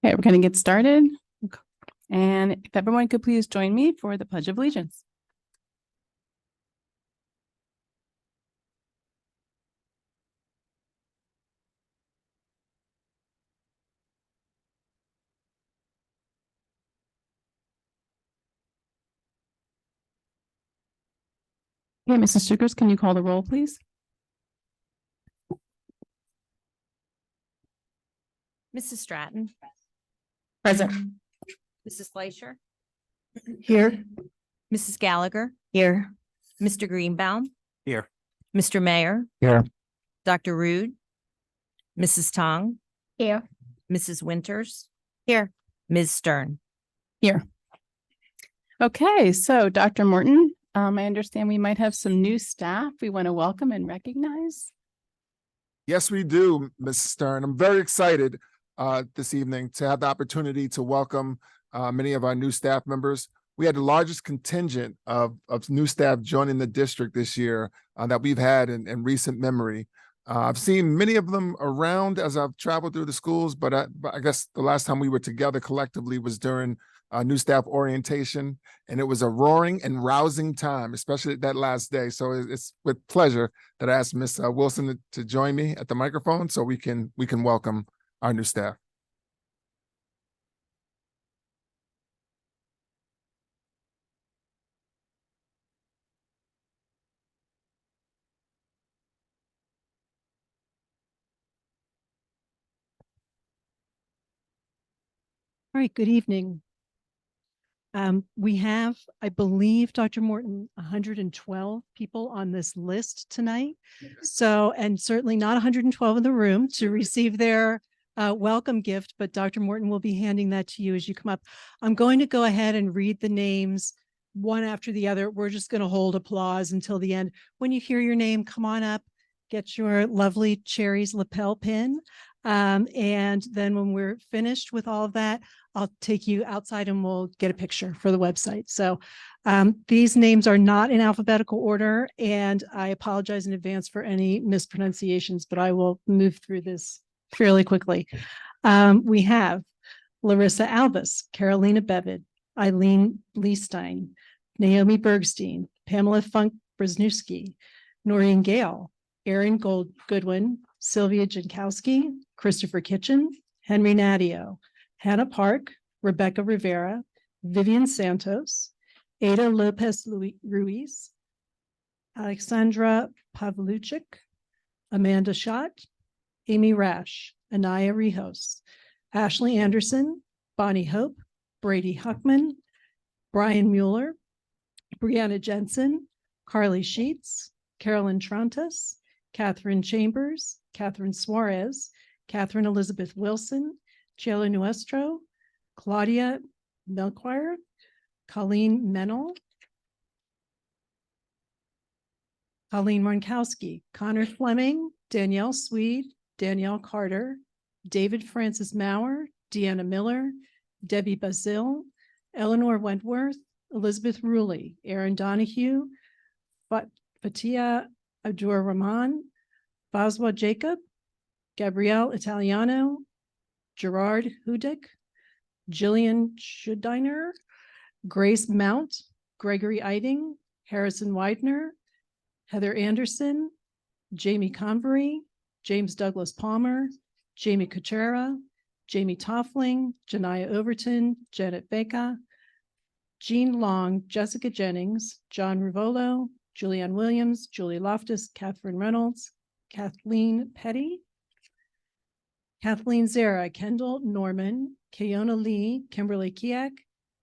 Okay, we're going to get started. And if everyone could please join me for the Pledge of Allegiance. Okay, Mrs. Sugars, can you call the roll, please? Mrs. Stratton, Present. Mrs. Fleischer, Here. Mrs. Gallagher, Here. Mr. Greenbaum, Here. Mr. Mayor, Here. Dr. Rude, Mrs. Tong, Here. Mrs. Winters, Here. Ms. Stern. Here. Okay, so Dr. Morton, I understand we might have some new staff we want to welcome and recognize. Yes, we do, Ms. Stern. I'm very excited this evening to have the opportunity to welcome many of our new staff members. We had the largest contingent of new staff joining the district this year that we've had in recent memory. I've seen many of them around as I've traveled through the schools, but I guess the last time we were together collectively was during new staff orientation, and it was a roaring and rousing time, especially that last day. So it's with pleasure that I asked Ms. Wilson to join me at the microphone so we can welcome our new staff. All right, good evening. We have, I believe, Dr. Morton, 112 people on this list tonight. So, and certainly not 112 in the room to receive their welcome gift, but Dr. Morton will be handing that to you as you come up. I'm going to go ahead and read the names one after the other. We're just going to hold applause until the end. When you hear your name, come on up, get your lovely Cherry's lapel pin. And then when we're finished with all of that, I'll take you outside and we'll get a picture for the website. So these names are not in alphabetical order, and I apologize in advance for any mispronunciations, but I will move through this fairly quickly. We have Larissa Albus, Carolina Bevid, Eileen Leestein, Naomi Bergstein, Pamela Funk-Brzezinski, Noreen Gale, Erin Goodwin, Sylvia Jankowski, Christopher Kitchen, Henry Nadio, Hannah Park, Rebecca Rivera, Vivian Santos, Ada Lopez Ruiz, Alexandra Pavluchik, Amanda Schott, Amy Rash, Anaya Rijos, Ashley Anderson, Bonnie Hope, Brady Huckman, Brian Mueller, Brianna Jensen, Carly Sheets, Carolyn Trontas, Catherine Chambers, Catherine Suarez, Catherine Elizabeth Wilson, Chela Nuestro, Claudia Melchior, Colleen Mennel, Colleen Ronkowski, Connor Fleming, Danielle Swede, Danielle Carter, David Francis Maurer, Deanna Miller, Debbie Bazil, Eleanor Wentworth, Elizabeth Ruley, Aaron Donahue, Fatia Abdur Rahman, Baswa Jacob, Gabrielle Italiano, Gerard Hudick, Jillian Schudiner, Grace Mount, Gregory Eiding, Harrison Widener, Heather Anderson, Jamie Convery, James Douglas Palmer, Jamie Kuchera, Jamie Toffling, Janiyah Overton, Janet Beka, Jean Long, Jessica Jennings, John Ruvolo, Julianne Williams, Julie Loftus, Catherine Reynolds, Kathleen Petty, Kathleen Zara, Kendall Norman, Kayona Lee, Kimberly Kiak,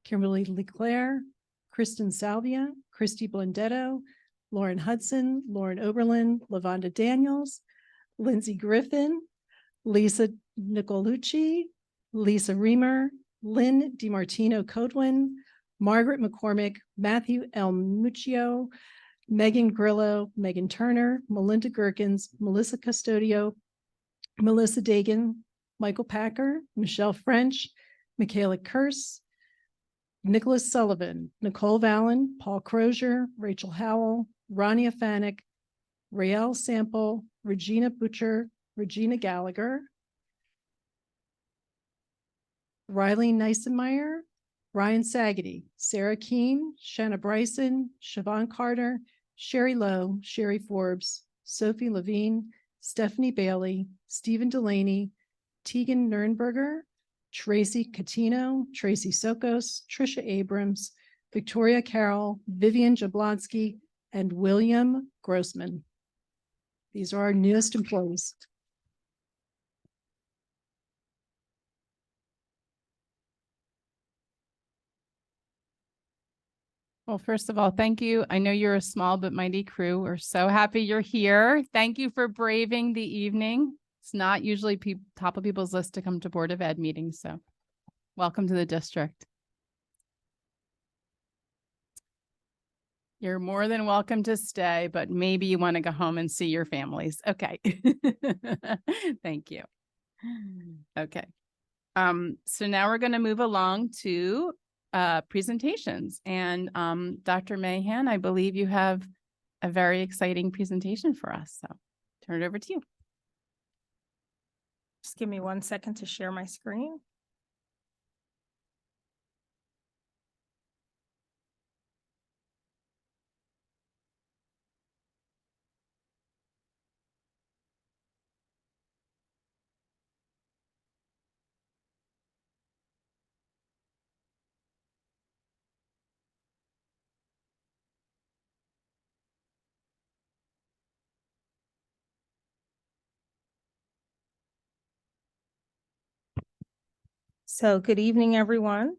Kimberly Leclerc, Kristen Salvia, Christy Blendetto, Lauren Hudson, Lauren Oberlin, Lavonda Daniels, Lindsay Griffin, Lisa Nicolucci, Lisa Reamer, Lynn DiMartino Codwin, Margaret McCormick, Matthew L. Muccio, Megan Grillo, Megan Turner, Melinda Gherkins, Melissa Custodio, Melissa Dagan, Michael Packer, Michelle French, Michaela Kurse, Nicholas Sullivan, Nicole Vallon, Paul Crozier, Rachel Howell, Rania Fanek, Rael Sample, Regina Butcher, Regina Gallagher, Riley Neissenmeyer, Ryan Sagady, Sarah Keene, Shanna Bryson, Siobhan Carter, Sherry Lowe, Sherry Forbes, Sophie Levine, Stephanie Bailey, Stephen Delaney, Tegan Nernberger, Tracy Catino, Tracy Sokos, Trisha Abrams, Victoria Carroll, Vivian Jablonski, and William Grossman. These are our newest employees. Well, first of all, thank you. I know you're a small but mighty crew. We're so happy you're here. Thank you for braving the evening. It's not usually top of people's list to come to Board of Ed meetings, so welcome to the district. You're more than welcome to stay, but maybe you want to go home and see your families. Okay. Thank you. Okay. So now we're going to move along to presentations. And Dr. Mahan, I believe you have a very exciting presentation for us. So turn it over to you. Just give me 1 second to share my screen. So good evening, everyone.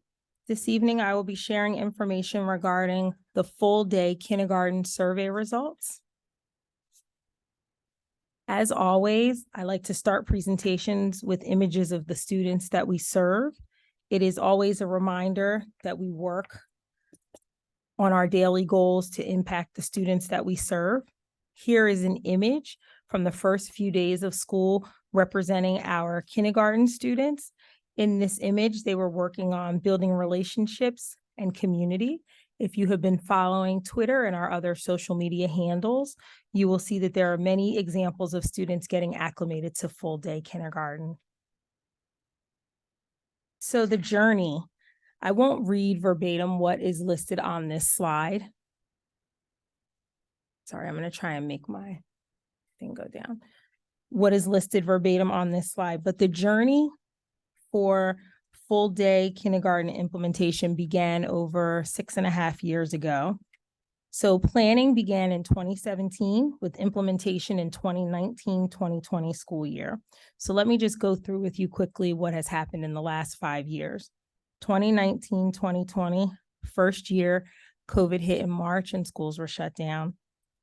This evening, I will be sharing information regarding the full day kindergarten survey results. As always, I like to start presentations with images of the students that we serve. It is always a reminder that we work on our daily goals to impact the students that we serve. Here is an image from the first few days of school representing our kindergarten students. In this image, they were working on building relationships and community. If you have been following Twitter and our other social media handles, you will see that there are many examples of students getting acclimated to full day kindergarten. So the journey, I won't read verbatim what is listed on this slide. Sorry, I'm going to try and make my thing go down. What is listed verbatim on this slide, but the journey for full day kindergarten implementation began over 6.5 years ago. So planning began in 2017 with implementation in 2019-2020 school year. So let me just go through with you quickly what has happened in the last 5 years. 2019-2020, first year, COVID hit in March and schools were shut down.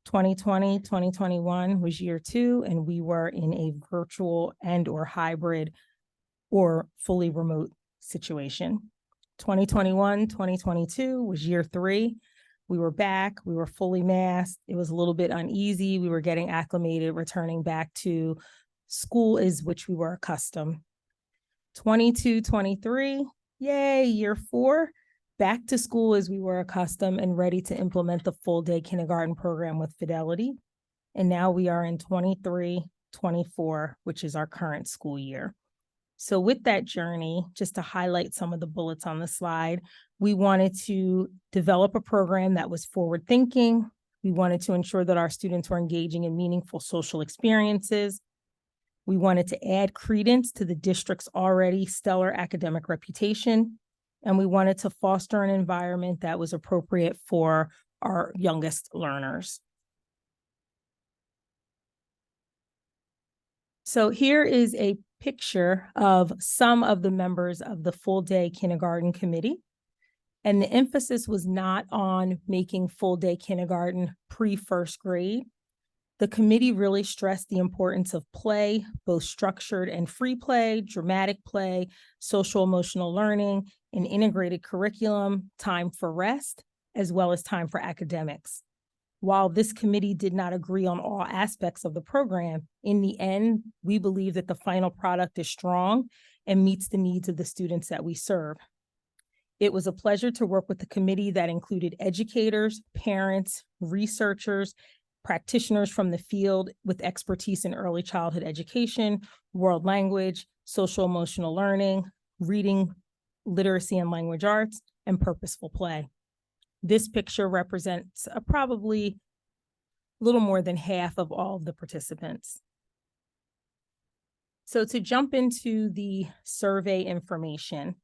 2020-2021 was year 2, and we were in a virtual and or hybrid or fully remote situation. 2021-2022 was year 3. We were back, we were fully masked. It was a little bit uneasy. We were getting acclimated, returning back to school as which we were accustomed. 22-23, yay, year 4, back to school as we were accustomed and ready to implement the full day kindergarten program with fidelity. And now we are in 23-24, which is our current school year. So with that journey, just to highlight some of the bullets on the slide, we wanted to develop a program that was forward thinking. We wanted to ensure that our students were engaging in meaningful social experiences. We wanted to add credence to the district's already stellar academic reputation. And we wanted to foster an environment that was appropriate for our youngest learners. So here is a picture of some of the members of the full day kindergarten committee. And the emphasis was not on making full day kindergarten pre-first grade. The committee really stressed the importance of play, both structured and free play, dramatic play, social emotional learning, an integrated curriculum, time for rest, as well as time for academics. While this committee did not agree on all aspects of the program, in the end, we believe that the final product is strong and meets the needs of the students that we serve. It was a pleasure to work with the committee that included educators, parents, researchers, practitioners from the field with expertise in early childhood education, world language, social emotional learning, reading literacy and language arts, and purposeful play. This picture represents probably a little more than half of all of the participants. So to jump into the survey information,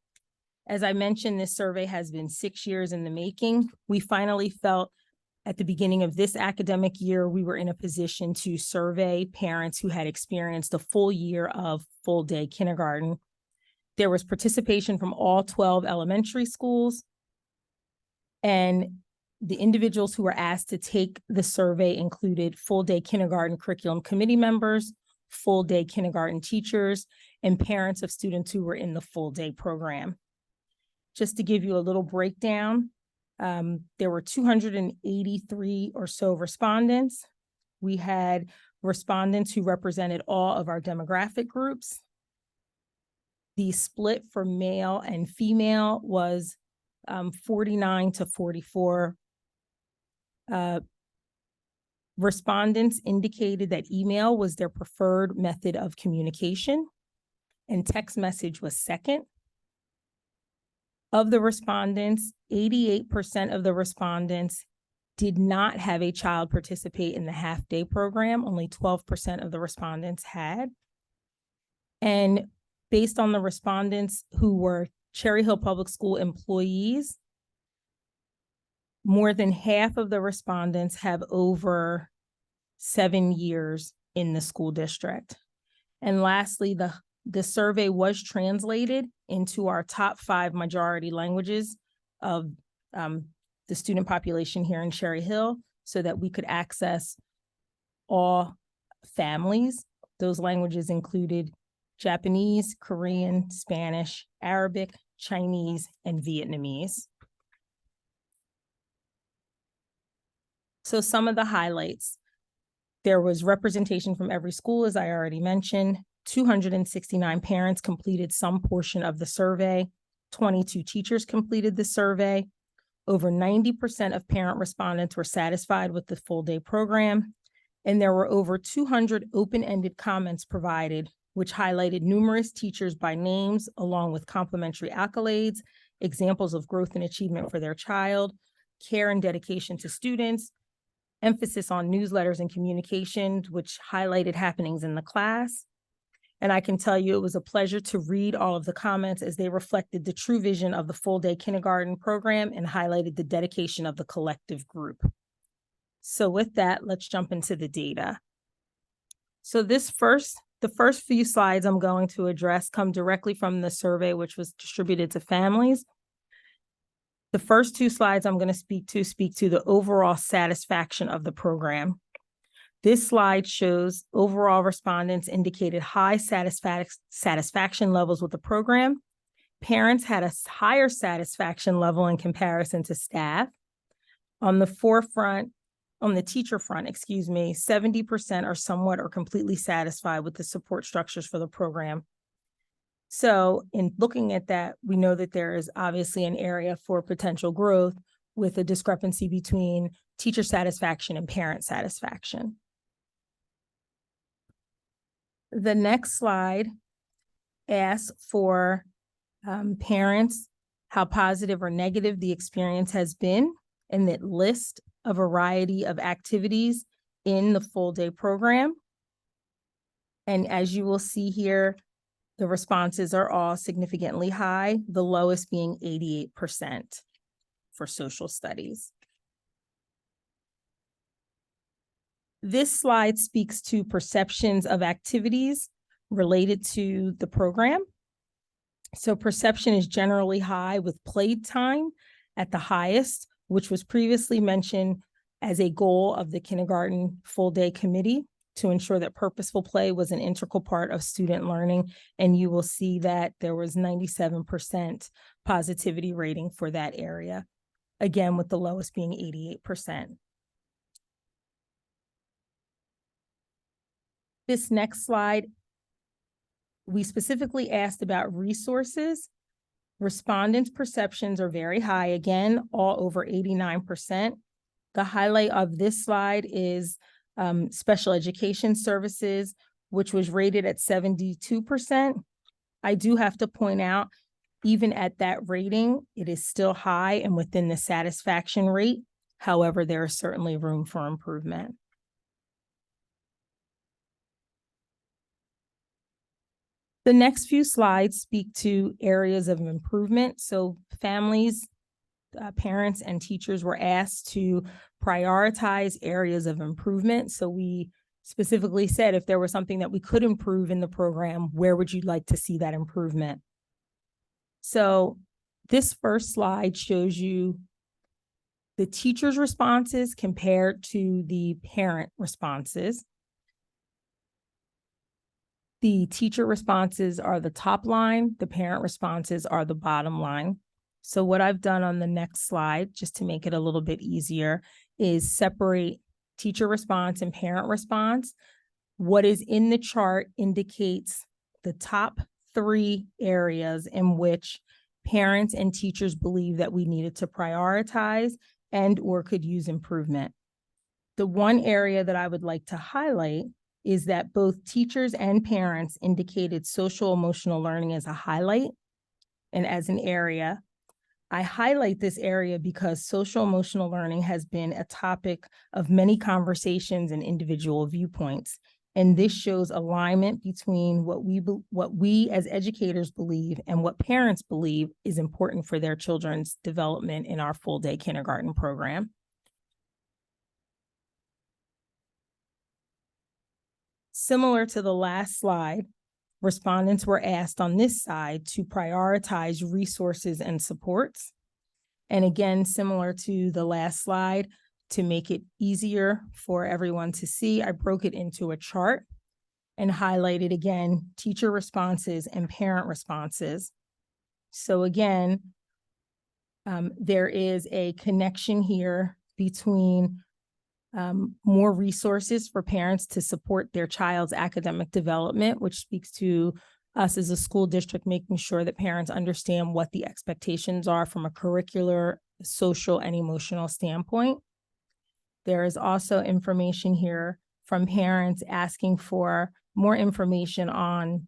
as I mentioned, this survey has been 6 years in the making. We finally felt at the beginning of this academic year, we were in a position to survey parents who had experienced a full year of full day kindergarten. There was participation from all 12 elementary schools, and the individuals who were asked to take the survey included full day kindergarten curriculum committee members, full day kindergarten teachers, and parents of students who were in the full day program. Just to give you a little breakdown, there were 283 or so respondents. We had respondents who represented all of our demographic groups. The split for male and female was 49 to 44. Respondents indicated that email was their preferred method of communication, and text message was second. Of the respondents, 88% of the respondents did not have a child participate in the half-day program. Only 12% of the respondents had. And based on the respondents who were Cherry Hill Public School employees, more than half of the respondents have over 7 years in the school district. And lastly, the survey was translated into our top 5 majority languages of the student population here in Cherry Hill so that we could access all families. Those languages included Japanese, Korean, Spanish, Arabic, Chinese, and Vietnamese. So some of the highlights. There was representation from every school, as I already mentioned. 269 parents completed some portion of the survey. 22 teachers completed the survey. Over 90% of parent respondents were satisfied with the full day program. And there were over 200 open-ended comments provided, which highlighted numerous teachers by names, along with complimentary accolades, examples of growth and achievement for their child, care and dedication to students, emphasis on newsletters and communications, which highlighted happenings in the class. And I can tell you it was a pleasure to read all of the comments as they reflected the true vision of the full day kindergarten program and highlighted the dedication of the collective group. So with that, let's jump into the data. So the first few slides I'm going to address come directly from the survey, which was distributed to families. The first 2 slides I'm going to speak to the overall satisfaction of the program. This slide shows overall respondents indicated high satisfaction levels with the program. Parents had a higher satisfaction level in comparison to staff. On the teacher front, 70% are somewhat or completely satisfied with the support structures for the program. So in looking at that, we know that there is obviously an area for potential growth with a discrepancy between teacher satisfaction and parent satisfaction. The next slide asks for parents how positive or negative the experience has been, and that lists a variety of activities in the full day program. And as you will see here, the responses are all significantly high, the lowest being 88% for social studies. This slide speaks to perceptions of activities related to the program. So perception is generally high, with playtime at the highest, which was previously mentioned as a goal of the kindergarten full day committee to ensure that purposeful play was an integral part of student learning. And you will see that there was 97% positivity rating for that area, again, with the lowest being 88%. This next slide, we specifically asked about resources. Respondents' perceptions are very high, again, all over 89%. The highlight of this slide is special education services, which was rated at 72%. I do have to point out Even at that rating, it is still high and within the satisfaction rate. However, there is certainly room for improvement. The next few slides speak to areas of improvement. So families, parents, and teachers were asked to prioritize areas of improvement. So we specifically said if there was something that we could improve in the program, where would you like to see that improvement? So this first slide shows you the teacher's responses compared to the parent responses. The teacher responses are the top line, the parent responses are the bottom line. So what I've done on the next slide, just to make it a little bit easier, is separate teacher response and parent response. What is in the chart indicates the top 3 areas in which parents and teachers believe that we needed to prioritize and or could use improvement. The one area that I would like to highlight is that both teachers and parents indicated social emotional learning as a highlight and as an area. I highlight this area because social emotional learning has been a topic of many conversations and individual viewpoints. And this shows alignment between what we as educators believe and what parents believe is important for their children's development in our full day kindergarten program. Similar to the last slide, respondents were asked on this side to prioritize resources and supports. And again, similar to the last slide, to make it easier for everyone to see, I broke it into a chart and highlighted again, teacher responses and parent responses. So again, there is a connection here between more resources for parents to support their child's academic development, which speaks to us as a school district, making sure that parents understand what the expectations are from a curricular, social, and emotional standpoint. There is also information here from parents asking for more information on,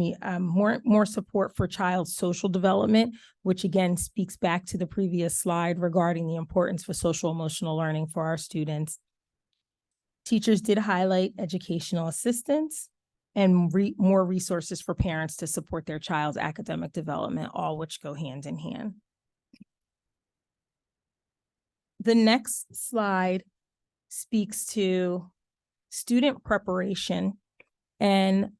more support for child's social development, which again speaks back to the previous slide regarding the importance for social emotional learning for our students. Teachers did highlight educational assistance and more resources for parents to support their child's academic development, all which go hand in hand. The next slide speaks to student preparation, and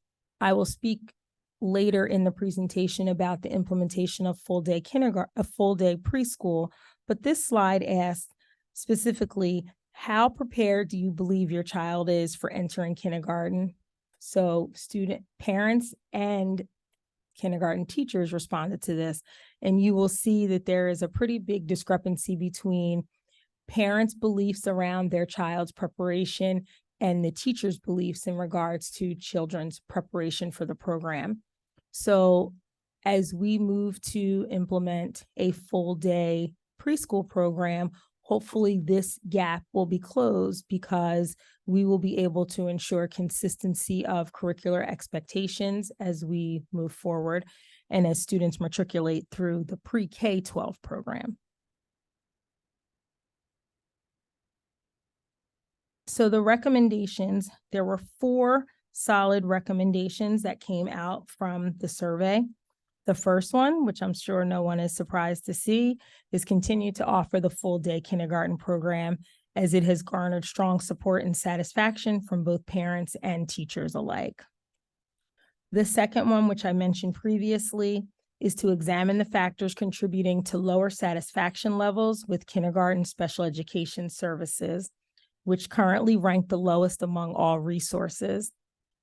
I will speak later in the presentation about the implementation of full day kindergarten, a full day preschool, but this slide asks specifically, how prepared do you believe your child is for entering kindergarten? So parents and kindergarten teachers responded to this, and you will see that there is a pretty big discrepancy between parents' beliefs around their child's preparation and the teachers' beliefs in regards to children's preparation for the program. So as we move to implement a full day preschool program, hopefully this gap will be closed because we will be able to ensure consistency of curricular expectations as we move forward and as students matriculate through the pre-K-12 program. So the recommendations, there were 4 solid recommendations that came out from the survey. The first one, which I'm sure no one is surprised to see, is continue to offer the full day kindergarten program as it has garnered strong support and satisfaction from both parents and teachers alike. The second one, which I mentioned previously, is to examine the factors contributing to lower satisfaction levels with kindergarten special education services, which currently rank the lowest among all resources.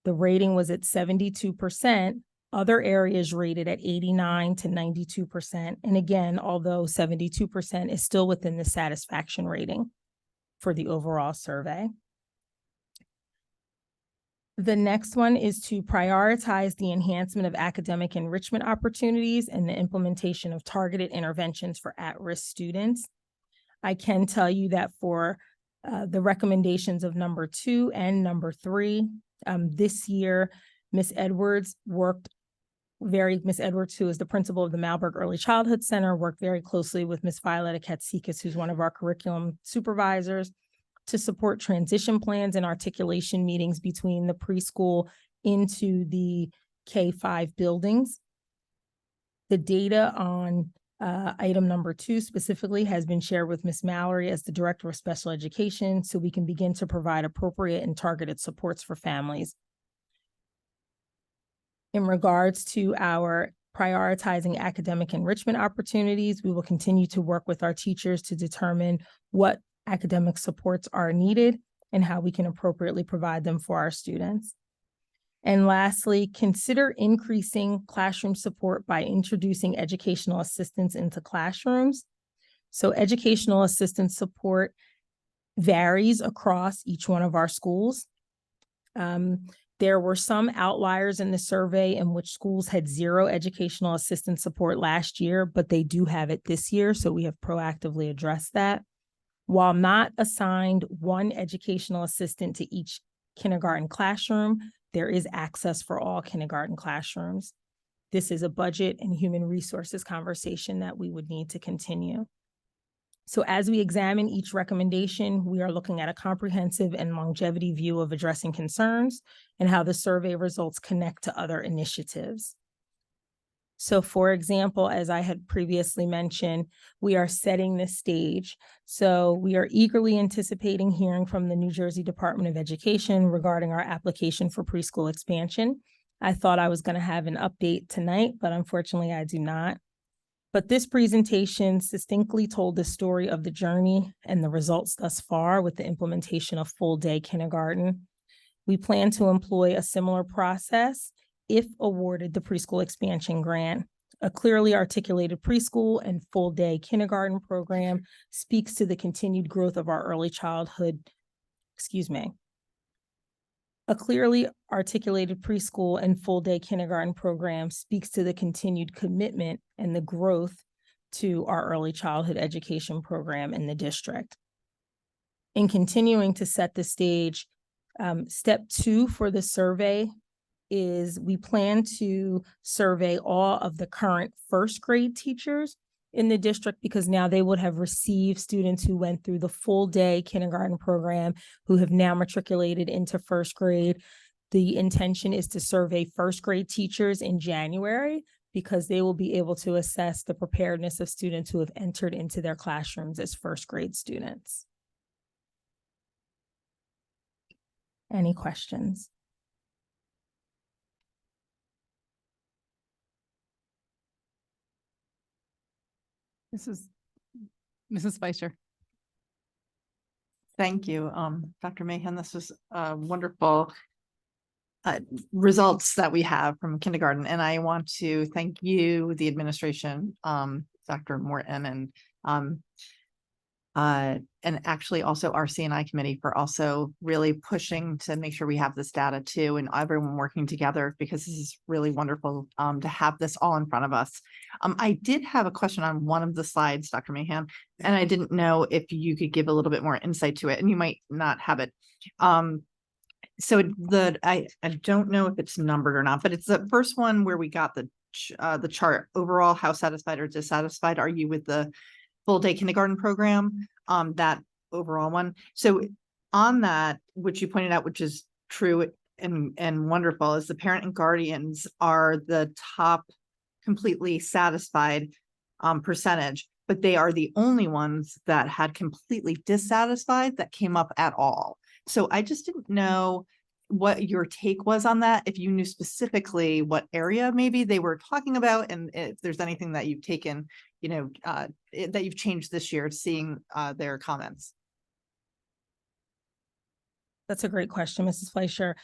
The rating was at 72%, other areas rated at 89 to 92%. And again, although 72% is still within the satisfaction rating for the overall survey. The next one is to prioritize the enhancement of academic enrichment opportunities and the implementation of targeted interventions for at-risk students. I can tell you that for the recommendations of number 2 and number 3. This year, Ms. Edwards worked Miss Edwards, who is the principal of the Malberg Early Childhood Center, worked very closely with Miss Violetta Katsikis, who's one of our curriculum supervisors, to support transition plans and articulation meetings between the preschool into the K-5 buildings. The data on item number 2 specifically has been shared with Ms. Mallory as the Director of Special Education, so we can begin to provide appropriate and targeted supports for families. In regards to our prioritizing academic enrichment opportunities, we will continue to work with our teachers to determine what academic supports are needed and how we can appropriately provide them for our students. And lastly, consider increasing classroom support by introducing educational assistance into classrooms. So educational assistance support varies across each one of our schools. There were some outliers in the survey in which schools had 0 educational assistance support last year, but they do have it this year, so we have proactively addressed that. While not assigned one educational assistant to each kindergarten classroom, there is access for all kindergarten classrooms. This is a budget and human resources conversation that we would need to continue. So as we examine each recommendation, we are looking at a comprehensive and longevity view of addressing concerns and how the survey results connect to other initiatives. So for example, as I had previously mentioned, we are setting the stage. So we are eagerly anticipating hearing from the New Jersey Department of Education regarding our application for preschool expansion. I thought I was going to have an update tonight, but unfortunately I do not. But this presentation succinctly told the story of the journey and the results thus far with the implementation of full-day kindergarten. We plan to employ a similar process if awarded the preschool expansion grant. A clearly articulated preschool and full-day kindergarten program speaks to the continued growth of our early childhood, A clearly articulated preschool and full-day kindergarten program speaks to the continued commitment and the growth to our early childhood education program in the district. In continuing to set the stage, step 2 for the survey is we plan to survey all of the current first grade teachers in the district, because now they would have received students who went through the full day kindergarten program who have now matriculated into first grade. The intention is to survey first grade teachers in January, because they will be able to assess the preparedness of students who have entered into their classrooms as first grade students. Any questions? This is Mrs. Fleischer. Thank you, Dr. Mahan. This was wonderful results that we have from kindergarten. And I want to thank you, the administration, Dr. Morton, and actually also our CNI committee for also really pushing to make sure we have this data too, and everyone working together, because this is really wonderful to have this all in front of us. I did have a question on one of the slides, Dr. Mahan, and I didn't know if you could give a little bit more insight to it, and you might not have it. So I don't know if it's numbered or not, but it's the first one where we got the chart overall. How satisfied or dissatisfied are you with the full day kindergarten program? That overall one. So on that, which you pointed out, which is true and wonderful, is the parent and guardians are the top completely satisfied percentage, but they are the only ones that had completely dissatisfied that came up at all. So I just didn't know what your take was on that, if you knew specifically what area maybe they were talking about, and if there's anything that you've taken, that you've changed this year, seeing their comments. That's a great question, Mrs. Fleischer.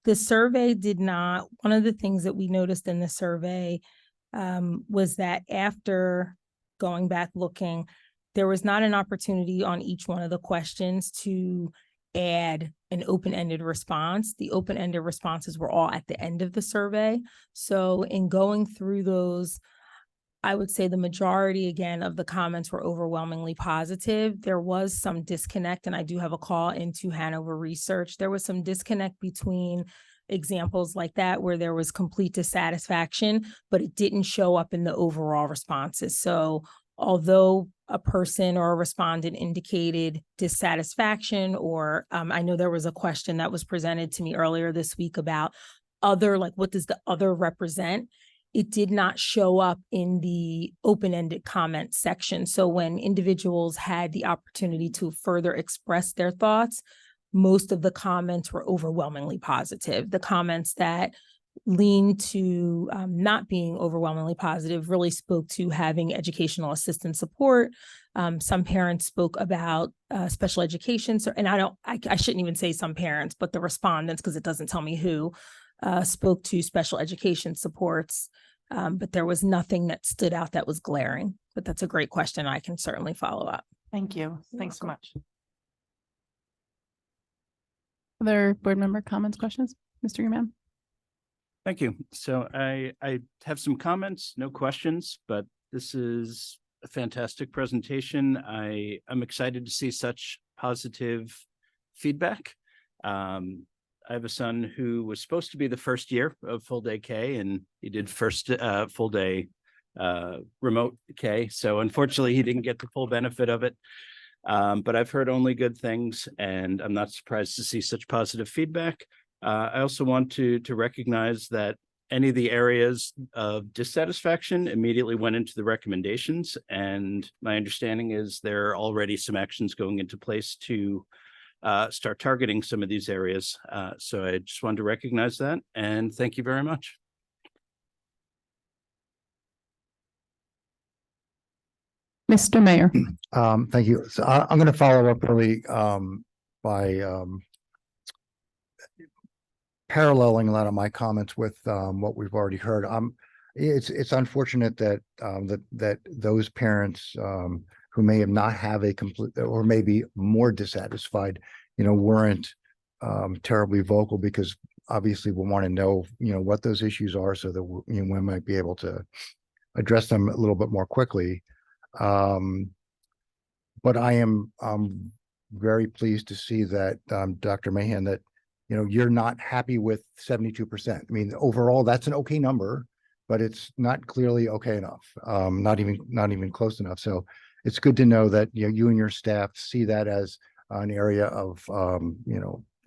The survey did not, one of the things that we noticed in the survey was that after going back looking, there was not an opportunity on each one of the questions to add an open-ended response. The open-ended responses were all at the end of the survey. So in going through those, I would say the majority, again, of the comments were overwhelmingly positive. There was some disconnect, and I do have a call into Hanover Research. There was some disconnect between examples like that where there was complete dissatisfaction, but it didn't show up in the overall responses. So although a person or a respondent indicated dissatisfaction, or I know there was a question that was presented to me earlier this week about other, like what does the other represent? It did not show up in the open-ended comment section. So when individuals had the opportunity to further express their thoughts, most of the comments were overwhelmingly positive. The comments that lean to not being overwhelmingly positive really spoke to having educational assistance support. Some parents spoke about special education. So, and I shouldn't even say some parents, but the respondents, because it doesn't tell me who, spoke to special education supports. But there was nothing that stood out that was glaring. But that's a great question. I can certainly follow up. Thank you. Thanks so much. Other board member comments, questions? Mr. Graham? Thank you. So I have some comments, no questions, but this is a fantastic presentation. I'm excited to see such positive feedback. I have a son who was supposed to be the first year of full day K, and he did first full day remote K. So unfortunately, he didn't get the full benefit of it. But I've heard only good things, and I'm not surprised to see such positive feedback. I also want to recognize that any of the areas of dissatisfaction immediately went into the recommendations. And my understanding is there are already some actions going into place to start targeting some of these areas. So I just wanted to recognize that, and thank you very much. Mr. Mayor. Thank you. So I'm going to follow up really by paralleling a lot of my comments with what we've already heard. It's unfortunate that that those parents who may have not have a complete or maybe more dissatisfied, weren't terribly vocal, because obviously we want to know, what those issues are so that we might be able to address them a little bit more quickly. But I am very pleased to see that Dr. Mahan, that you're not happy with 72%. I mean, overall, that's an okay number, but it's not clearly okay enough. Not even close enough. So it's good to know that you and your staff see that as an area of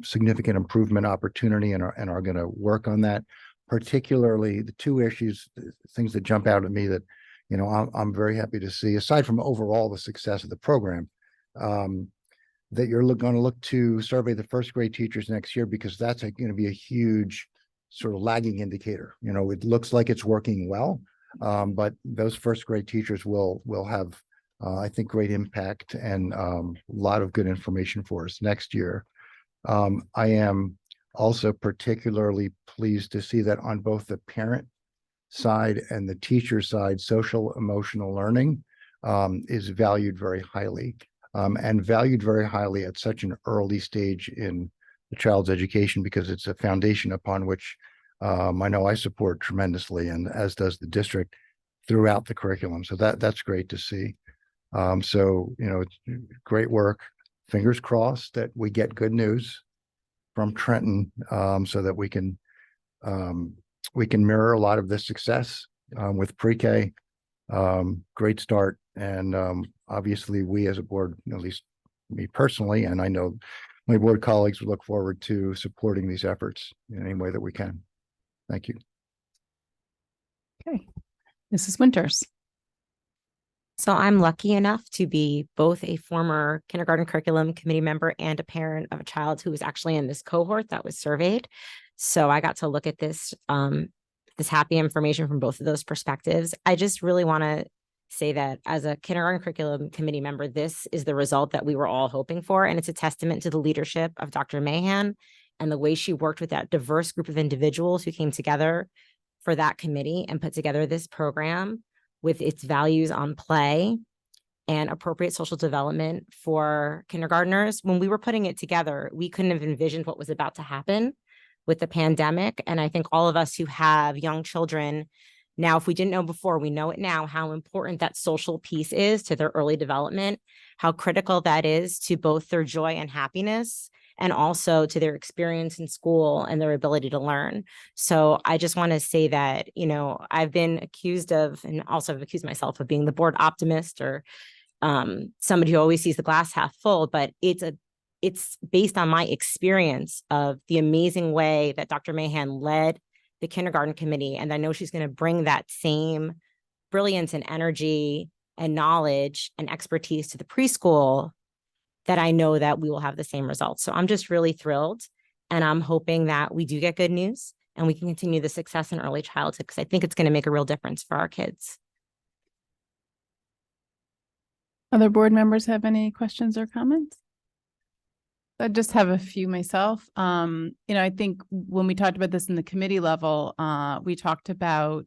significant improvement opportunity and are going to work on that. Particularly the two issues, things that jump out at me that I'm very happy to see, aside from overall the success of the program, that you're going to look to survey the first grade teachers next year, because that's going to be a huge sort of lagging indicator. It looks like it's working well, but those first grade teachers will have, I think, great impact and a lot of good information for us next year. I am also particularly pleased to see that on both the parent side and the teacher side, social emotional learning is valued very highly, and valued very highly at such an early stage in the child's education, because it's a foundation upon which I know I support tremendously, and as does the district throughout the curriculum. So that's great to see. So it's great work. Fingers crossed that we get good news from Trenton, so that we can mirror a lot of this success with pre-K. Great start. And obviously we as a board, at least me personally, and I know my board colleagues, look forward to supporting these efforts in any way that we can. Thank you. Okay. Mrs. Winters. So I'm lucky enough to be both a former kindergarten curriculum committee member and a parent of a child who was actually in this cohort that was surveyed. So I got to look at this happy information from both of those perspectives. I just really want to say that as a kindergarten curriculum committee member, this is the result that we were all hoping for. And it's a testament to the leadership of Dr. Mahan and the way she worked with that diverse group of individuals who came together for that committee and put together this program with its values on play and appropriate social development for kindergartners. When we were putting it together, we couldn't have envisioned what was about to happen with the pandemic. And I think all of us who have young children now, if we didn't know before, we know it now, how important that social piece is to their early development, how critical that is to both their joy and happiness, and also to their experience in school and their ability to learn. So I just want to say that, you know, I've been accused of, and also have accused myself of being the board optimist, or somebody who always sees the glass half full, but it's based on my experience of the amazing way that Dr. Mahan led the kindergarten committee. And I know she's going to bring that same brilliance and energy and knowledge and expertise to the preschool, that I know that we will have the same results. So I'm just really thrilled. And I'm hoping that we do get good news and we can continue the success in early childhood, because I think it's going to make a real difference for our kids. Other board members have any questions or comments? I just have a few myself. You know, I think when we talked about this in the committee level, we talked about,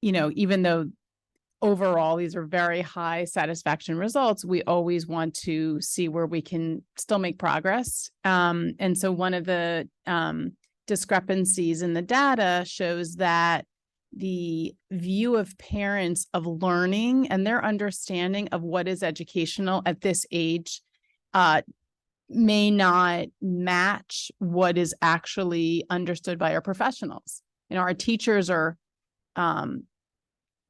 you know, even though overall these are very high satisfaction results, we always want to see where we can still make progress. And so one of the discrepancies in the data shows that the view of parents of learning and their understanding of what is educational at this age may not match what is actually understood by our professionals. You know, our teachers are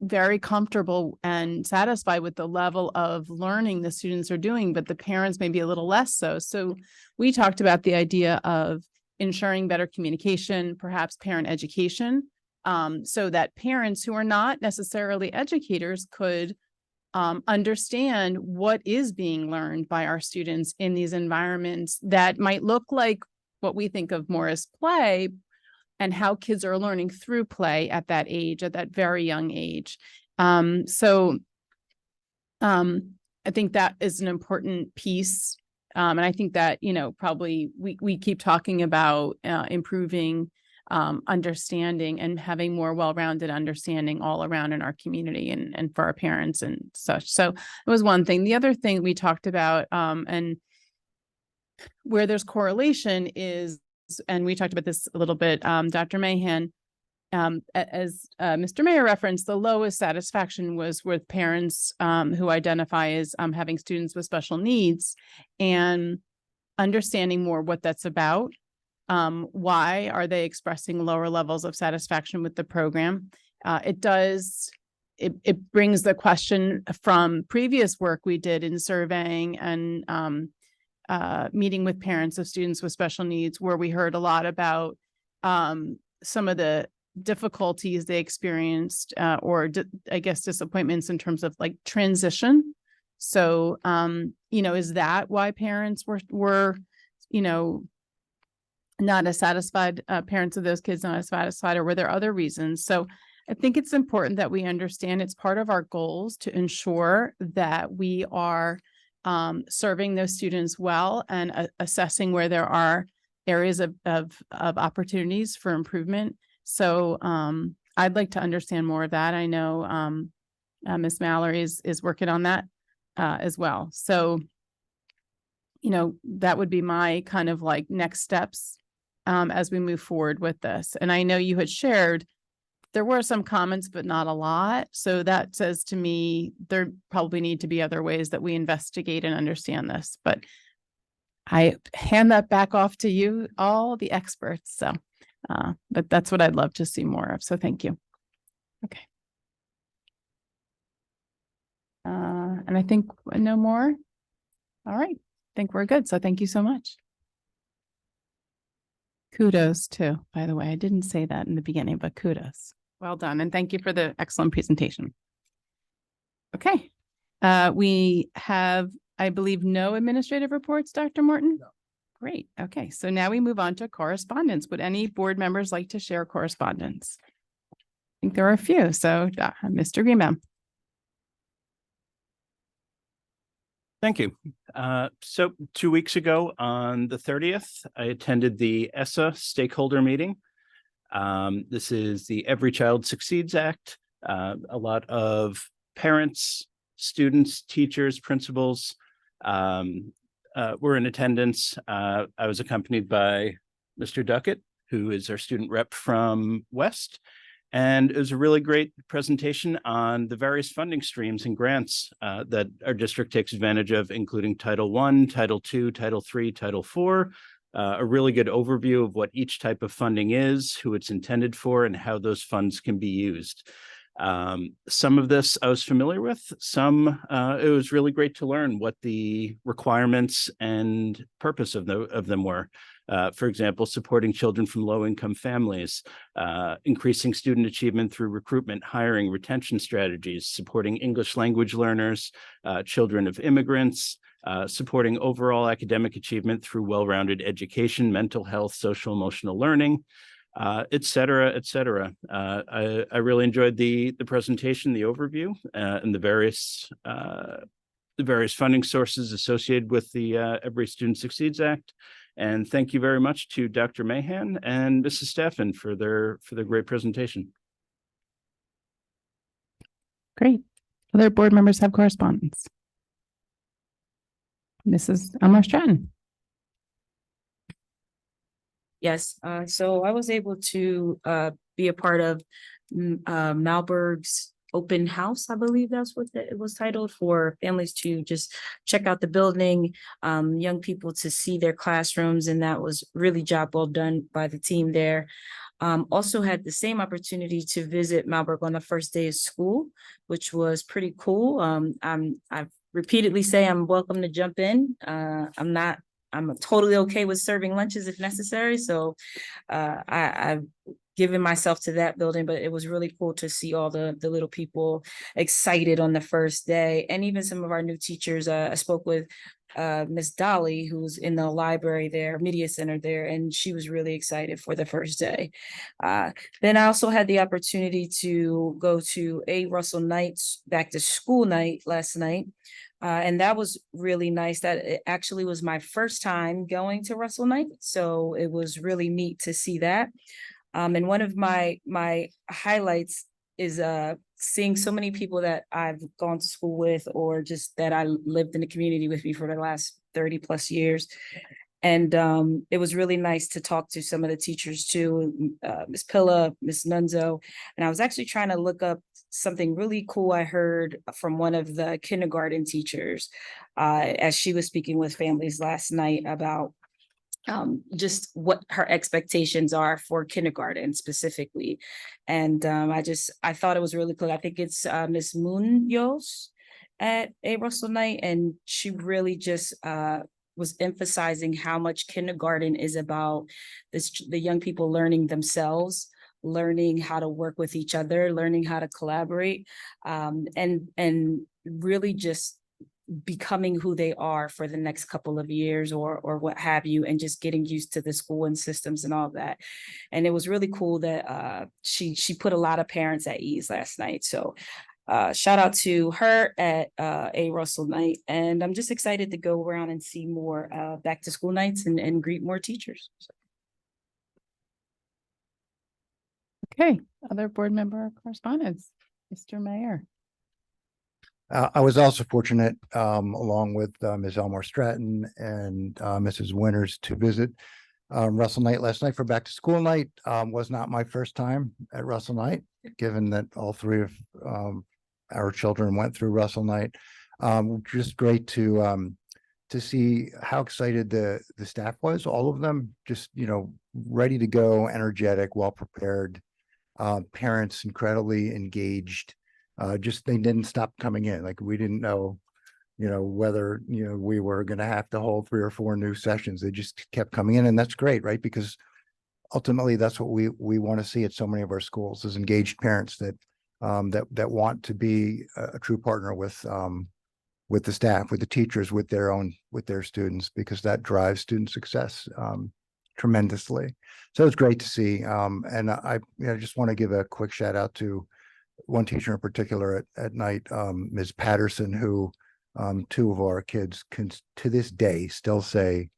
very comfortable and satisfied with the level of learning the students are doing, but the parents may be a little less so. So we talked about the idea of ensuring better communication, perhaps parent education, so that parents who are not necessarily educators could understand what is being learned by our students in these environments that might look like what we think of more as play, and how kids are learning through play at that age, at that very young age. I think that is an important piece. And I think that, you know, probably we keep talking about improving understanding and having more well-rounded understanding all around in our community and for our parents and such. So it was one thing. The other thing we talked about, and where there's correlation is, and we talked about this a little bit, Dr. Mahan, as Mr. Mayor referenced, the lowest satisfaction was with parents who identify as having students with special needs, and understanding more what that's about. Why are they expressing lower levels of satisfaction with the program? It brings the question from previous work we did in surveying and meeting with parents of students with special needs, where we heard a lot about some of the difficulties they experienced, or I guess disappointments in terms of like transition. So, you know, is that why parents were, you know, not as satisfied, parents of those kids not as satisfied, or were there other reasons? So I think it's important that we understand it's part of our goals to ensure that we are serving those students well and assessing where there are areas of opportunities for improvement. So I'd like to understand more of that. I know Ms. Mallory is working on that as well. So, you know, that would be my kind of like next steps as we move forward with this. And I know you had shared there were some comments, but not a lot. So that says to me, there probably need to be other ways that we investigate and understand this. But I hand that back off to you, all the experts. So, but that's what I'd love to see more of. So thank you. Okay. And I think no more. All right. I think we're good. So thank you so much. Kudos too, by the way. I didn't say that in the beginning, but kudos. Well done. And thank you for the excellent presentation. Okay. We have, I believe, no administrative reports, Dr. Morton? No. Great. Okay. So now we move on to correspondence. Would any board members like to share correspondence? I think there are a few. So Mr. Greenbaum. Thank you. So 2 weeks ago on the 30th, I attended the ESSA stakeholder meeting. This is the Every Child Succeeds Act. A lot of parents, students, teachers, principals were in attendance. I was accompanied by Mr. Duckett, who is our student rep from West, And it was a really great presentation on the various funding streams and grants that our district takes advantage of, including Title I, Title II, Title III, Title IV, a really good overview of what each type of funding is, who it's intended for, and how those funds can be used. Some of this I was familiar with, some it was really great to learn what the requirements and purpose of them were. For example, supporting children from low-income families, increasing student achievement through recruitment, hiring, retention strategies, supporting English language learners, children of immigrants, supporting overall academic achievement through well-rounded education, mental health, social emotional learning, et cetera, et cetera. I really enjoyed the presentation, the overview, and the various funding sources associated with the Every Student Succeeds Act. And thank you very much to Dr. Mahan and Mrs. Staffen for their great presentation. Great. Other board members have correspondence. Mrs. Elmore Stratton. Yes, so I was able to be a part of Malberg's open house, I believe that's what it was titled, for families to just check out the building, young people to see their classrooms, and that was really job well done by the team there. Also had the same opportunity to visit Malberg on the first day of school, which was pretty cool. I repeatedly say I'm welcome to jump in. I'm totally okay with serving lunches if necessary. So I've given myself to that building, but it was really cool to see all the little people excited on the first day. And even some of our new teachers. I spoke with Miss Dolly, who's in the library there, media center there, and she was really excited for the first day. Then I also had the opportunity to go to A. Russell Knight's back to school night last night. And that was really nice. That it actually was my first time going to Russell Knight. So it was really neat to see that. And one of my highlights is seeing so many people that I've gone to school with, or just that I lived in the community with me for the last 30 plus years. And it was really nice to talk to some of the teachers too, Miss Pilla, Miss Nunzo. And I was actually trying to look up something really cool I heard from one of the kindergarten teachers as she was speaking with families last night about just what her expectations are for kindergarten specifically. And I thought it was really cool. I think it's Miss Munoz at A. Russell Knight, and she really just was emphasizing how much kindergarten is about the young people learning themselves, learning how to work with each other, learning how to collaborate, and really just becoming who they are for the next couple of years or what have you, and just getting used to the school and systems and all that. And it was really cool that she put a lot of parents at ease last night. So shout out to her at A. Russell Knight. And I'm just excited to go around and see more back to school nights and greet more teachers. Okay, other board member correspondence. Mr. Mayor. I was also fortunate, along with Ms. Elmore Stratton and Mrs. Winters, to visit Russell Knight last night for back to school night. Was not my first time at Russell Knight, given that all three of our children went through Russell Knight. Just great to see how excited the staff was. All of them just, ready to go, energetic, well prepared. Parents incredibly engaged. Just they didn't stop coming in. Like, we didn't know, whether, we were going to have to hold 3 or 4 new sessions. They just kept coming in, and that's great, right? Because ultimately that's what we want to see at so many of our schools, is engaged parents that want to be a true partner with the staff, with the teachers, with their students, because that drives student success tremendously. So it's great to see. And I just want to give a quick shout out to one teacher in particular at night, Ms. Patterson, who 2 of our kids can to this day still say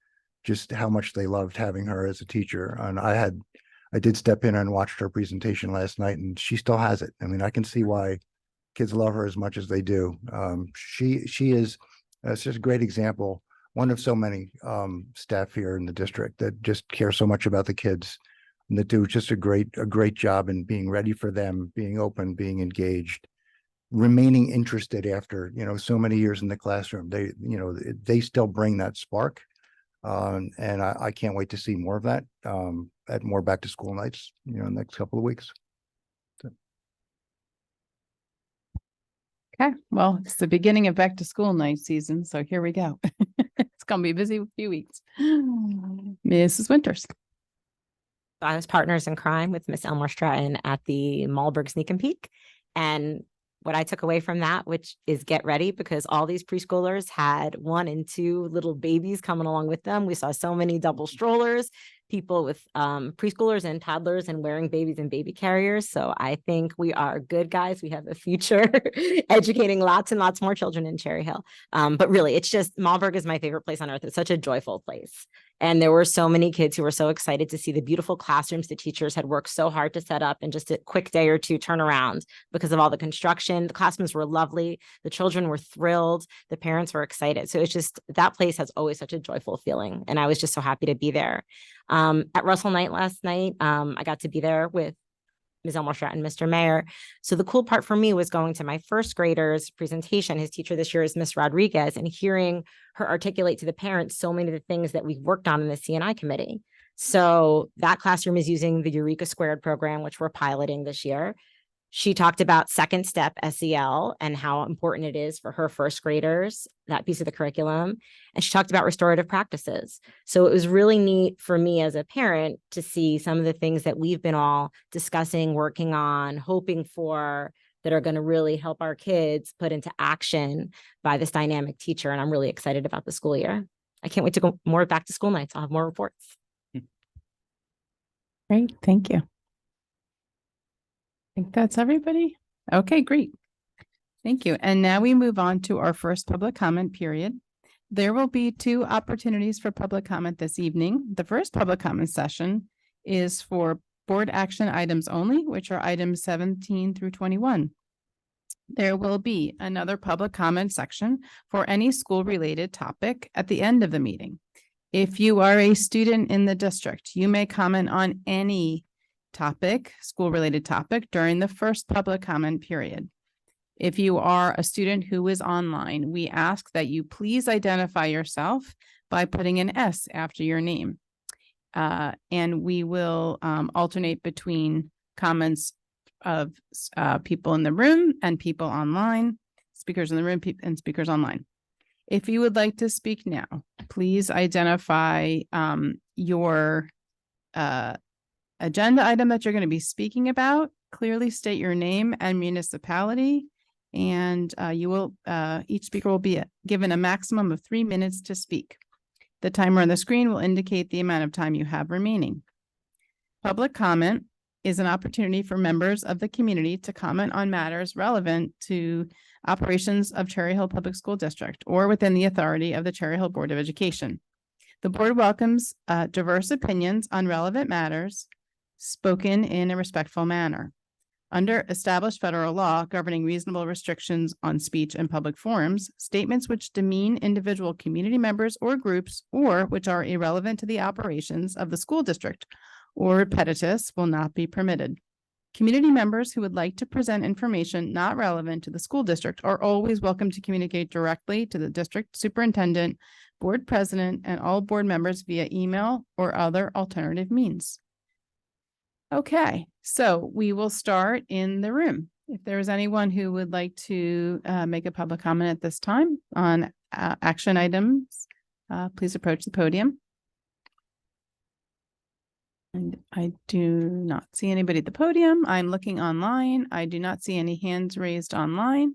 just how much they loved having her as a teacher. And I did step in and watched her presentation last night, and she still has it. I mean, I can see why kids love her as much as they do. She is it's just a great example, one of so many staff here in the district that just care so much about the kids. and that do just a great job in being ready for them, being open, being engaged, remaining interested after, so many years in the classroom. They still bring that spark. And I can't wait to see more of that at more back to school nights, next couple of weeks. Okay, well, it's the beginning of back to school night season, so here we go. It's gonna be a busy few weeks. Mrs. Winters. I was partners in crime with Miss Elmore Stratton at the Malberg Sneak and Peek. And what I took away from that, which is get ready, because all these preschoolers had 1 and 2 little babies coming along with them. We saw so many double strollers, people with preschoolers and toddlers and wearing babies and baby carriers. So I think we are good guys. We have a future educating lots and lots more children in Cherry Hill. But really, it's just Malberg is my favorite place on earth. It's such a joyful place. And there were so many kids who were so excited to see the beautiful classrooms the teachers had worked so hard to set up in just a quick day or two turnaround because of all the construction. The classrooms were lovely. The children were thrilled. The parents were excited. So it's just, that place has always such a joyful feeling. And I was just so happy to be there. At Russell Night last night, I got to be there with Ms. Elmore Stratton, Mr. Mayor. So the cool part for me was going to my first grader's presentation. His teacher this year is Miss Rodriguez, and hearing her articulate to the parents so many of the things that we've worked on in the C&I committee. So that classroom is using the Eureka Squared program, which we're piloting this year. She talked about second step SEL and how important it is for her first graders, that piece of the curriculum. And she talked about restorative practices. So it was really neat for me as a parent to see some of the things that we've been all discussing, working on, hoping for, that are going to really help our kids put into action by this dynamic teacher. And I'm really excited about the school year. I can't wait to go more back to school nights. I'll have more reports. Great, thank you. I think that's everybody. Okay, great. Thank you. And now we move on to our first public comment period. There will be 2 opportunities for public comment this evening. The first public comment session is for board action items only, which are items 17 through 21. There will be another public comment section for any school-related topic at the end of the meeting. If you are a student in the district, you may comment on any topic, school-related topic, during the first public comment period. If you are a student who is online, we ask that you please identify yourself by putting an S after your name. And we will alternate between comments of people in the room and people online, speakers in the room and speakers online. If you would like to speak now, please identify your agenda item that you're going to be speaking about. Clearly state your name and municipality, and you will each speaker will be given a maximum of 3 minutes to speak. The timer on the screen will indicate the amount of time you have remaining. Public comment is an opportunity for members of the community to comment on matters relevant to operations of Cherry Hill Public School District or within the authority of the Cherry Hill Board of Education. The board welcomes diverse opinions on relevant matters spoken in a respectful manner. Under established federal law governing reasonable restrictions on speech in public forums, statements which demean individual community members or groups or which are irrelevant to the operations of the school district or repetitious will not be permitted. Community members who would like to present information not relevant to the school district are always welcome to communicate directly to the district superintendent, board president, and all board members via email or other alternative means. Okay, so we will start in the room. If there is anyone who would like to make a public comment at this time on action items, please approach the podium. And I do not see anybody at the podium. I'm looking online. I do not see any hands raised online.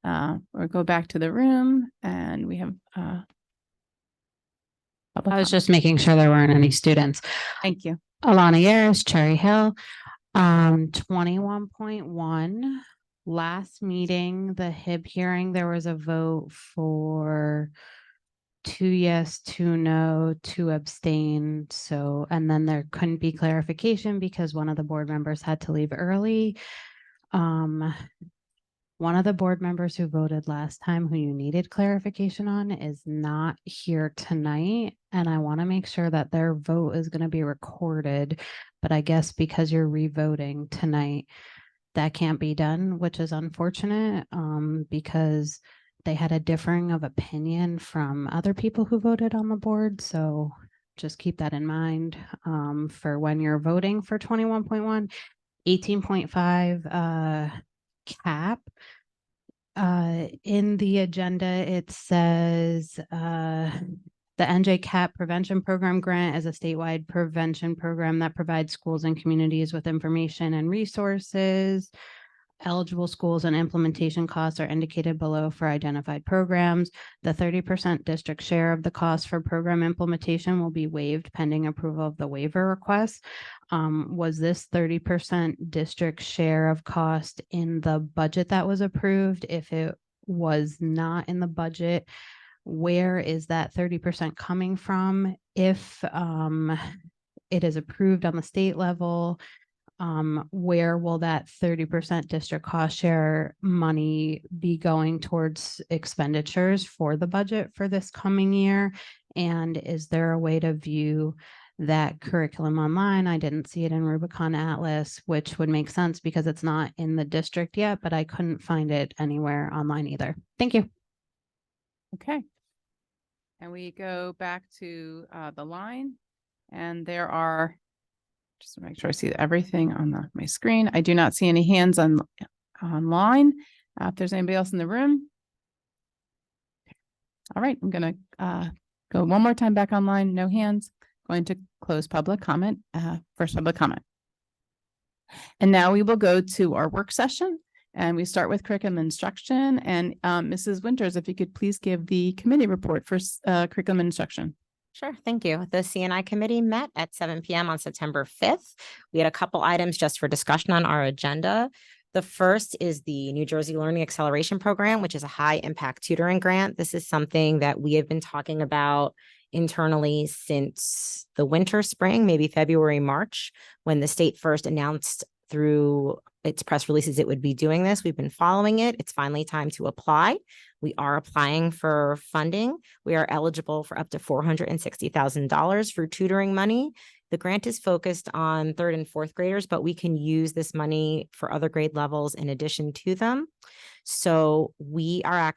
Or go back to the room and we have I was just making sure there weren't any students. Thank you. Alana Yaris, Cherry Hill. 21.1. Last meeting, the HIB hearing, there was a vote for 2 yes, 2 no, 2 abstain. So, and then there couldn't be clarification because one of the board members had to leave early. one of the board members who voted last time who you needed clarification on is not here tonight. And I want to make sure that their vote is going to be recorded. But I guess because you're re-voting tonight, that can't be done, which is unfortunate, because they had a differing of opinion from other people who voted on the board. So just keep that in mind, for when you're voting for 21.1, 18.5, cap. In the agenda, it says, the NJ CAP Prevention Program Grant is a statewide prevention program that provides schools and communities with information and resources. Eligible schools and implementation costs are indicated below for identified programs. The 30% district share of the cost for program implementation will be waived pending approval of the waiver request. Was this 30% district share of cost in the budget that was approved? If it was not in the budget, where is that 30% coming from? If it is approved on the state level, where will that 30% district cost share money be going towards expenditures for the budget for this coming year? And is there a way to view that curriculum online? I didn't see it in Rubicon Atlas, which would make sense because it's not in the district yet, but I couldn't find it anywhere online either. Thank you. Okay. And we go back to the line, and there are, just to make sure I see everything on my screen. I do not see any hands online. If there's anybody else in the room. All right, I'm going to go one more time back online. No hands. Going to close public comment, first public comment. And now we will go to our work session, and we start with curriculum instruction. And Mrs. Winters, if you could please give the committee report for curriculum instruction. Sure, thank you. The CNI committee met at 7 p.m. on September 5th. We had a couple items just for discussion on our agenda. The first is the New Jersey Learning Acceleration Program, which is a high impact tutoring grant. This is something that we have been talking about internally since the winter, spring, maybe February, March, when the state first announced through its press releases it would be doing this. We've been following it. It's finally time to apply. We are applying for funding. We are eligible for up to $460,000 for tutoring money. The grant is focused on 3rd and 4th graders, but we can use this money for other grade levels in addition to them. So we are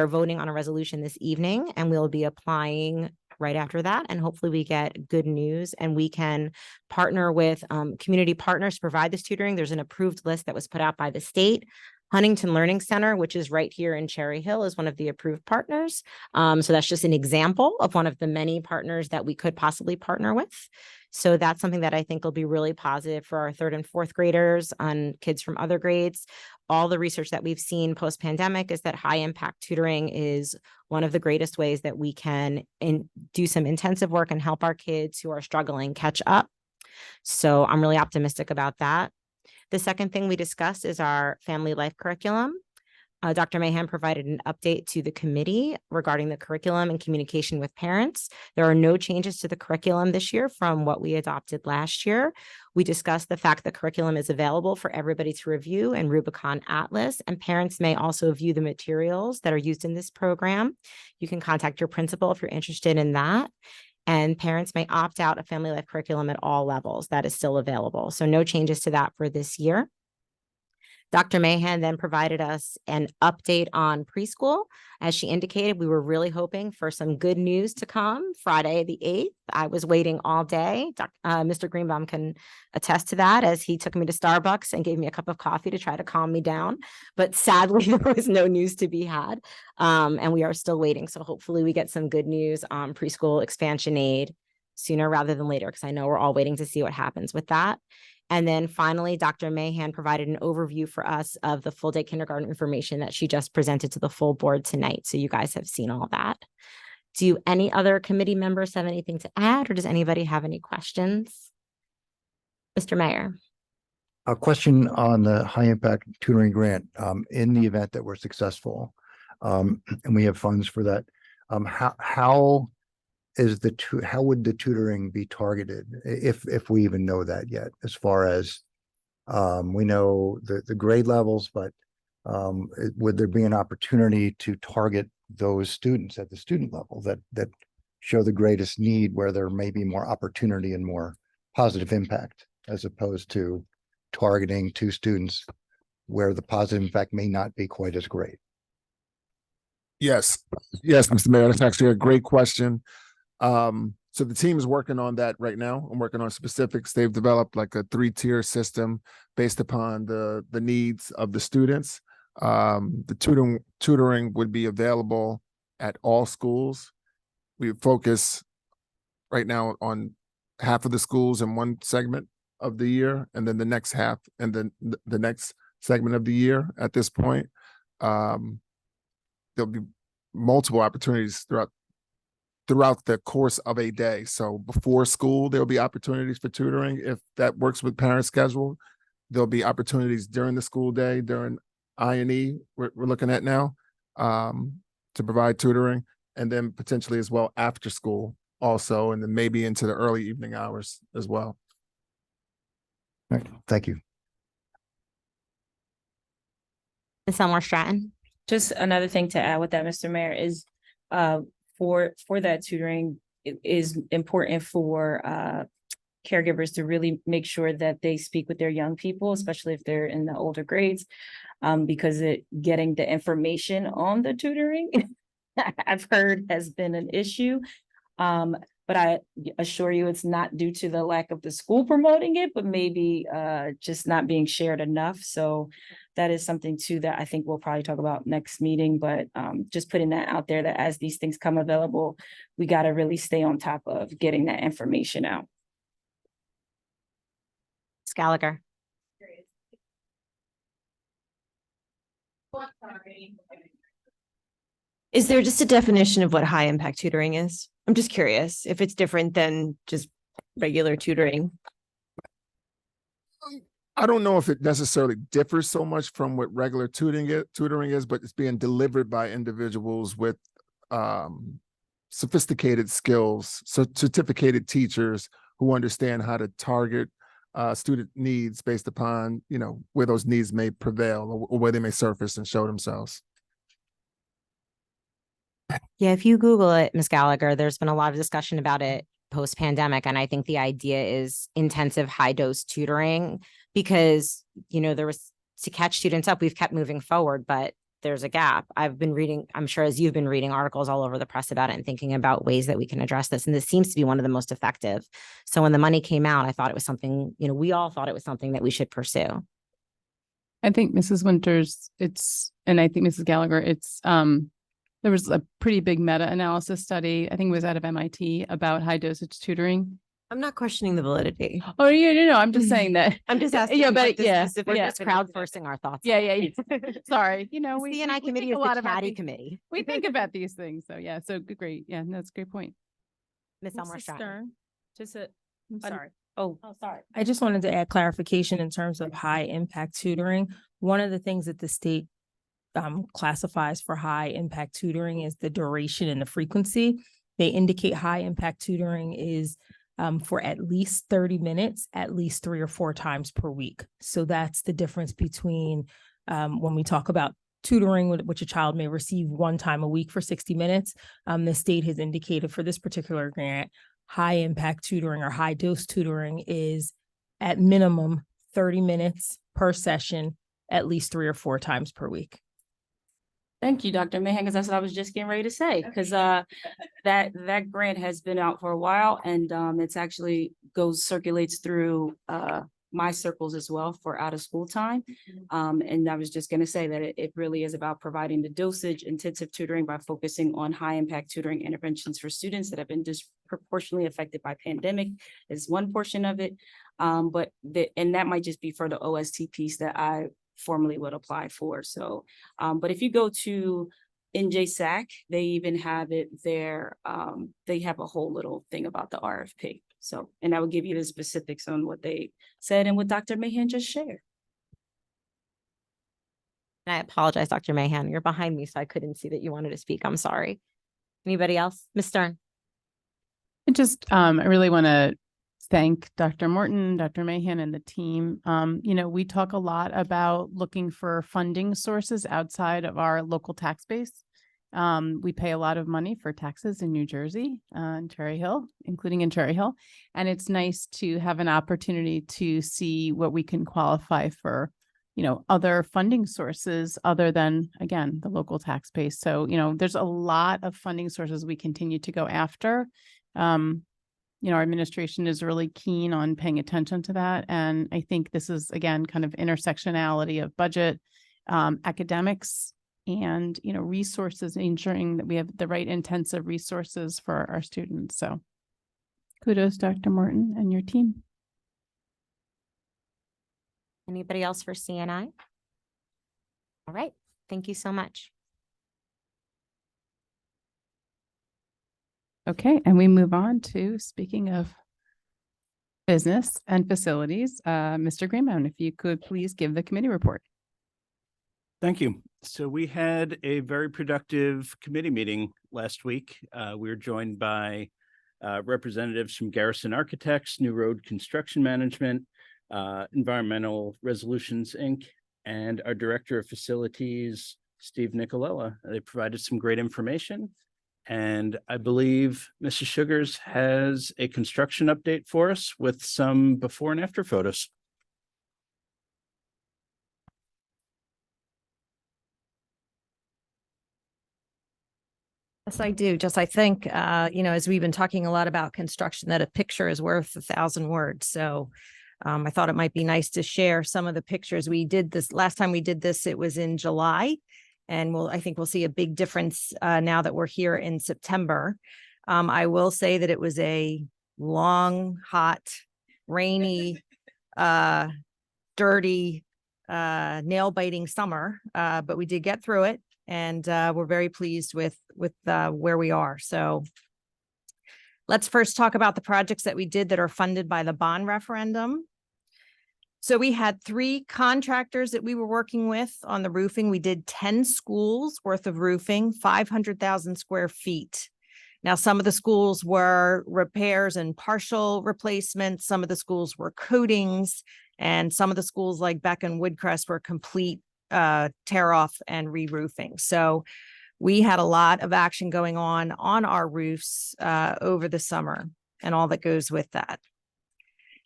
voting on a resolution this evening, and we'll be applying right after that. And hopefully we get good news and we can partner with community partners to provide this tutoring. There's an approved list that was put out by the state. Huntington Learning Center, which is right here in Cherry Hill, is one of the approved partners. So that's just an example of one of the many partners that we could possibly partner with. So that's something that I think will be really positive for our 3rd and 4th graders and kids from other grades. All the research that we've seen post-pandemic is that high impact tutoring is one of the greatest ways that we can do some intensive work and help our kids who are struggling catch up. So I'm really optimistic about that. The second thing we discussed is our family life curriculum. Dr. Mahan provided an update to the committee regarding the curriculum and communication with parents. There are no changes to the curriculum this year from what we adopted last year. We discussed the fact that curriculum is available for everybody to review in Rubicon Atlas, and parents may also view the materials that are used in this program. You can contact your principal if you're interested in that. And parents may opt out of family life curriculum at all levels. That is still available. So no changes to that for this year. Dr. Mahan then provided us an update on preschool. As she indicated, we were really hoping for some good news to come Friday the 8th. I was waiting all day. Mr. Greenbaum can attest to that, as he took me to Starbucks and gave me a cup of coffee to try to calm me down. But sadly, there was no news to be had. And we are still waiting. So hopefully we get some good news on preschool expansion aid sooner rather than later, because I know we're all waiting to see what happens with that. And then finally, Dr. Mahan provided an overview for us of the full day kindergarten information that she just presented to the full board tonight. So you guys have seen all that. Do any other committee members have anything to add, or does anybody have any questions? Mr. Mayor. A question on the high impact tutoring grant. In the event that we're successful, and we have funds for that, how would the tutoring be targeted, if we even know that yet, as far as We know the grade levels, but would there be an opportunity to target those students at the student level that show the greatest need, where there may be more opportunity and more positive impact, as opposed to targeting two students where the positive impact may not be quite as great? Yes, Mr. Mayor, that's actually a great question. So the team is working on that right now. I'm working on specifics. They've developed like a 3-tier system based upon the needs of the students. The tutoring would be available at all schools. We focus right now on half of the schools in one segment of the year, and then the next half, and then the next segment of the year. At this point, there'll be multiple opportunities throughout the course of a day. So before school, there'll be opportunities for tutoring if that works with parent schedule. There'll be opportunities during the school day, during I&E we're looking at now, to provide tutoring, and then potentially as well after school also, and then maybe into the early evening hours as well. All right, thank you. Ms. Elmore Stratton. Just another thing to add with that, Mr. Mayor, is for that tutoring, it is important for caregivers to really make sure that they speak with their young people, especially if they're in the older grades, because getting the information on the tutoring, I've heard, has been an issue. But I assure you it's not due to the lack of the school promoting it, but maybe just not being shared enough. So that is something too that I think we'll probably talk about next meeting, but just putting that out there, that as these things come available, we got to really stay on top of getting that information out. Ms. Gallagher. Is there just a definition of what high impact tutoring is? I'm just curious if it's different than just regular tutoring. I don't know if it necessarily differs so much from what regular tutoring is, but it's being delivered by individuals with sophisticated skills, so certificated teachers who understand how to target student needs based upon, where those needs may prevail or where they may surface and show themselves. Yeah, if you Google it, Ms. Gallagher, there's been a lot of discussion about it post-pandemic. And I think the idea is intensive high-dose tutoring because, there was to catch students up, we've kept moving forward, but there's a gap. I've been reading, I'm sure as you've been reading articles all over the press about it and thinking about ways that we can address this. And this seems to be one of the most effective. So when the money came out, I thought it was something, we all thought it was something that we should pursue. I think Mrs. Winters, and I think Mrs. Gallagher, there was a pretty big meta-analysis study, I think it was out of MIT, about high dosage tutoring. I'm not questioning the validity. Oh, yeah, no, I'm just saying that. I'm just asking. Yeah, but We're just crowdsourcing our thoughts. Yeah. Sorry. The CNI committee is the chatty committee. We think about these things. So yeah, so great. Yeah, that's a great point. Ms. Elmore Mrs. Stratton. Stern, I'm sorry. Sorry. I just wanted to add clarification in terms of high impact tutoring. One of the things that the state classifies for high impact tutoring is the duration and the frequency. They indicate high impact tutoring is for at least 30 minutes, at least 3 or 4 times per week. So that's the difference between when we talk about tutoring, which a child may receive 1 time a week for 60 minutes. The state has indicated for this particular grant, high impact tutoring or high dose tutoring is at minimum 30 minutes per session, at least 3 or 4 times per week. Thank you, Dr. Mahan, because that's what I was just getting ready to say, because that grant has been out for a while and it's actually circulates through my circles as well for out of school time. And I was just going to say that it really is about providing the dosage intensive tutoring by focusing on high impact tutoring interventions for students that have been disproportionately affected by pandemic is one portion of it. And that might just be for the OST piece that I formally would apply for. So, but if you go to NJSAC, they even have it there. They have a whole little thing about the RFP. So, and I will give you the specifics on what they said and what Dr. Mahan just shared. And I apologize, Dr. Mahan. You're behind me, so I couldn't see that you wanted to speak. I'm sorry. Anybody else? Ms. Stern. I really want to thank Dr. Morton, Dr. Mahan, and the team. We talk a lot about looking for funding sources outside of our local tax base. We pay a lot of money for taxes in New Jersey, in Cherry Hill, including in Cherry Hill. And it's nice to have an opportunity to see what we can qualify for, other funding sources other than, again, the local tax base. So, there's a lot of funding sources we continue to go after. Our administration is really keen on paying attention to that. And I think this is, again, kind of intersectionality of budget, academics, and, resources, ensuring that we have the right intensive resources for our students. So kudos, Dr. Morton and your team. Anybody else for CNI? All right, thank you so much. Okay, and we move on to, speaking of business and facilities, Mr. Greenbaum, if you could please give the committee report. Thank you. So we had a very productive committee meeting last week. We were joined by representatives from Garrison Architects, New Road Construction Management, Environmental Resolutions, Inc., and our Director of Facilities, Steve Nicolella. They provided some great information. And I believe Mrs. Sugars has a construction update for us with some before and after photos. Yes, I do. I think, as we've been talking a lot about construction, that a picture is worth 1,000 words. So I thought it might be nice to share some of the pictures. We did this last time we did this, it was in July. And I think we'll see a big difference now that we're here in September. I will say that it was a long, hot, rainy, dirty, nail-biting summer, but we did get through it, and we're very pleased with where we are. So let's first talk about the projects that we did that are funded by the bond referendum. So we had 3 contractors that we were working with on the roofing. We did 10 schools worth of roofing, 500,000 square feet. Now, some of the schools were repairs and partial replacements. Some of the schools were coatings, and some of the schools like Beck and Woodcrest were complete tear off and re-roofing. So we had a lot of action going on our roofs over the summer and all that goes with that.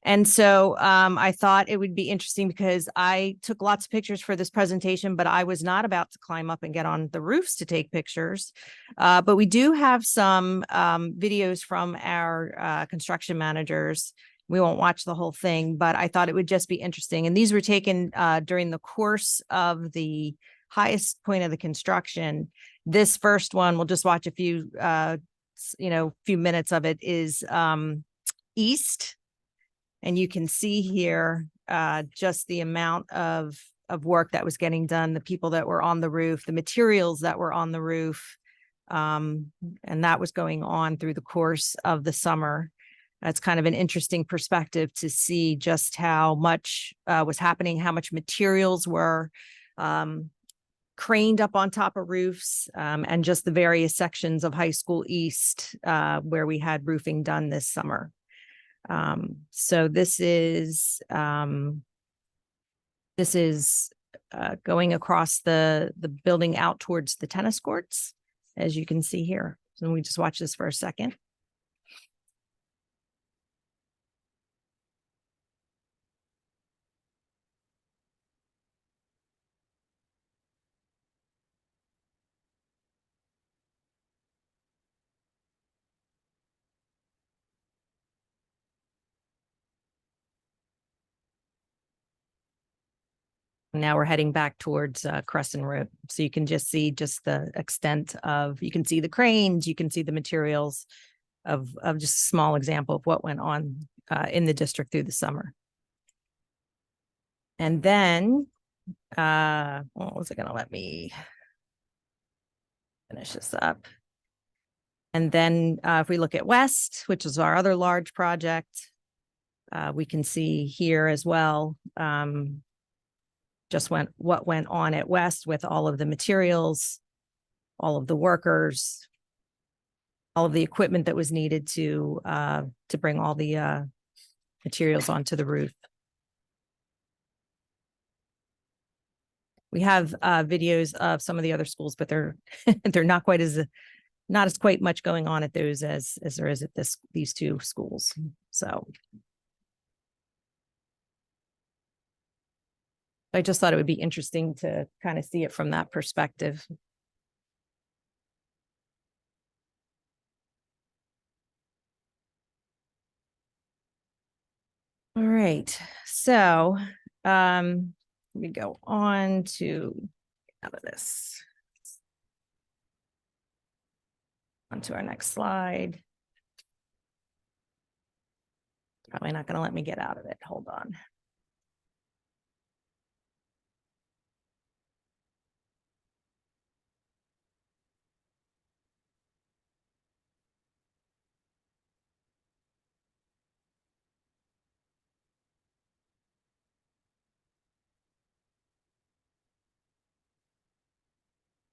And so I thought it would be interesting because I took lots of pictures for this presentation, but I was not about to climb up and get on the roofs to take pictures. But we do have some videos from our construction managers. We won't watch the whole thing, but I thought it would just be interesting. And these were taken during the course of the highest point of the construction. This first one, we'll just watch a few minutes of it, is east. And you can see here just the amount of work that was getting done, the people that were on the roof, the materials that were on the roof. And that was going on through the course of the summer. That's kind of an interesting perspective to see just how much was happening, how much materials were craned up on top of roofs, and just the various sections of High School East where we had roofing done this summer. So this is going across the building out towards the tennis courts, as you can see here. So we just watch this for a second. Now we're heading back towards Crescent Road. So you can just see just the extent of, you can see the cranes, you can see the materials of just a small example of what went on in the district through the summer. And then, what was it going to let me finish this up? And then if we look at West, which is our other large project, we can see here as well, just what went on at West with all of the materials, all of the workers, all of the equipment that was needed to bring all the materials onto the roof. We have videos of some of the other schools, but they're they're not quite as not as quite much going on at those as there is at these two schools. So I just thought it would be interesting to kind of see it from that perspective. All right, so let me go on to out of this. On to our next slide. Probably not going to let me get out of it. Hold on.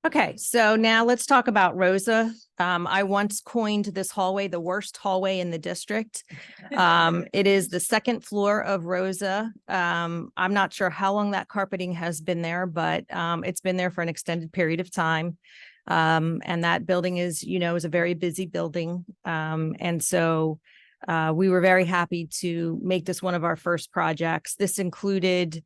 Okay, so now let's talk about Rosa. I once coined this hallway the worst hallway in the district. It is the second floor of Rosa. I'm not sure how long that carpeting has been there, but it's been there for an extended period of time. And that building is, is a very busy building. And so we were very happy to make this one of our first projects. This included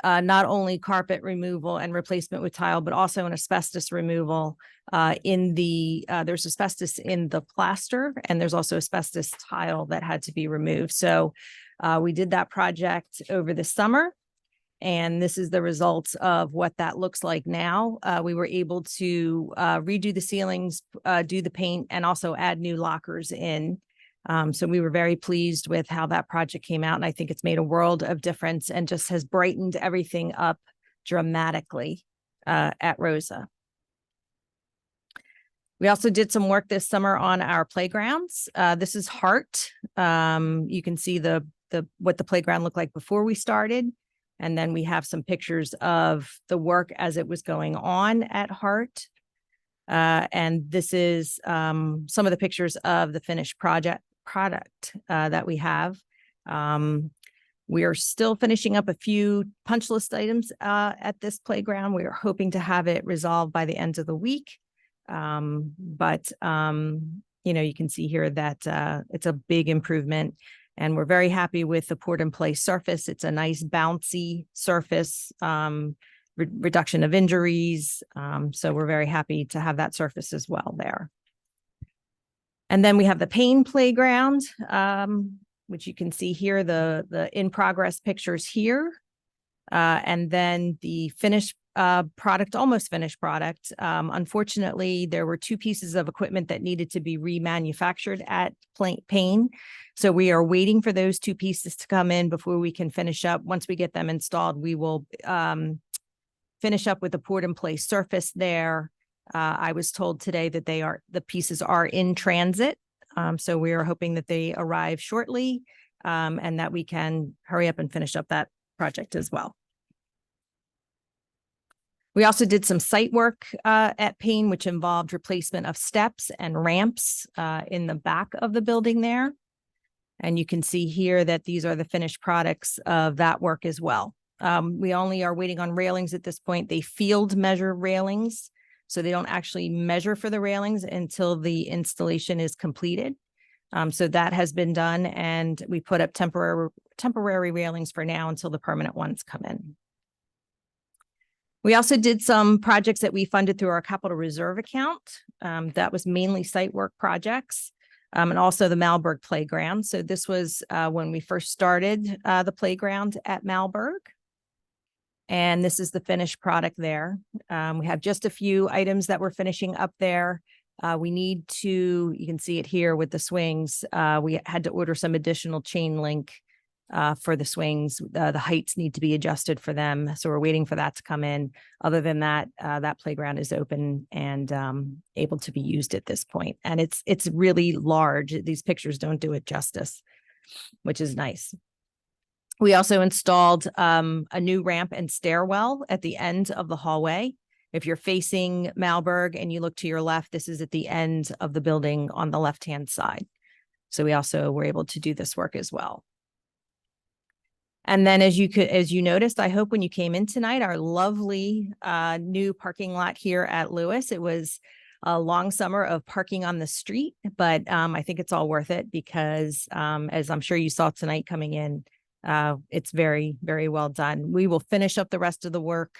not only carpet removal and replacement with tile, but also an asbestos removal there's asbestos in the plaster, and there's also asbestos tile that had to be removed. So we did that project over the summer, and this is the results of what that looks like now. We were able to redo the ceilings, do the paint, and also add new lockers in. So we were very pleased with how that project came out, and I think it's made a world of difference and just has brightened everything up dramatically at Rosa. We also did some work this summer on our playgrounds. This is Hart. You can see what the playground looked like before we started, and then we have some pictures of the work as it was going on at Hart. And this is some of the pictures of the finished product that we have. We are still finishing up a few punch list items at this playground. We are hoping to have it resolved by the end of the week. But you can see here that it's a big improvement, and we're very happy with the poured in place surface. It's a nice bouncy surface, reduction of injuries. So we're very happy to have that surface as well there. And then we have the Payne playground, which you can see here, the in progress pictures here. And then the finished product, almost finished product. Unfortunately, there were two pieces of equipment that needed to be remanufactured at Payne. So we are waiting for those two pieces to come in before we can finish up. Once we get them installed, we will finish up with the poured in place surface there. I was told today that the pieces are in transit. So we are hoping that they arrive shortly, and that we can hurry up and finish up that project as well. We also did some site work at Payne, which involved replacement of steps and ramps in the back of the building there. And you can see here that these are the finished products of that work as well. We only are waiting on railings at this point. They field measure railings, so they don't actually measure for the railings until the installation is completed. So that has been done, and we put up temporary railings for now until the permanent ones come in. We also did some projects that we funded through our capital reserve account. That was mainly site work projects, and also the Malberg playground. So this was when we first started the playground at Malberg. And this is the finished product there. We have just a few items that we're finishing up there. We need to, you can see it here with the swings. We had to order some additional chain link for the swings. The heights need to be adjusted for them. So we're waiting for that to come in. Other than that, that playground is open and able to be used at this point. And it's really large. These pictures don't do it justice, which is nice. We also installed a new ramp and stairwell at the end of the hallway. If you're facing Malberg and you look to your left, this is at the end of the building on the left-hand side. So we also were able to do this work as well. And then as you noticed, I hope when you came in tonight, our lovely new parking lot here at Lewis, it was a long summer of parking on the street, but I think it's all worth it because as I'm sure you saw tonight coming in, it's very, very well done. We will finish up the rest of the work.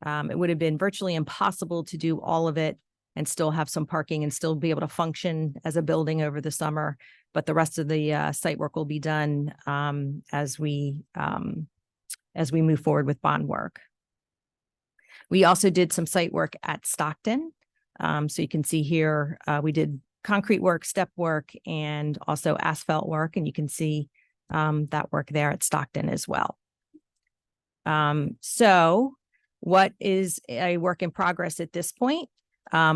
It would have been virtually impossible to do all of it and still have some parking and still be able to function as a building over the summer. But the rest of the site work will be done as we move forward with bond work. We also did some site work at Stockton. So you can see here, we did concrete work, step work, and also asphalt work. And you can see that work there at Stockton as well. So what is a work in progress at this point?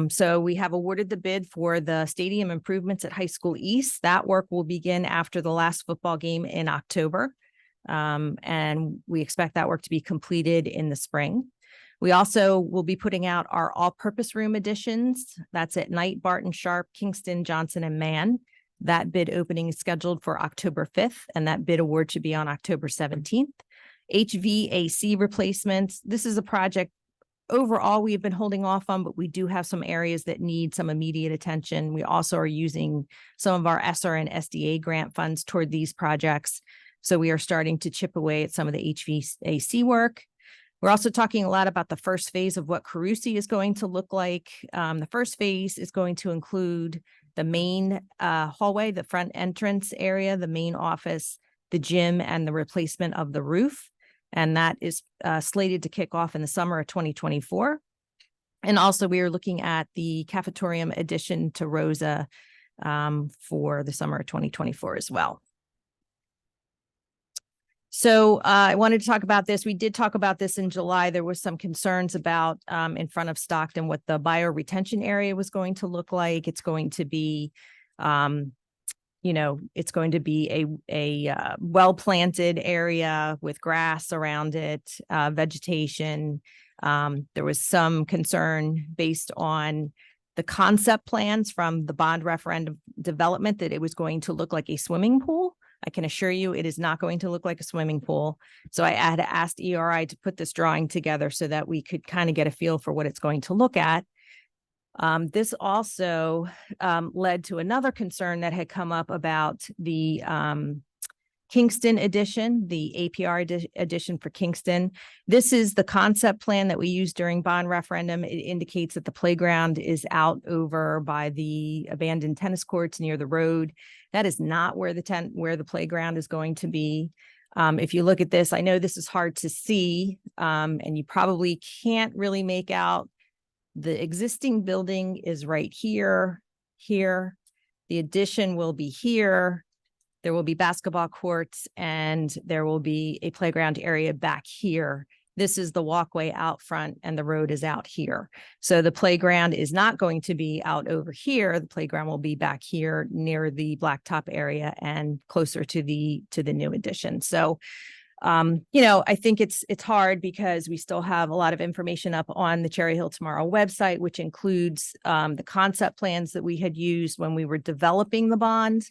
So we have awarded the bid for the stadium improvements at High School East. That work will begin after the last football game in October. And we expect that work to be completed in the spring. We also will be putting out our all-purpose room additions. That's at Knight, Barton, Sharp, Kingston, Johnson, and Mann. That bid opening is scheduled for October 5th, and that bid award should be on October 17th. HVAC replacements. This is a project overall we've been holding off on, but we do have some areas that need some immediate attention. We also are using some of our ESSER and SDA grant funds toward these projects. So we are starting to chip away at some of the HVAC work. We're also talking a lot about the first phase of what Carusi is going to look like. The first phase is going to include the main hallway, the front entrance area, the main office, the gym, and the replacement of the roof. And that is slated to kick off in the summer of 2024. And also we are looking at the cafetorium addition to Rosa for the summer of 2024 as well. So I wanted to talk about this. We did talk about this in July. There was some concerns about in front of Stockton what the bioretention area was going to look like. It's going to be it's going to be a well-planted area with grass around it, vegetation. There was some concern based on the concept plans from the bond referendum development that it was going to look like a swimming pool. I can assure you it is not going to look like a swimming pool. So I had asked ERI to put this drawing together so that we could kind of get a feel for what it's going to look at. This also led to another concern that had come up about the Kingston edition, the APR edition for Kingston. This is the concept plan that we used during bond referendum. It indicates that the playground is out over by the abandoned tennis courts near the road. That is not where the playground is going to be. If you look at this, I know this is hard to see, and you probably can't really make out. The existing building is right here. The addition will be here. There will be basketball courts and there will be a playground area back here. This is the walkway out front and the road is out here. So the playground is not going to be out over here. The playground will be back here near the blacktop area and closer to the new addition. So I think it's hard because we still have a lot of information up on the Cherry Hill Tomorrow website, which includes the concept plans that we had used when we were developing the bond.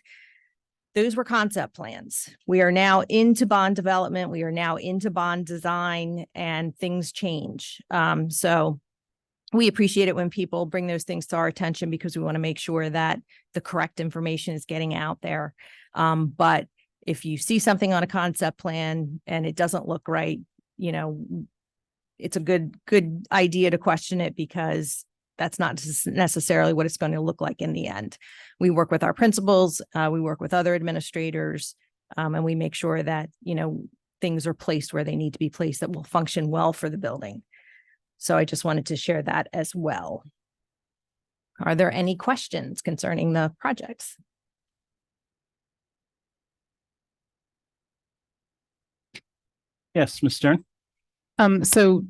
Those were concept plans. We are now into bond development. We are now into bond design and things change. So we appreciate it when people bring those things to our attention because we want to make sure that the correct information is getting out there. But if you see something on a concept plan and it doesn't look right, it's a good idea to question it because that's not necessarily what it's going to look like in the end. We work with our principals, we work with other administrators, and we make sure that, things are placed where they need to be placed that will function well for the building. So I just wanted to share that as well. Are there any questions concerning the projects? Yes, Ms. Stern. So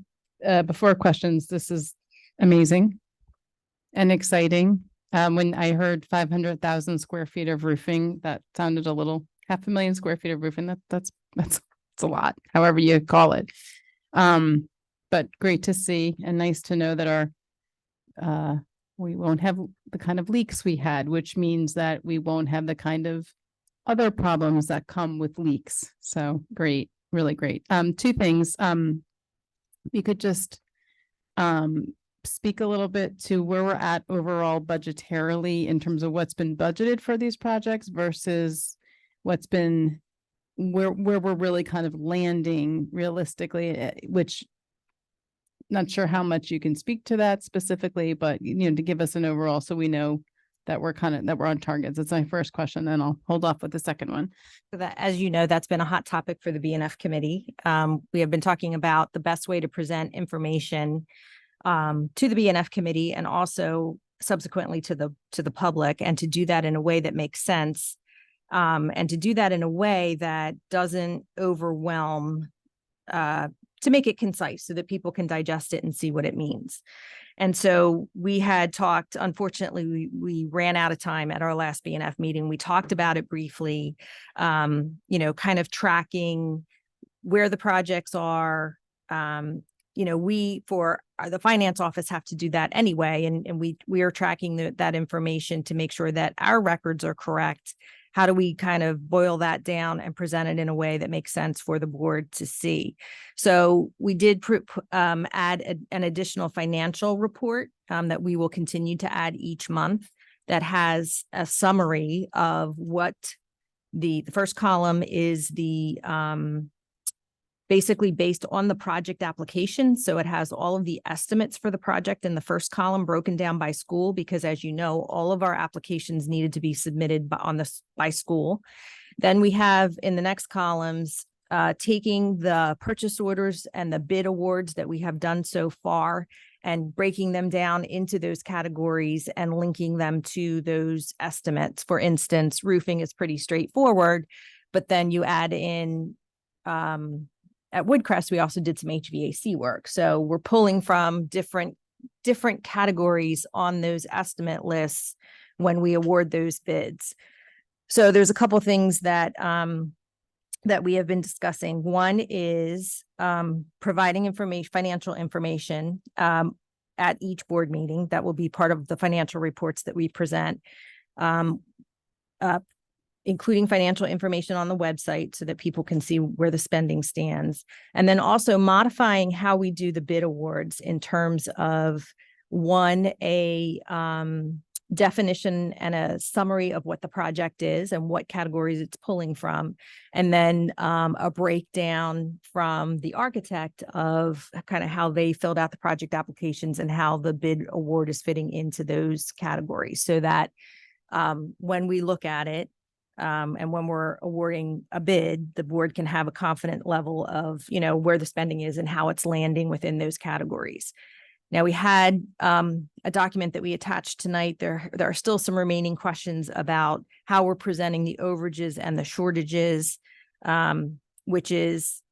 before questions, this is amazing and exciting. When I heard 500,000 square feet of roofing, that sounded a little 500,000 square feet of roofing. That's a lot, however you call it. But great to see and nice to know that we won't have the kind of leaks we had, which means that we won't have the kind of other problems that come with leaks. So great. really great. Two things. You could just speak a little bit to where we're at overall budgetarily in terms of what's been budgeted for these projects versus what's been where we're really kind of landing realistically, which not sure how much you can speak to that specifically, but to give us an overall so we know that we're on targets. That's my first question, then I'll hold off with the second one. So that, as you know, that's been a hot topic for the BNF committee. We have been talking about the best way to present information to the BNF committee and also subsequently to the public, and to do that in a way that makes sense, and to do that in a way that doesn't overwhelm, to make it concise so that people can digest it and see what it means. And so we had talked, unfortunately, we ran out of time at our last BNF meeting. We talked about it briefly, kind of tracking where the projects are. We, for the finance office, have to do that anyway. And we are tracking that information to make sure that our records are correct. How do we kind of boil that down and present it in a way that makes sense for the board to see? So we did add an additional financial report that we will continue to add each month that has a summary of what the first column is basically based on the project application. So it has all of the estimates for the project in the first column broken down by school, because as you know, all of our applications needed to be submitted by school. Then we have in the next columns, taking the purchase orders and the bid awards that we have done so far and breaking them down into those categories and linking them to those estimates. For instance, roofing is pretty straightforward, but then you add in, at Woodcrest, we also did some HVAC work. So we're pulling from different categories on those estimate lists when we award those bids. So there's a couple of things that we have been discussing. One is providing financial information at each board meeting. That will be part of the financial reports that we present. Including financial information on the website so that people can see where the spending stands. And then also modifying how we do the bid awards in terms of a definition and a summary of what the project is and what categories it's pulling from. And then a breakdown from the architect of kind of how they filled out the project applications and how the bid award is fitting into those categories, so that when we look at it, and when we're awarding a bid, the board can have a confident level of, where the spending is and how it's landing within those categories. Now, we had a document that we attached tonight. There are still some remaining questions about how we're presenting the overages and the shortages, which is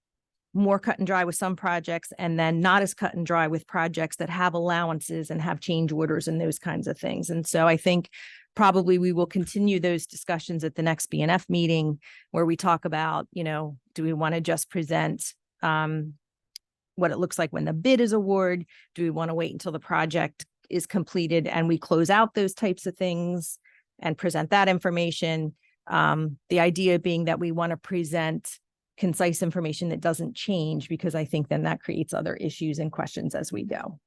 more cut and dry with some projects and then not as cut and dry with projects that have allowances and have change orders and those kinds of things. And so I think probably we will continue those discussions at the next BNF meeting, where we talk about, do we want to just present what it looks like when the bid is awarded? Do we want to wait until the project is completed and we close out those types of things and present that information? The idea being that we want to present concise information that doesn't change, because I think then that creates other issues and questions as we go.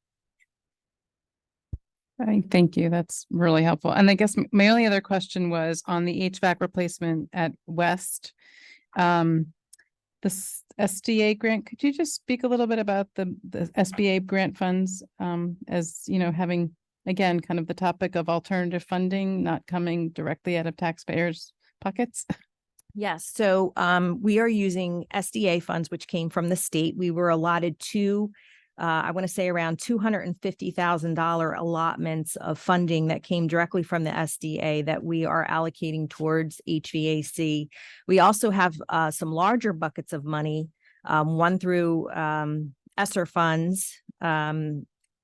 Thank you. That's really helpful. And I guess my only other question was on the HVAC replacement at West. This SDA grant, could you just speak a little bit about the SBA grant funds, as having, again, kind of the topic of alternative funding not coming directly out of taxpayers' pockets? Yes. So we are using SDA funds, which came from the state. We were allotted I want to say around $250,000 allotments of funding that came directly from the SDA that we are allocating towards HVAC. We also have some larger buckets of money, one through ESSER funds,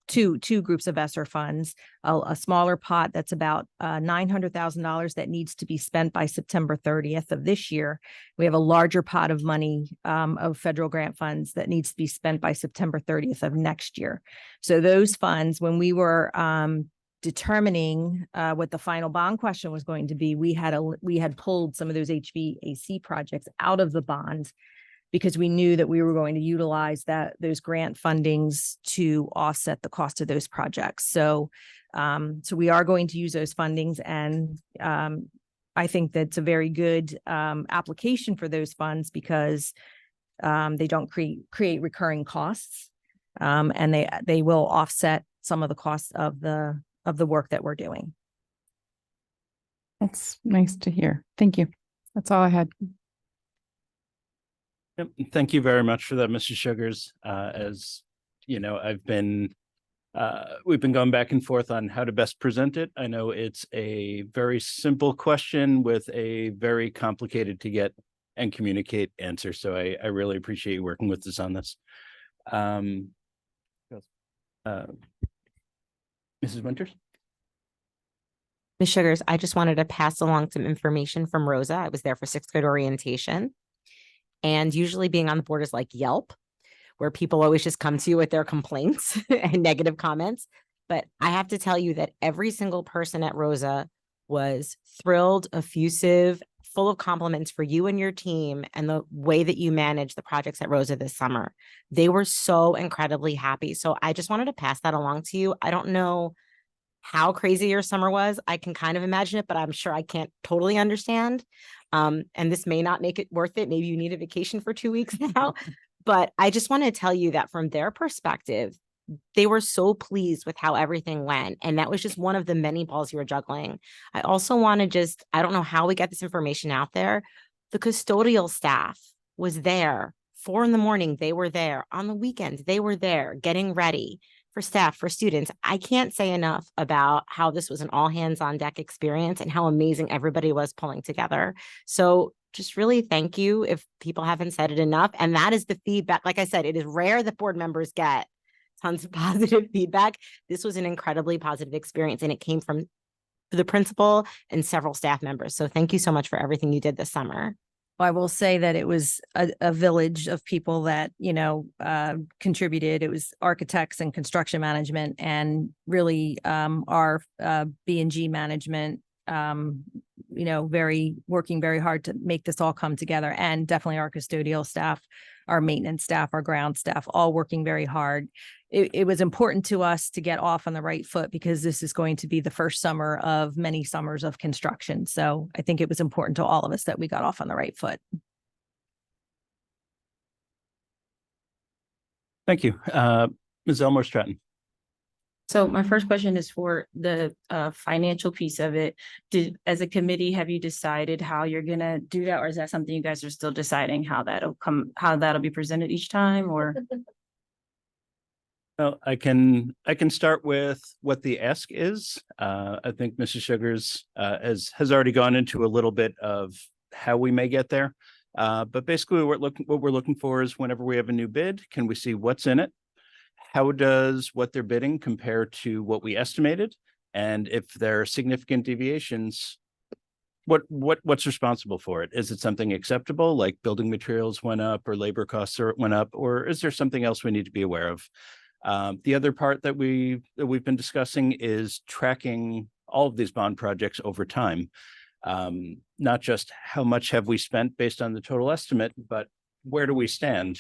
two groups of ESSER funds, a smaller pot that's about $900,000 that needs to be spent by September 30th of this year. We have a larger pot of money of federal grant funds that needs to be spent by September 30th of next year. So those funds, when we were determining what the final bond question was going to be, we had pulled some of those HVAC projects out of the bonds because we knew that we were going to utilize those grant fundings to offset the cost of those projects. So we are going to use those fundings, and I think that's a very good application for those funds because they don't create recurring costs, and they will offset some of the costs of the work that we're doing. That's nice to hear. Thank you. That's all I had. Yep. Thank you very much for that, Mrs. Sugars. As you know, we've been going back and forth on how to best present it. I know it's a very simple question with a very complicated to get and communicate answer. So I really appreciate you working with us on this. Mrs. Winters? Ms. Sugars, I just wanted to pass along some information from Rosa. I was there for 6th grade orientation. And usually being on the board is like Yelp, where people always just come to you with their complaints and negative comments. But I have to tell you that every single person at Rosa was thrilled, effusive, full of compliments for you and your team and the way that you managed the projects at Rosa this summer. They were so incredibly happy. So I just wanted to pass that along to you. I don't know how crazy your summer was. I can kind of imagine it, but I'm sure I can't totally understand. And this may not make it worth it. Maybe you need a vacation for 2 weeks now. But I just want to tell you that from their perspective, they were so pleased with how everything went. And that was just one of the many balls you were juggling. I also want to I don't know how we get this information out there. The custodial staff was there 4 a.m. They were there on the weekends. They were there getting ready for staff, for students. I can't say enough about how this was an all hands on deck experience and how amazing everybody was pulling together. So just really thank you if people haven't said it enough. And that is the feedback. Like I said, it is rare that board members get tons of positive feedback. This was an incredibly positive experience, and it came from the principal and several staff members. So thank you so much for everything you did this summer. Well, I will say that it was a village of people that, contributed. It was architects and construction management, and really our B&G management, working very hard to make this all come together, and definitely our custodial staff, our maintenance staff, our ground staff, all working very hard. It was important to us to get off on the right foot because this is going to be the first summer of many summers of construction. So I think it was important to all of us that we got off on the right foot. Thank you. Ms. Elmore Stratton. So my first question is for the financial piece of it. As a committee, have you decided how you're gonna do that, or is that something you guys are still deciding how that'll be presented each time, or? Well, I can start with what the ask is. I think Mrs. Sugars has already gone into a little bit of how we may get there. But basically what we're looking for is whenever we have a new bid, can we see what's in it? How does what they're bidding compare to what we estimated? And if there are significant deviations, what's responsible for it? Is it something acceptable, like building materials went up or labor costs went up, or is there something else we need to be aware of? The other part that we've been discussing is tracking all of these bond projects over time. Not just how much have we spent based on the total estimate, but where do we stand?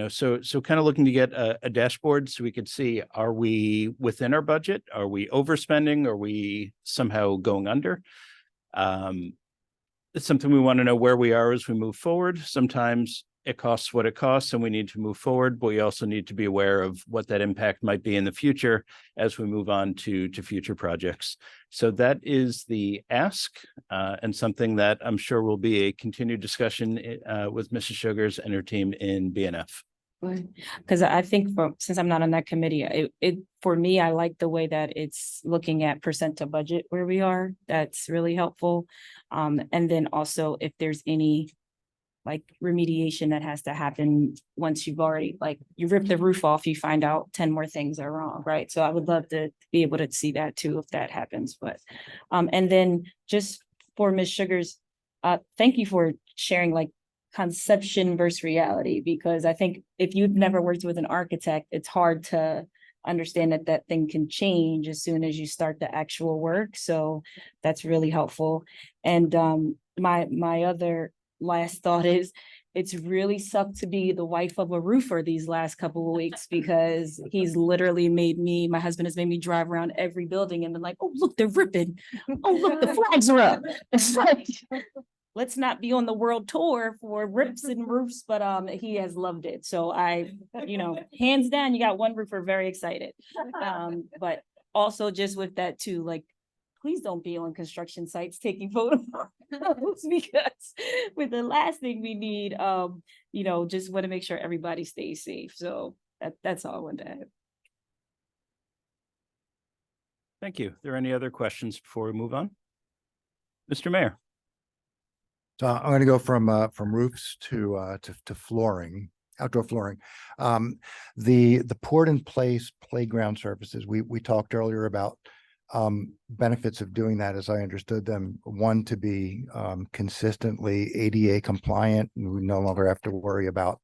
So kind of looking to get a dashboard so we could see, are we within our budget? Are we overspending? Are we somehow going under? It's something we want to know where we are as we move forward. Sometimes it costs what it costs and we need to move forward, but we also need to be aware of what that impact might be in the future as we move on to future projects. So that is the ask, and something that I'm sure will be a continued discussion with Mrs. Sugars and her team in BNF. Because I think since I'm not on that committee, for me, I like the way that it's looking at percent to budget where we are. That's really helpful. And then also if there's any like remediation that has to happen once you've already, like, you rip the roof off, you find out 10 more things are wrong, right? So I would love to be able to see that too if that happens. But and then just for Ms. Sugars, thank you for sharing like conception versus reality, because I think if you've never worked with an architect, it's hard to understand that thing can change as soon as you start the actual work. So that's really helpful. And my other last thought is, it's really sucked to be the wife of a roofer these last couple of weeks because he's literally my husband has made me drive around every building and been like, oh, look, they're ripping. Oh, look, the flags are up. It's like, let's not be on the world tour for rips and roofs, but he has loved it. So hands down, you got one roofer very excited. But also just with that too, like, please don't be on construction sites taking photos because with the last thing we need, just want to make sure everybody stays safe. So that's all I wanted to add. Thank you. Are there any other questions before we move on? Mr. Mayor. So I'm going to go from roofs to flooring, outdoor flooring. The poured in place playground surfaces, we talked earlier about benefits of doing that as I understood them. One, to be consistently ADA compliant, and we no longer have to worry about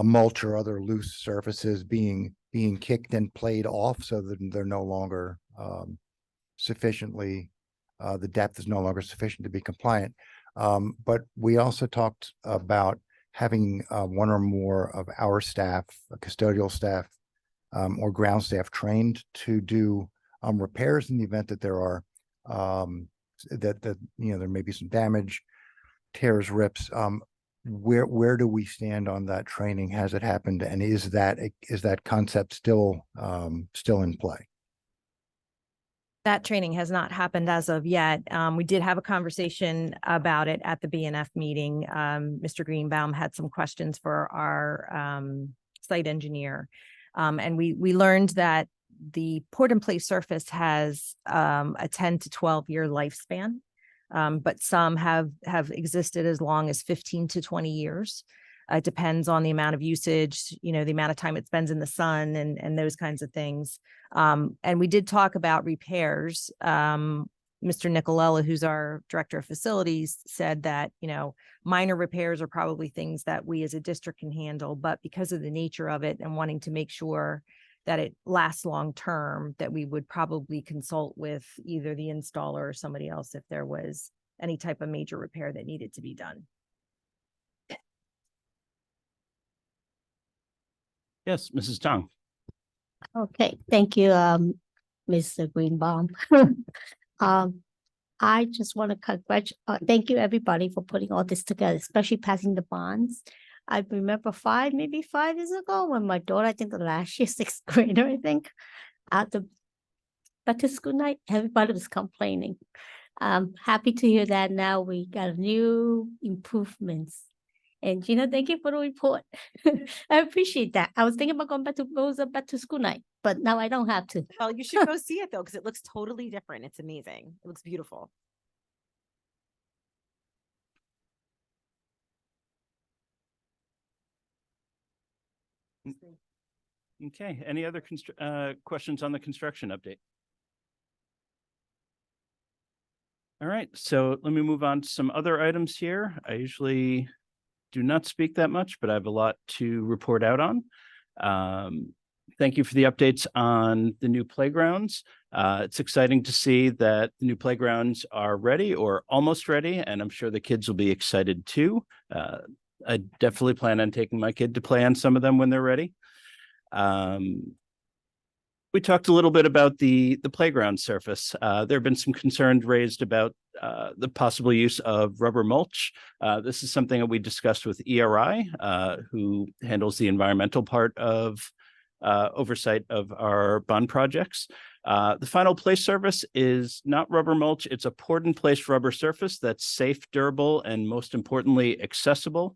mulch or other loose surfaces being kicked and played off, so that they're no longer sufficiently, the depth is no longer sufficient to be compliant. But we also talked about having one or more of our staff, custodial staff, or ground staff trained to do repairs in the event that there are there may be some damage, tears, rips. Where do we stand on that training? Has it happened, and is that concept still in play? That training has not happened as of yet. We did have a conversation about it at the BNF meeting. Mr. Greenbaum had some questions for our site engineer. And we learned that the port in place surface has a 10 to 12 year lifespan, but some have existed as long as 15 to 20 years. It depends on the amount of usage, the amount of time it spends in the sun and those kinds of things. And we did talk about repairs. Mr. Nicolella, who's our director of facilities, said that, minor repairs are probably things that we as a district can handle, but because of the nature of it and wanting to make sure that it lasts long term, that we would probably consult with either the installer or somebody else if there was any type of major repair that needed to be done. Yes, Mrs. Tong. Okay, thank you, Mr. Greenbaum. I just want to congratulate, thank you everybody for putting all this together, especially passing the bonds. I remember maybe 5 years ago when my daughter, I think the last year, 6th grader, I think, at the back to school night, everybody was complaining. I'm happy to hear that now we got new improvements. And thank you for the report. I appreciate that. I was thinking about going back to school night, but now I don't have to. Well, you should go see it though, because it looks totally different. It's amazing. It looks beautiful. Okay, any other questions on the construction update? All right, so let me move on to some other items here. I usually do not speak that much, but I have a lot to report out on. Thank you for the updates on the new playgrounds. It's exciting to see that the new playgrounds are ready or almost ready, and I'm sure the kids will be excited too. I definitely plan on taking my kid to play on some of them when they're ready. We talked a little bit about the playground surface. There have been some concerns raised about the possible use of rubber mulch. This is something that we discussed with ERI, who handles the environmental part of oversight of our bond projects. The final place surface is not rubber mulch. It's a poured in place rubber surface that's safe, durable, and most importantly, accessible.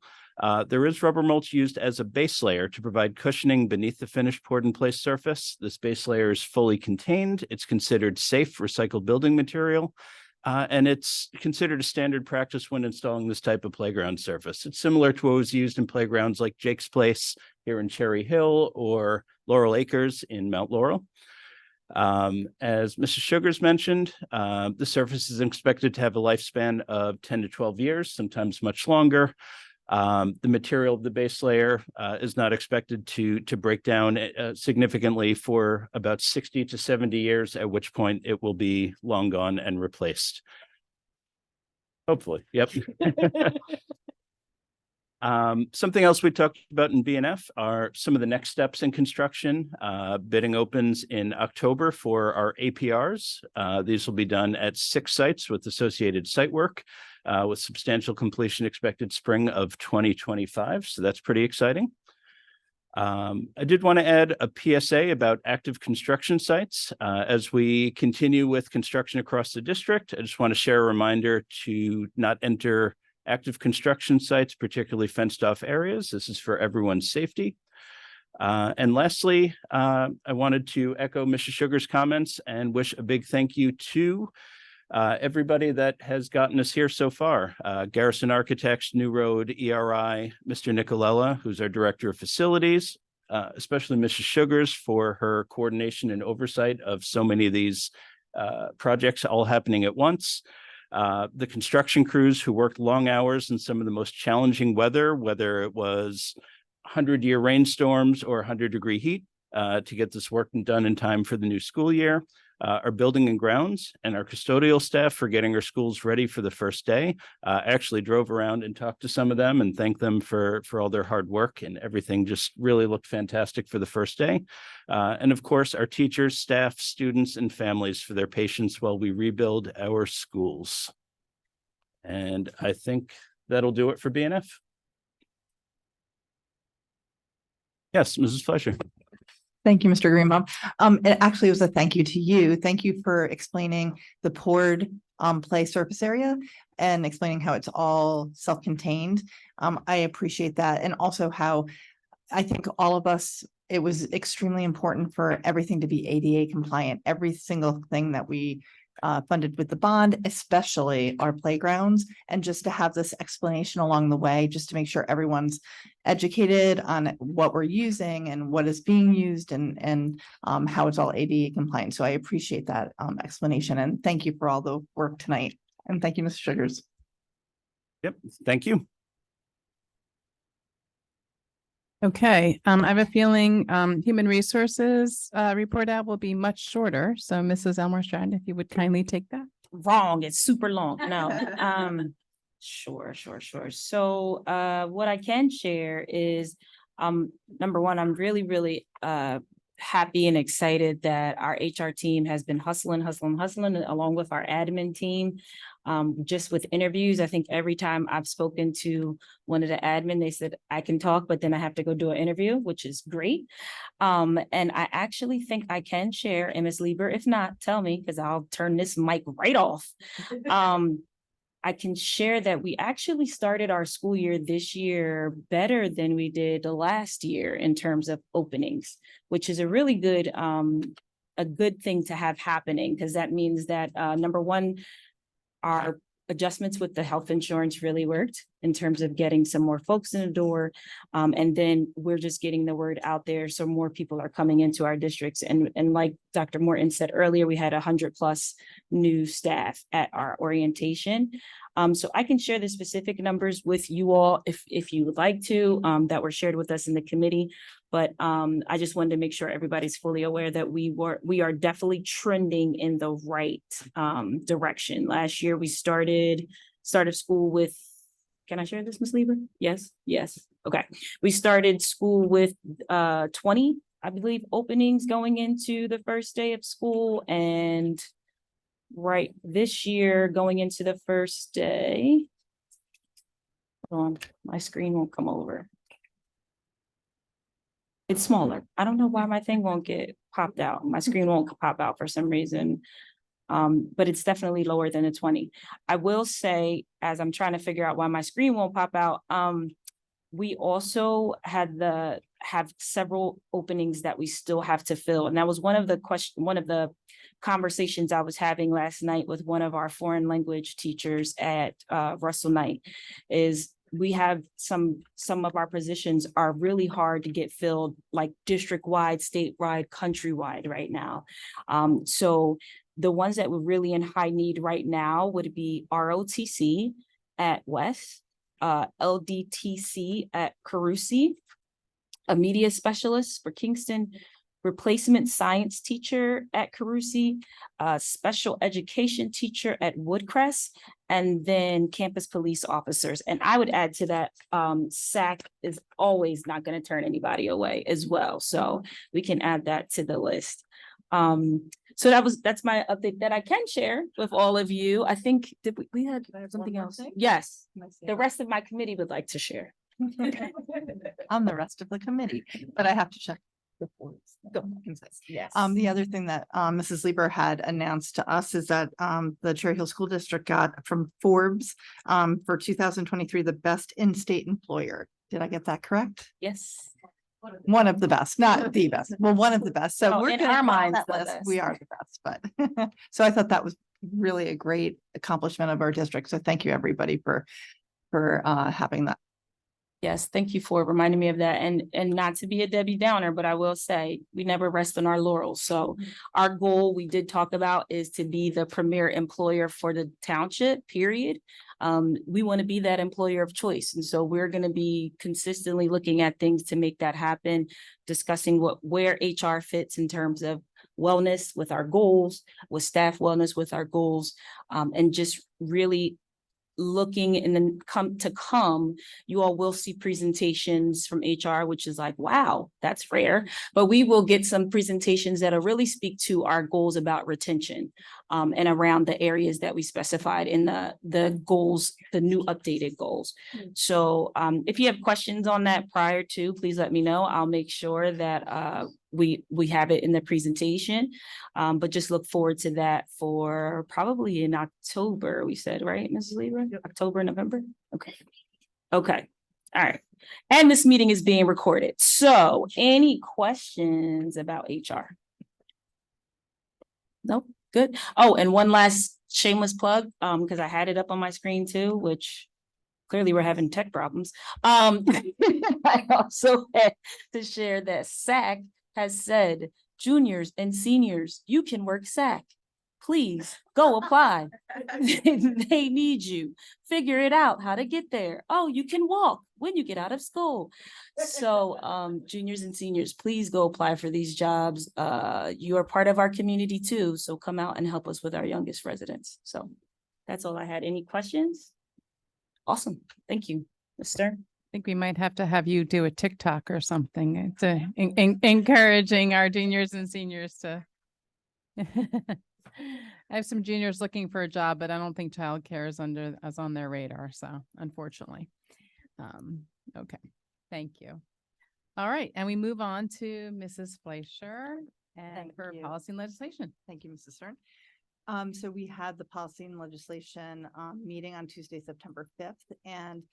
There is rubber mulch used as a base layer to provide cushioning beneath the finished poured in place surface. This base layer is fully contained. It's considered safe recycled building material. And it's considered a standard practice when installing this type of playground surface. It's similar to what was used in playgrounds like Jake's Place here in Cherry Hill or Laurel Acres in Mount Laurel. As Mrs. Sugars mentioned, the surface is expected to have a lifespan of 10 to 12 years, sometimes much longer. The material of the base layer is not expected to break down significantly for about 60 to 70 years, at which point it will be long gone and replaced. Hopefully, yep. Something else we talked about in BNF are some of the next steps in construction. Bidding opens in October for our APRs. These will be done at 6 sites with associated site work, with substantial completion expected spring of 2025. So that's pretty exciting. I did want to add a PSA about active construction sites. As we continue with construction across the district, I just want to share a reminder to not enter active construction sites, particularly fenced off areas. This is for everyone's safety. And lastly, I wanted to echo Mrs. Sugar's comments and wish a big thank you to everybody that has gotten us here so far. Garrison Architects, New Road, ERI, Mr. Nicolella, who's our Director of Facilities, especially Mrs. Sugars for her coordination and oversight of so many of these projects all happening at once. The construction crews who worked long hours in some of the most challenging weather, whether it was 100-year rainstorms or 100-degree heat, to get this work done in time for the new school year. Our building and grounds and our custodial staff for getting our schools ready for the first day. Actually drove around and talked to some of them and thanked them for all their hard work, and everything just really looked fantastic for the first day. And of course, our teachers, staff, students, and families for their patience while we rebuild our schools. And I think that'll do it for BNF. Yes, Mrs. Fleischer. Thank you, Mr. Greenbaum. It actually was a thank you to you. Thank you for explaining the poured play surface area and explaining how it's all self-contained. I appreciate that. And also how I think all of us, it was extremely important for everything to be ADA compliant. Every single thing that we funded with the bond, especially our playgrounds, and just to have this explanation along the way, just to make sure everyone's educated on what we're using and what is being used and how it's all ADA compliant. So I appreciate that explanation, and thank you for all the work tonight. And thank you, Mr. Sugars. Yep, thank you. Okay, I have a feeling human resources report out will be much shorter. So Mrs. Elmore Stratton, if you would kindly take that. Wrong, it's super long. No, sure. So what I can share is number one, I'm really happy and excited that our HR team has been hustling along with our admin team. Just with interviews, I think every time I've spoken to one of the admin, they said I can talk, but then I have to go do an interview, which is great. And I actually think I can share, and Ms. Lieber, if not, tell me, because I'll turn this mic right off. I can share that we actually started our school year this year better than we did the last year in terms of openings, which is a really good, a good thing to have happening, because that means that number one, our adjustments with the health insurance really worked in terms of getting some more folks in the door. And then we're just getting the word out there. So more people are coming into our districts. And like Dr. Morton said earlier, we had 100+ new staff at our orientation. So I can share the specific numbers with you all if you would like to, that were shared with us in the committee. But I just wanted to make sure everybody's fully aware that we are definitely trending in the right direction. Last year we started school with, can I share this, Ms. Lieber? Yes. Okay. We started school with 20, I believe, openings going into the first day of school. And right this year going into the first day, hold on, my screen won't come over. It's smaller. I don't know why my thing won't get popped out. My screen won't pop out for some reason. But it's definitely lower than a 20. I will say, as I'm trying to figure out why my screen won't pop out, we also have several openings that we still have to fill. And that was one of the conversations I was having last night with one of our foreign language teachers at Russell Knight, is we have some of our positions are really hard to get filled, like district-wide, statewide, countrywide right now. So the ones that we're really in high need right now would be ROTC at West, LDTC at Carusi, a media specialist for Kingston, replacement science teacher at Carusi, special education teacher at Woodcrest, and then campus police officers. And I would add to that, SAC is always not going to turn anybody away as well. So we can add that to the list. So that's my update that I can share with all of you. I think we had something else. Yes, the rest of my committee would like to share. On the rest of the committee, but I have to check. Yes. The other thing that Mrs. Lieber had announced to us is that the Cherry Hill School District got from Forbes for 2023 the best in-state employer. Did I get that correct? Yes. One of the best, not the best. Well, one of the best. So Oh, we're in gonna our get on minds, that the list. best. We are the best, but so I thought that was really a great accomplishment of our district. So thank you, everybody, for having that. Yes, thank you for reminding me of that. And not to be a Debbie Downer, but I will say we never rest on our laurels. So our goal we did talk about is to be the premier employer for the township, period. We want to be that employer of choice. And so we're going to be consistently looking at things to make that happen, discussing where HR fits in terms of wellness with our goals, with staff wellness with our goals, and just really looking and then you all will see presentations from HR, which is like, wow, that's rare. But we will get some presentations that'll really speak to our goals about retention and around the areas that we specified in the goals, the new updated goals. So if you have questions on that prior to, please let me know. I'll make sure that we have it in the presentation, but just look forward to that for probably in October, we said, right, Mrs. Lieber? October, November? Okay. Okay. All right. And this meeting is being recorded. So any questions about HR? Nope. Good. Oh, and one last shameless plug, because I had it up on my screen too, which clearly we're having tech problems. I also had to share that SAC has said, juniors and seniors, you can work SAC. Please go apply. They need you. Figure it out how to get there. Oh, you can walk when you get out of school. So juniors and seniors, please go apply for these jobs. You are part of our community too. So come out and help us with our youngest residents. So that's all I had. Any questions? Awesome. Thank you, Mr. I think we might have to have you do a TikTok or something to encouraging our juniors and seniors to. I have some juniors looking for a job, but I don't think childcare is on their radar. So unfortunately, okay, thank you. All right, and we move on to Mrs. Fleischer and Thank for you. policy and legislation. Thank you, Mrs. Stern. So we had the policy and legislation meeting on Tuesday, September 5th. And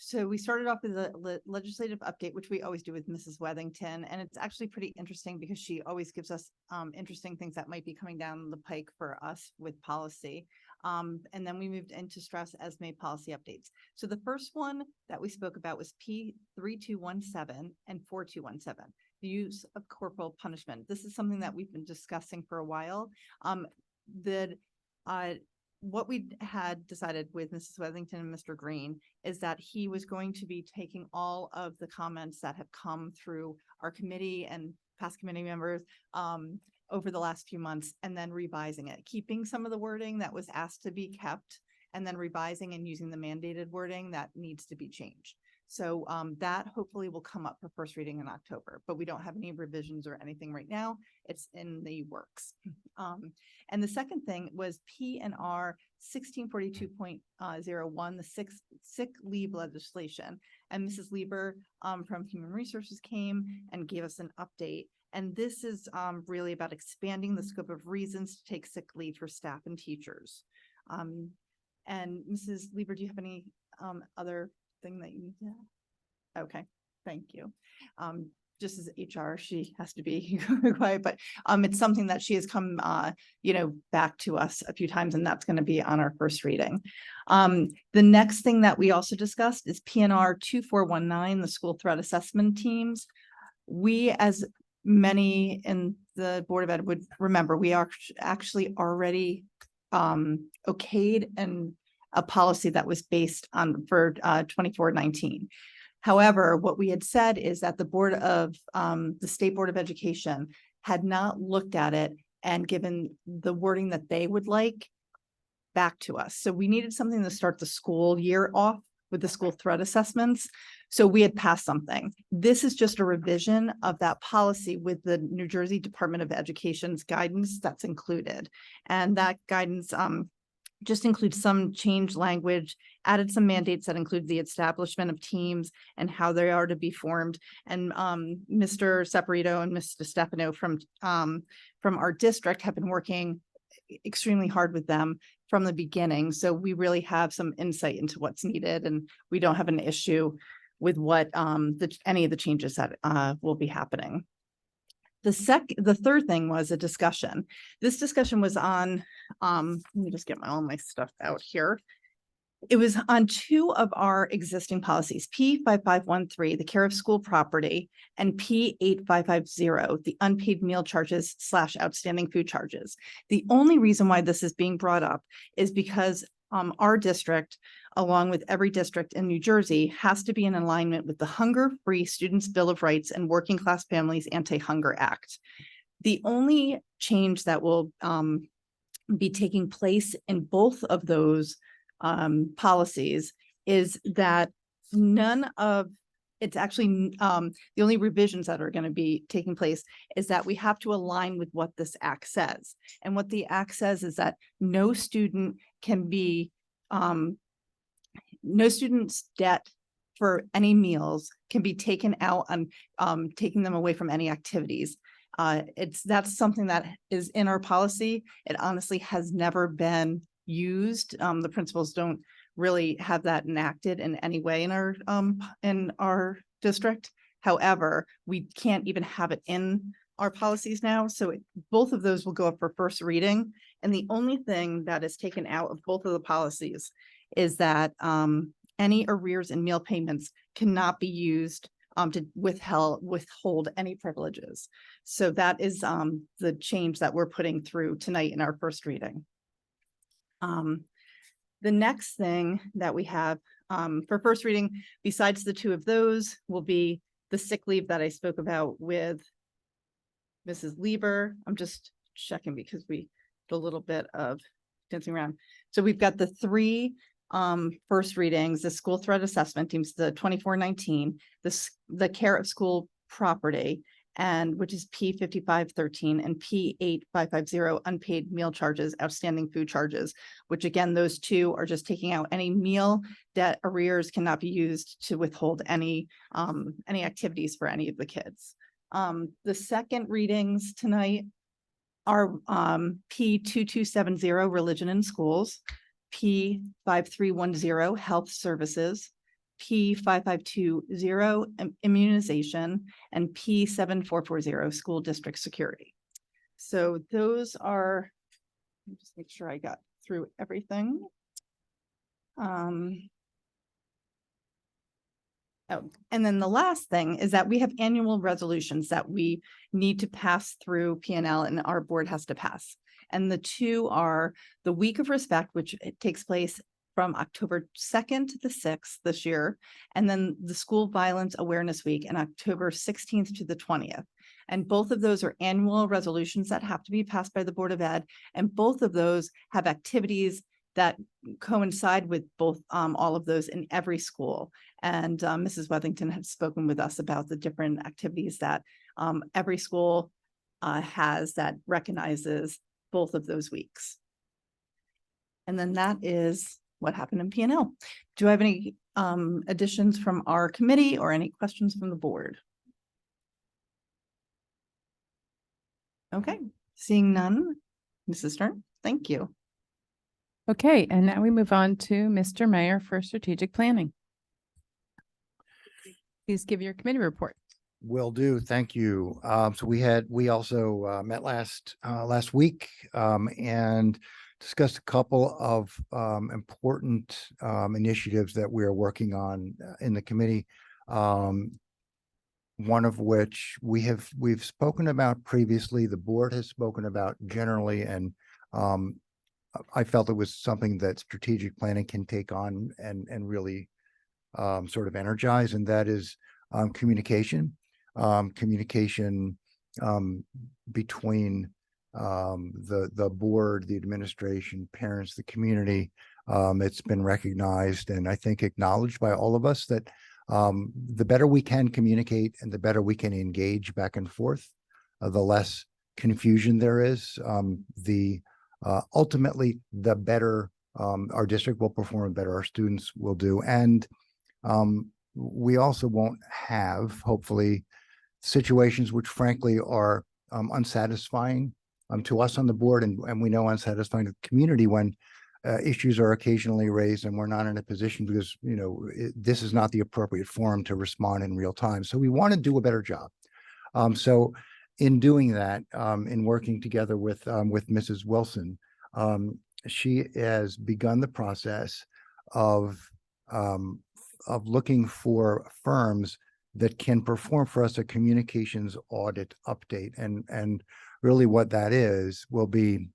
so we started off with a legislative update, which we always do with Mrs. Wethington. And it's actually pretty interesting because she always gives us interesting things that might be coming down the pike for us with policy. And then we moved into stress ESME policy updates. So the first one that we spoke about was P3217 and 4217, the use of corporal punishment. This is something that we've been discussing for a while. What we had decided with Mrs. Wethington and Mr. Green is that he was going to be taking all of the comments that have come through our committee and past committee members over the last few months and then revising it, keeping some of the wording that was asked to be kept and then revising and using the mandated wording that needs to be changed. So that hopefully will come up for first reading in October, but we don't have any revisions or anything right now. It's in the works. And the second thing was PNR 1642.01, the sick leave legislation. And Mrs. Lieber from Human Resources came and gave us an update. And this is really about expanding the scope of reasons to take sick leave for staff and teachers. And Mrs. Lieber, do you have any other thing that you need to add? Okay, thank you. Just as HR, she has to be quiet, but it's something that she has come back to us a few times, and that's going to be on our first reading. The next thing that we also discussed is PNR 2419, the school threat assessment teams. We, as many in the Board of Ed would remember, we are actually already okayed and a policy that was based on for 2419. However, what we had said is that the State Board of Education had not looked at it and given the wording that they would like back to us. So we needed something to start the school year off with the school threat assessments. So we had passed something. This is just a revision of that policy with the New Jersey Department of Education's guidance that's included. And that guidance just includes some change language, added some mandates that include the establishment of teams and how they are to be formed. And Mr. Saporito and Ms. DeStefano from our district have been working extremely hard with them from the beginning. So we really have some insight into what's needed, and we don't have an issue with what any of the changes that will be happening. The third thing was a discussion. This discussion was on, let me just get all my stuff out here. It was on two of our existing policies, P5513, the care of school property, and P8550, the unpaid meal charges / outstanding food charges. The only reason why this is being brought up is because our district, along with every district in New Jersey, has to be in alignment with the Hunger-Free Students' Bill of Rights and Working Class Families Anti-Hunger Act. The only change that will be taking place in both of those policies is that it's actually the only revisions that are going to be taking place is that we have to align with what this act says. And what the act says is that no student can be, no student's debt for any meals can be taken out on taking them away from any activities. That's something that is in our policy. It honestly has never been used. The principals don't really have that enacted in any way in our district. However, we can't even have it in our policies now. So both of those will go up for first reading. And the only thing that is taken out of both of the policies is that any arrears in meal payments cannot be used to withhold any privileges. So that is the change that we're putting through tonight in our first reading. The next thing that we have for first reading, besides the two of those, will be the sick leave that I spoke about with Mrs. Lieber. I'm just checking because we did a little bit of dancing around. So we've got the three first readings: the school threat assessment teams, the 2419, the care of school property, and which is P5513 and P8550, unpaid meal charges, outstanding food charges, which again, those two are just taking out any meal debt arrears cannot be used to withhold any activities for any of the kids. The second readings tonight are P2270, religion in schools, P5310, health services, P5520, immunization, and P7440, school district security. So those are, let me just make sure I got through everything. And then the last thing is that we have annual resolutions that we need to pass through P&L and our board has to pass. And the two are the Week of Respect, which it takes place from October 2nd to the 6th this year, and then the School Violence Awareness Week in October 16th to the 20th. And both of those are annual resolutions that have to be passed by the Board of Ed, and both of those have activities that coincide with both all of those in every school. And Mrs. Wethington had spoken with us about the different activities that every school has that recognizes both of those weeks. And then that is what happened in P&L. Do I have any additions from our committee or any questions from the board? Okay, seeing none, Mrs. Stern, thank you. Okay, and now we move on to Mr. Mayor for strategic planning. Please give your committee report. Will do. Thank you. So we also met last week and discussed a couple of important initiatives that we are working on in the committee. One of which we've spoken about previously, the board has spoken about generally, and I felt it was something that strategic planning can take on and really sort of energize, and that is communication. Communication between the board, the administration, parents, the community. It's been recognized and I think acknowledged by all of us that the better we can communicate and the better we can engage back and forth, the less confusion there is, ultimately the better our district will perform, better our students will do. And we also won't have, hopefully, situations which frankly are unsatisfying to us on the board, and we know unsatisfying to the community when issues are occasionally raised and we're not in a position because, this is not the appropriate forum to respond in real time. So we want to do a better job. So in doing that, in working together with Mrs. Wilson, she has begun the process of looking for firms that can perform for us a communications audit update. And really what that is will be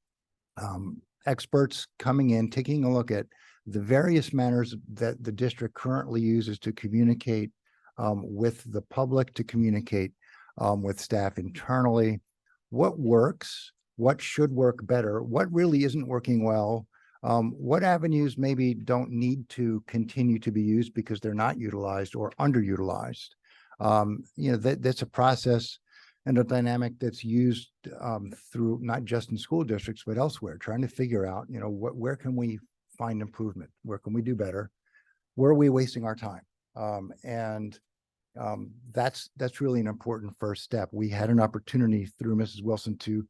experts coming in, taking a look at the various manners that the district currently uses to communicate with the public, to communicate with staff internally, what works, what should work better, what really isn't working well, what avenues maybe don't need to continue to be used because they're not utilized or underutilized. That's a process and a dynamic that's used through not just in school districts, but elsewhere, trying to figure out, where can we find improvement? Where can we do better? Where are we wasting our time? That's really an important first step. We had an opportunity through Mrs. Wilson to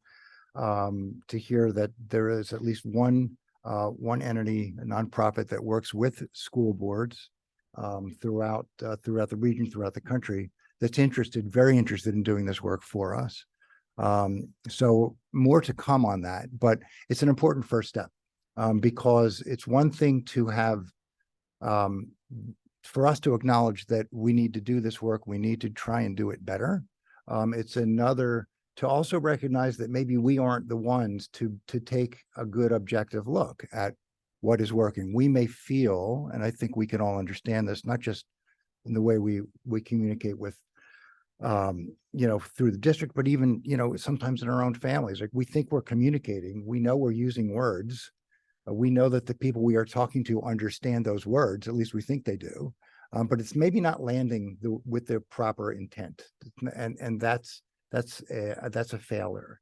hear that there is at least one entity, a nonprofit that works with school boards throughout the region, throughout the country, that's very interested in doing this work for us. So more to come on that, but it's an important first step because it's one thing to have, for us to acknowledge that we need to do this work, we need to try and do it better. It's another to also recognize that maybe we aren't the ones to take a good objective look at what is working. We may feel, and I think we can all understand this, not just in the way we communicate with, through the district, but even, sometimes in our own families. Like we think we're communicating, we know we're using words, we know that the people we are talking to understand those words, at least we think they do, but it's maybe not landing with the proper intent, and that's a failure.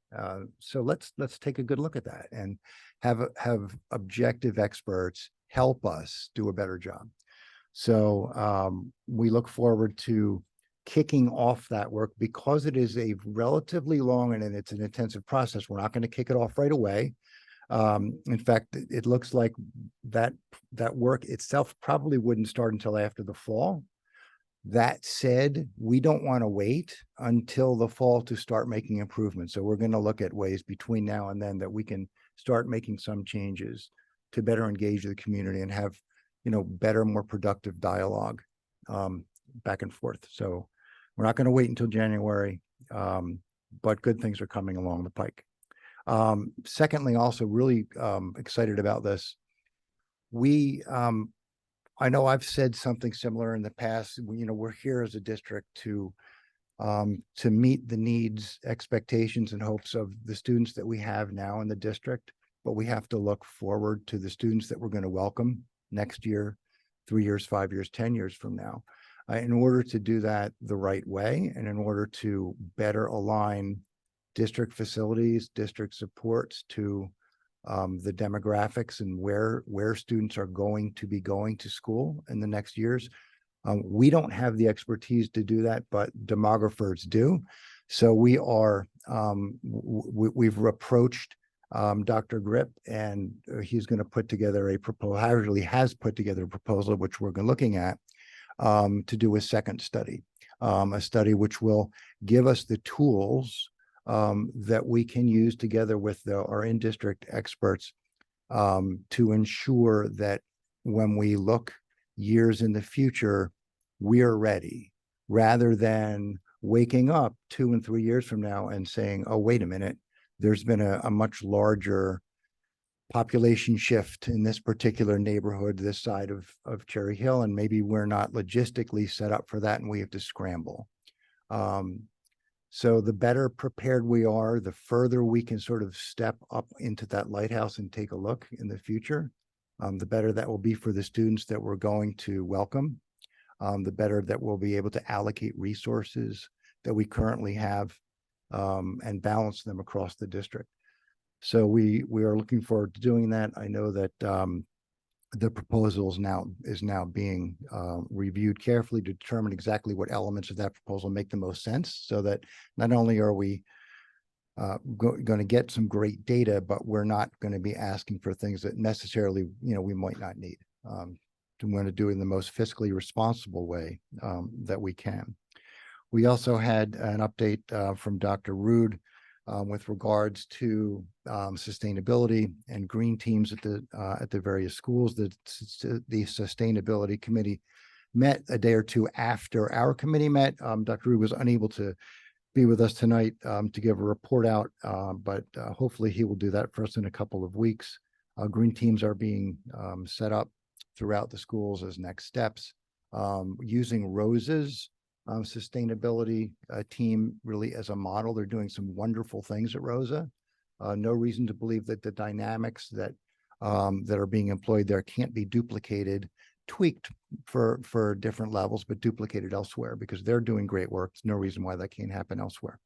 So let's take a good look at that and have objective experts help us do a better job. So we look forward to kicking off that work because it is a relatively long and it's an intensive process. We're not going to kick it off right away. In fact, it looks like that work itself probably wouldn't start until after the fall. That said, we don't want to wait until the fall to start making improvements. So we're going to look at ways between now and then that we can start making some changes to better engage the community and have, better, more productive dialogue back and forth. So we're not going to wait until January, but good things are coming along the pike. Secondly, also really excited about this. I know I've said something similar in the past. We're here as a district to meet the needs, expectations, and hopes of the students that we have now in the district, but we have to look forward to the students that we're going to welcome next year, 3 years, 5 years, 10 years from now. In order to do that the right way, and in order to better align district facilities, district supports to the demographics and where students are going to be going to school in the next years. We don't have the expertise to do that, but demographers do. So we are, we've approached Dr. Grip, and he's going to put together a proposal, actually has put together a proposal, which we're looking at to do a second study, a study which will give us the tools that we can use together with our in-district experts to ensure that when we look years in the future, we are ready, rather than waking up 2 and 3 years from now and saying, oh, wait a minute, there's been a much larger population shift in this particular neighborhood, this side of Cherry Hill, and maybe we're not logistically set up for that and we have to scramble. So the better prepared we are, the further we can sort of step up into that lighthouse and take a look in the future, the better that will be for the students that we're going to welcome, the better that we'll be able to allocate resources that we currently have and balance them across the district. So we are looking forward to doing that. I know that the proposal is now being reviewed carefully to determine exactly what elements of that proposal make the most sense, so that not only are we going to get some great data, but we're not going to be asking for things that necessarily, we might not need. We want to do it in the most fiscally responsible way that we can. We also had an update from Dr. Rood with regards to sustainability and green teams at the various schools. The sustainability committee met a day or two after our committee met. Dr. Rood was unable to be with us tonight to give a report out, but hopefully he will do that for us in a couple of weeks. Green teams are being set up throughout the schools as next steps, using Rose's sustainability team really as a model. They're doing some wonderful things at Rosa. No reason to believe that the dynamics that are being employed there can't be duplicated, tweaked for different levels, but duplicated elsewhere, because they're doing great work. There's no reason why that can't happen elsewhere.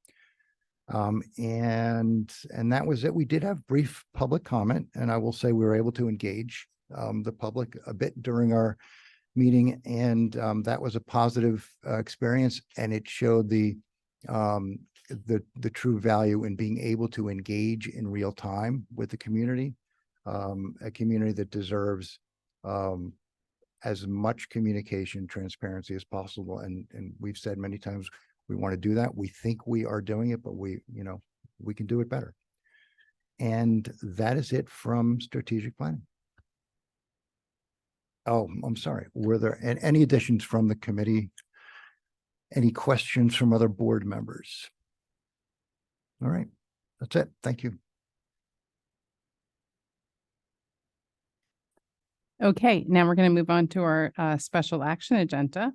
And that was it. We did have brief public comment, and I will say we were able to engage the public a bit during our meeting, and that was a positive experience, and it showed the true value in being able to engage in real time with the community, a community that deserves as much communication, transparency as possible. And we've said many times we want to do that. We think we are doing it, but we can do it better. And that is it from strategic planning. Oh, I'm sorry. Were there any additions from the committee? Any questions from other board members? All right, that's it. Thank you. Okay, now we're going to move on to our special action agenda.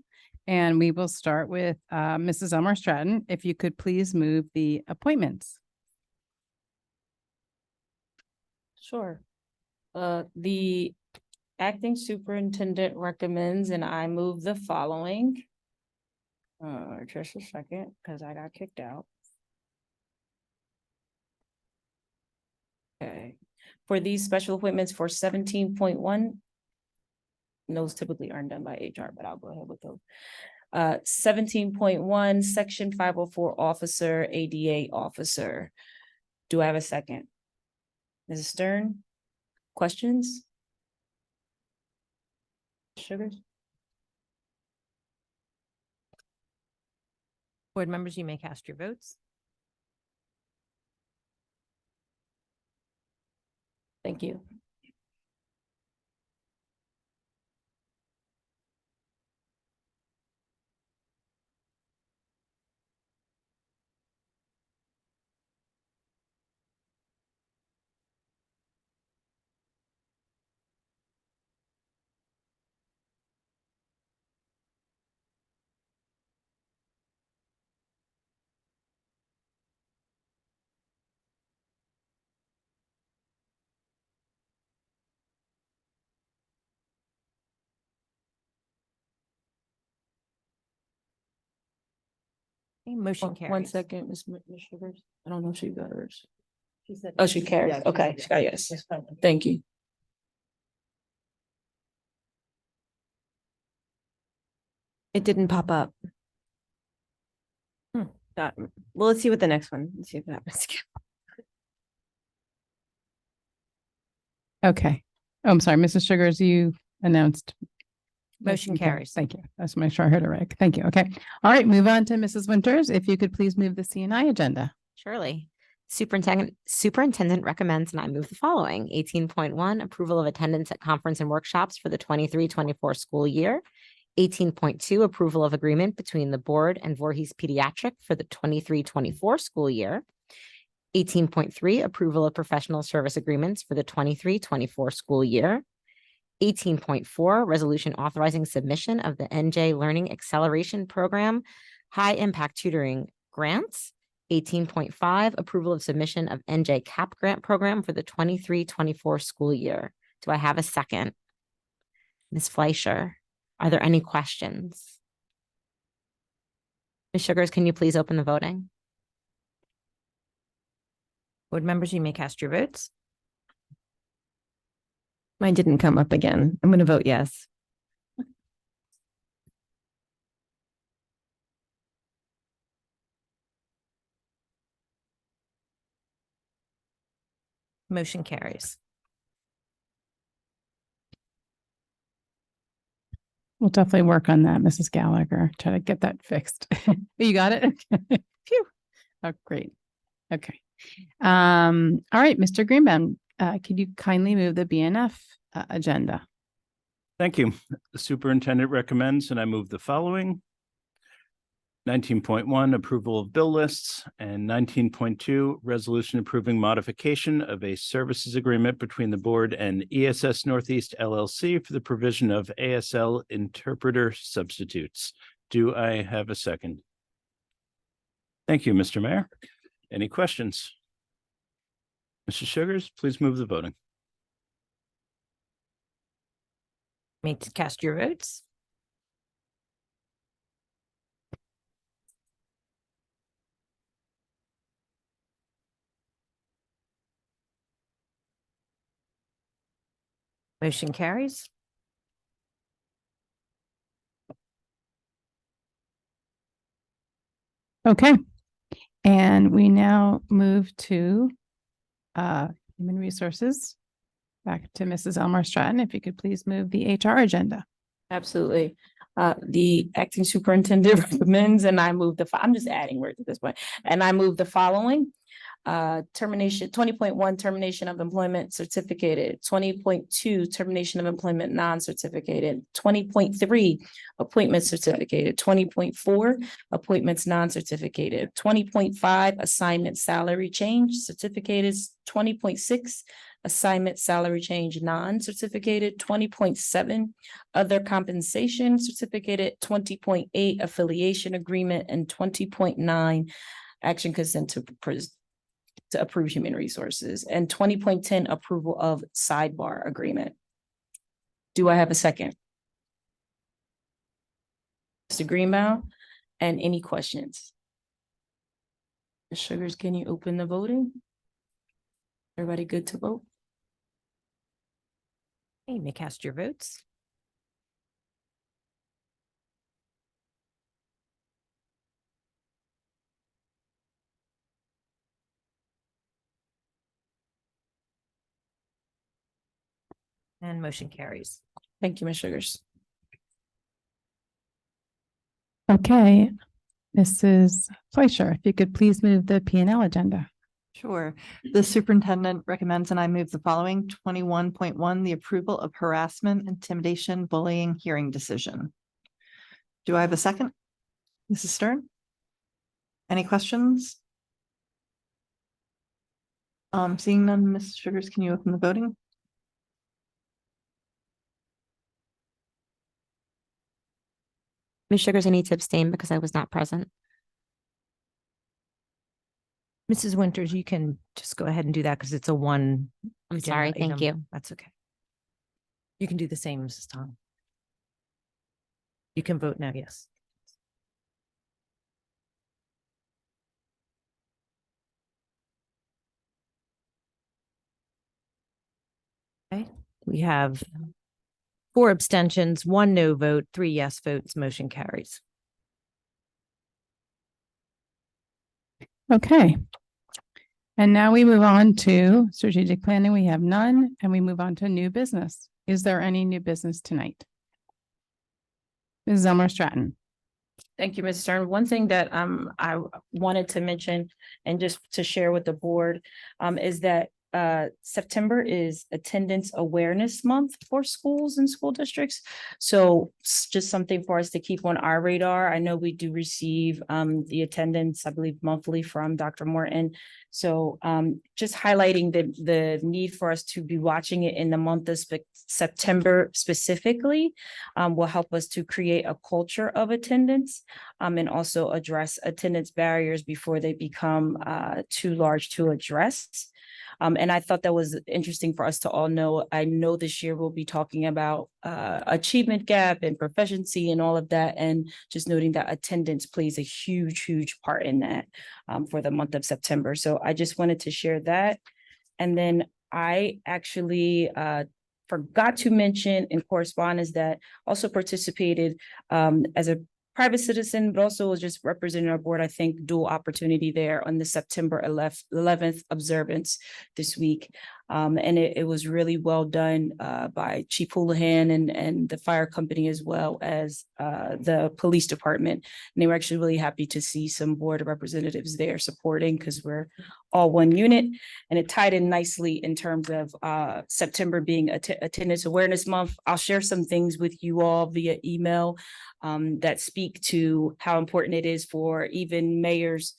And we will start with Mrs. Elmore Stratton. If you could please move the appointments. Sure. The acting superintendent recommends, and I move the following. Just a second, because I got kicked out. Okay. For these special appointments for 17.1, those typically aren't done by HR, but I'll go ahead with those. 17.1, Section 504 officer, ADA officer. Do I have a second? Mrs. Stern, questions? Sugars? Board members, you may cast your votes. Thank you. Okay, motion One carries. second, Ms. Sugars. I don't know if she got hers. Oh, she carried. Okay, she got yes. Thank you. It didn't pop up. Well, let's see what the next one. Let's see if that happens. Okay. Oh, I'm sorry, Mrs. Sugars, you announced. Motion carries. Thank you. Let's make sure I heard it right. Thank you. Okay. All right, move on to Mrs. Winters. If you could please move the CNI agenda. Surely. Superintendent recommends, and I move the following. 18.1, approval of attendance at conference and workshops for the 23-24 school year. 18.2, approval of agreement between the board and Voorhees Pediatric for the 23-24 school year. 18.3, approval of professional service agreements for the 23-24 school year. 18.4, resolution authorizing submission of the NJ Learning Acceleration Program High Impact Tutoring Grants. 18.5, approval of submission of NJ CAP Grant Program for the 23-24 school year. Do I have a second? Ms. Fleischer, are there any questions? Ms. Sugars, can you please open the voting? Board members, you may cast your votes. Mine didn't come up again. I'm going to vote yes. Motion carries. We'll definitely work on that, Mrs. Gallagher. Try to get that fixed. You got it? Okay. Phew. Oh, great. Okay. All right, Mr. Greenbaum, could you kindly move the BNF agenda? Thank you. The superintendent recommends, and I move the following. 19.1, approval of bill lists, and 19.2, resolution approving modification of a services agreement between the board and ESS Northeast LLC for the provision of ASL interpreter substitutes. Do I have a second? Thank you, Mr. Mayor. Any questions? Mrs. Sugars, please move the voting. May cast your votes. Motion carries. Okay. And we now move to human resources. Back to Mrs. Elmore Stratton, if you could please move the HR agenda. Absolutely. The acting superintendent recommends, and I move I'm just adding words at this point, and I move the following. Termination, 20.1, termination of employment certificated, 20.2, termination of employment non-certificated, 20.3, appointment certificated, 20.4, appointments non-certificated, 20.5, assignment salary change certificated, 20.6, assignment salary change non-certificated, 20.7, other compensation certificated, 20.8, affiliation agreement, and 20.9, action consent to approve human resources, and 20.10, approval of sidebar agreement. Do I have a second? Mr. Greenbaum, and any questions? Ms. Sugars, can you open the voting? Everybody good to vote? You may cast your votes. And motion carries. Thank you, Ms. Sugars. Okay, Mrs. Fleischer, if you could please move the P&L agenda. Sure. The superintendent recommends, and I move the following. 21.1, the approval of harassment, intimidation, bullying hearing decision. Do I have a second? Mrs. Stern? Any questions? Seeing none, Ms. Sugars, can you open the voting? Ms. Sugars, I need to abstain because I was not present. Mrs. Winters, you can just go ahead and do that because it's a one. I'm sorry. agenda Thank item. you. That's okay. You can do the same, Mrs. Tom. You can vote now, yes. Okay, we have 4 abstentions, 1 no vote, 3 yes votes, motion carries. Okay. And now we move on to strategic planning. We have none, and we move on to new business. Is there any new business tonight? Mrs. Elmore Stratton. Thank you, Ms. Stern. One thing that I wanted to mention and just to share with the board is that September is Attendance Awareness Month for schools and school districts. So just something for us to keep on our radar. I know we do receive the attendance, I believe, monthly from Dr. Morton. So just highlighting the need for us to be watching it in the month of September specifically will help us to create a culture of attendance and also address attendance barriers before they become too large to address. And I thought that was interesting for us to all know. I know this year we'll be talking about achievement gap and proficiency and all of that. And just noting that attendance plays a huge part in that for the month of September. So I just wanted to share that. And then I actually forgot to mention in correspondence that also participated as a private citizen, but also was just representing our board. I think dual opportunity there on the September 11th observance this week. And it was really well done by Chief Houlihan and the fire company, as well as the police department. And they were actually really happy to see some board of representatives there supporting, because we're all one unit. And it tied in nicely in terms of September being Attendance Awareness Month. I'll share some things with you all via email that speak to how important it is for even mayors,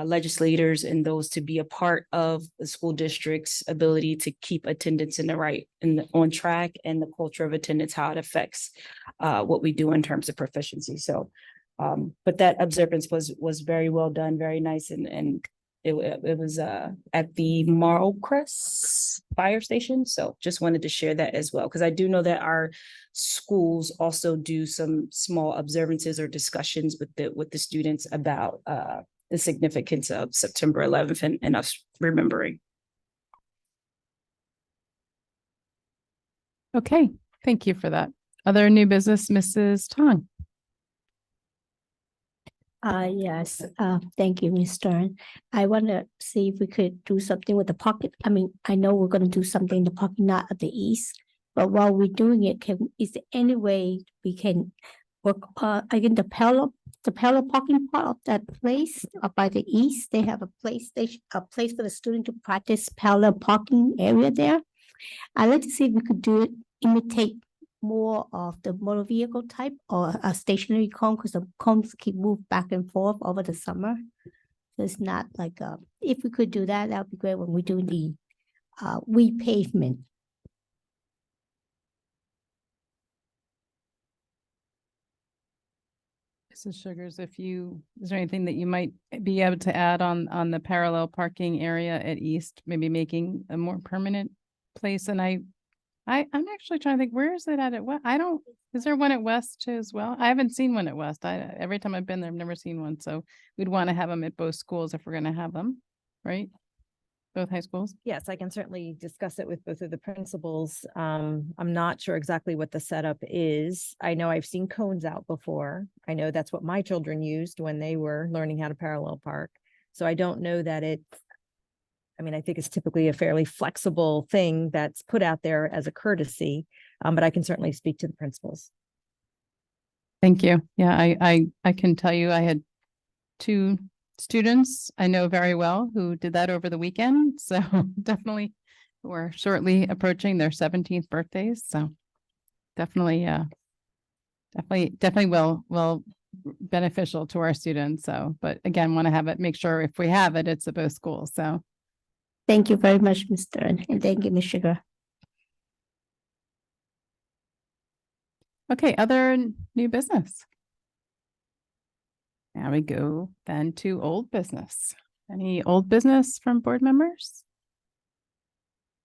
legislators, and those to be a part of the school district's ability to keep attendance in the right and on track, and the culture of attendance, how it affects what we do in terms of proficiency. So, but that observance was very well done, very nice, and it was at the Marlcrest Fire Station. So just wanted to share that as well, because I do know that our schools also do some small observances or discussions with the students about the significance of September 11th and us remembering. Okay, thank you for that. Other new business, Mrs. Tong? Yes, thank you, Ms. Stern. I want to see if we could do something with the pocket. I mean, I know we're going to do something in the parking lot at the east, but while we're doing it, is there any way we can work, again, the parallel parking part of that place by the east? They have a place for the student to practice parallel parking area there. I'd like to see if we could do it, imitate more of the motor vehicle type or a stationary cone, because the cones keep moving back and forth over the summer. So it's not like if we could do that, that would be great when we're doing the repavement. Mrs. Sugars, is there anything that you might be able to add on the parallel parking area at East, maybe making a more permanent place? And I'm actually trying to think, where is it at West? Is there one at West too as well? I haven't seen one at West. Every time I've been there, I've never seen one. So we'd want to have them at both schools if we're going to have them, right? Both high schools? Yes, I can certainly discuss it with both of the principals. I'm not sure exactly what the setup is. I know I've seen cones out before. I know that's what my children used when they were learning how to parallel park. So I don't know that I think it's typically a fairly flexible thing that's put out there as a courtesy, but I can certainly speak to the principals. Thank you. Yeah, I can tell you I had 2 students I know very well who did that over the weekend. So definitely we're shortly approaching their 17th birthdays. So definitely well beneficial to our students. So, but again, want to make sure if we have it, it's at both schools. So thank you very much, Mr. Stern, and thank you, Ms. Sugar. Okay, other new business. Now we go then to old business. Any old business from board members?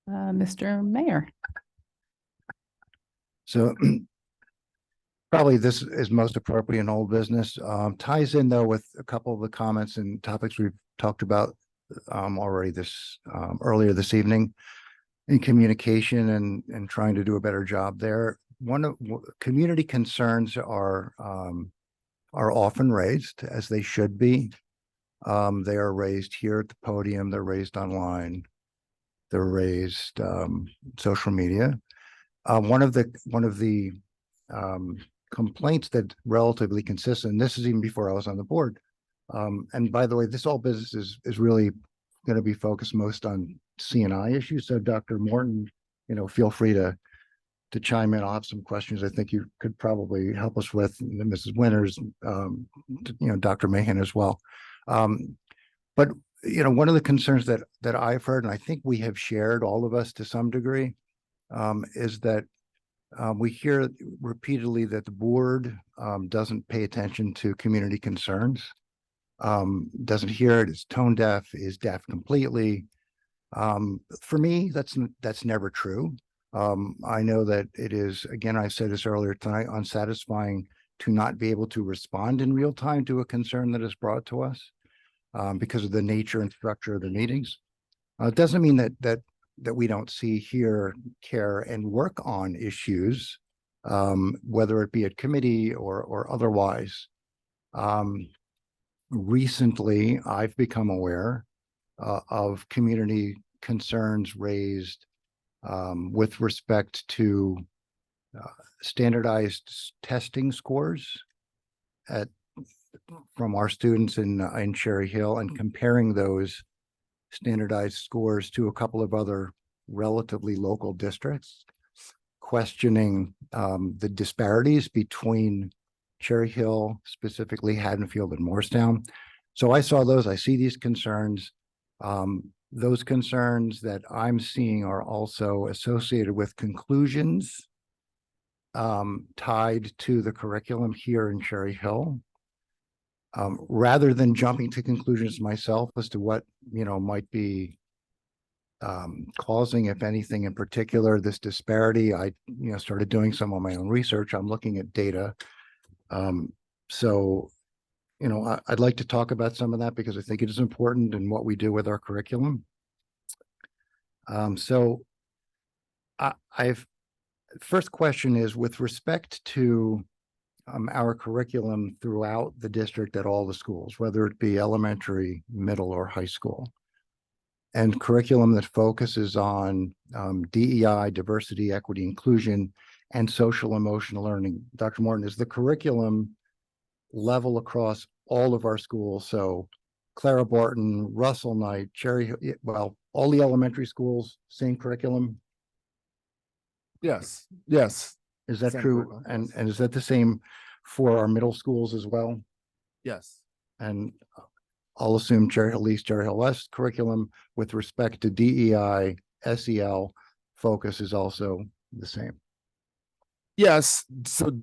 Mr. Mayor. So probably this is most appropriate in old business. Ties in though with a couple of the comments and topics we've talked about already earlier this evening in communication and trying to do a better job there. Community concerns are often raised, as they should be. They are raised here at the podium. They're raised online. They're raised social media. One of the complaints that relatively consistent. And this is even before I was on the board. And by the way, this all business is really going to be focused most on C&I issues. So Dr. Morton, feel free to chime in. I'll have some questions I think you could probably help us with, and then Mrs. Winters, Dr. Mahan as well. But one of the concerns that I've heard, and I think we have shared, all of us to some degree, is that we hear repeatedly that the board doesn't pay attention to community concerns, doesn't hear it, is tone deaf, is deaf completely. For me, that's never true. I know that it is, again, I said this earlier tonight, unsatisfying to not be able to respond in real time to a concern that is brought to us because of the nature and structure of the meetings. It doesn't mean that we don't see, hear, care, and work on issues, whether it be at committee or otherwise. Recently, I've become aware of community concerns raised with respect to standardized testing scores from our students in Cherry Hill, and comparing those standardized scores to a couple of other relatively local districts, questioning the disparities between Cherry Hill, specifically Haddonfield and Morristown. So I saw those, I see these concerns. Those concerns that I'm seeing are also associated with conclusions tied to the curriculum here in Cherry Hill. Rather than jumping to conclusions myself as to what, might be causing, if anything in particular, this disparity, I, started doing some of my own research. I'm looking at data. So I'd like to talk about some of that because I think it is important in what we do with our curriculum. First question is with respect to our curriculum throughout the district at all the schools, whether it be elementary, middle, or high school, and curriculum that focuses on DEI, diversity, equity, inclusion, and social emotional learning. Dr. Morton, is the curriculum level across all of our schools? So Clara Barton, Russell Knight, Cherry Hill, well, all the elementary schools, same curriculum? Yes. Is that Same true? curriculum, And is that the same for our middle schools as well? Yes. And I'll assume Cherry Hill East, Cherry Hill West curriculum with respect to DEI, SEL focus is also the same. Yes. So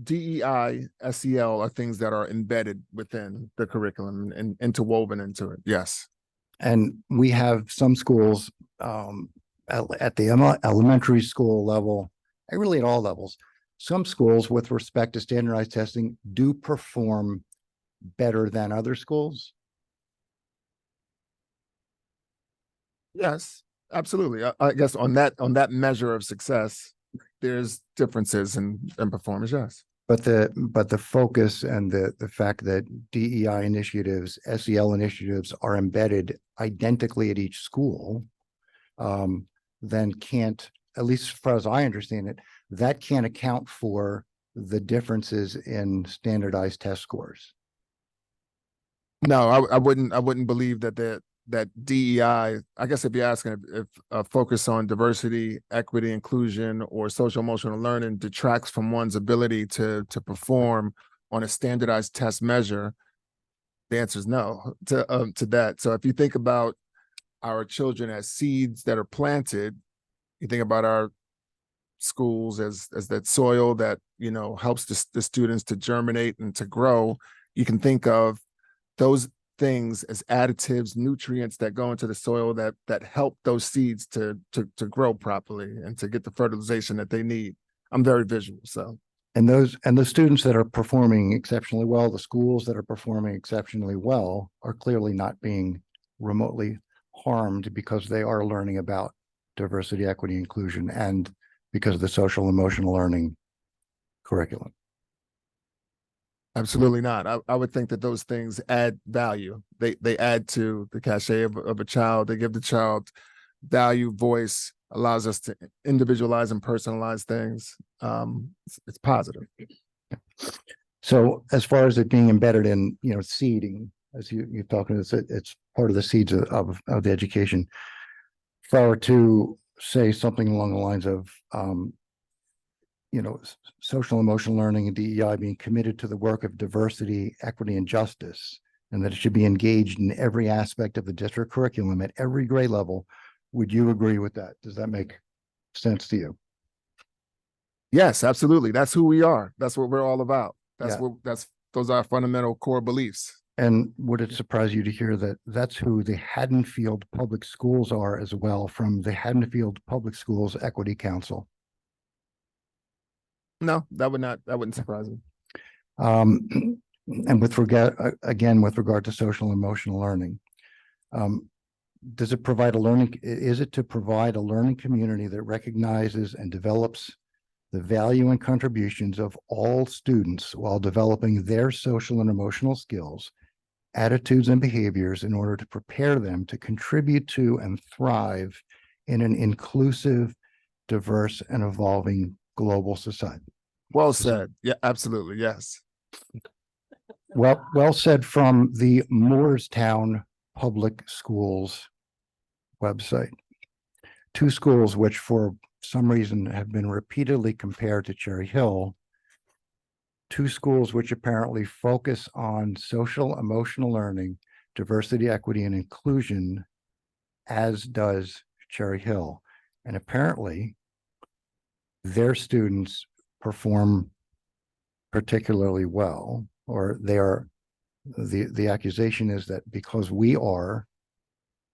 DEI, SEL are things that are embedded within the curriculum and interwoven into it. Yes. And we have some schools at the elementary school level, really at all levels, some schools with respect to standardized testing do perform better than other schools. Yes, absolutely. I guess on that measure of success, there's differences in performance. Yes. But the focus and the fact that DEI initiatives, SEL initiatives are embedded identically at each school, then can't, at least as far as I understand it, that can't account for the differences in standardized test scores. No, I wouldn't believe that DEI, I guess if you're asking if a focus on diversity, equity, inclusion, or social emotional learning detracts from one's ability to perform on a standardized test measure, the answer is no to that. So if you think about our children as seeds that are planted, you think about our schools as that soil that helps the students to germinate and to grow. You can think of those things as additives, nutrients that go into the soil that help those seeds to grow properly and to get the fertilization that they need. I'm very visual, so. And the students that are performing exceptionally well, the schools that are performing exceptionally well are clearly not being remotely harmed because they are learning about diversity, equity, inclusion, and because of the social emotional learning curriculum. Absolutely not. I would think that those things add value. They add to the cachet of a child. They give the child value, voice, allows us to individualize and personalize things. It's positive. So as far as it being embedded in, seeding, as you're talking, it's part of the seeds of the education. If I were to say something along the lines of, social emotional learning and DEI being committed to the work of diversity, equity, and justice, and that it should be engaged in every aspect of the district curriculum at every grade level. Would you agree with that? Does that make sense to you? Yes, absolutely. That's who we are. That's what we're all about. Yeah. Those are our fundamental core beliefs. And would it surprise you to hear that that's who the Haddonfield Public Schools are as well, from the Haddonfield Public Schools Equity Council? No, that wouldn't surprise me. And with regard to social and emotional learning, is it to provide a learning community that recognizes and develops the value and contributions of all students while developing their social and emotional skills, attitudes, and behaviors in order to prepare them to contribute to and thrive in an inclusive, diverse, and evolving global society? Well said. Yeah, absolutely. Yes. Well said from the Moorestown Public Schools website. Two schools which for some reason have been repeatedly compared to Cherry Hill. Two schools which apparently focus on social emotional learning, diversity, equity, and inclusion, as does Cherry Hill. And apparently their students perform particularly well, or the accusation is that because we are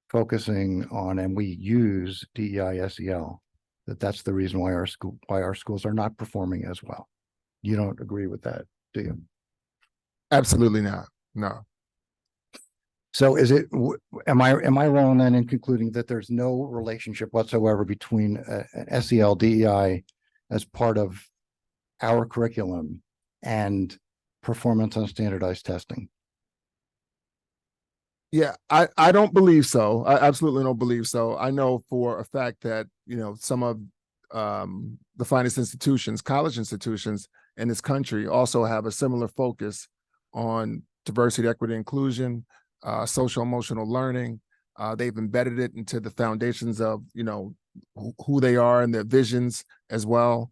focusing on and we use DEI SEL, that's the reason why our schools are not performing as well. You don't agree with that, do you? Absolutely not. No. So am I wrong then in concluding that there's no relationship whatsoever between an SEL DEI as part of our curriculum and performance on standardized testing? Yeah, I don't believe so. I absolutely don't believe so. I know for a fact that, some of the finest institutions, college institutions in this country also have a similar focus on diversity, equity, inclusion, social emotional learning. They've embedded it into the foundations of, who they are and their visions as well.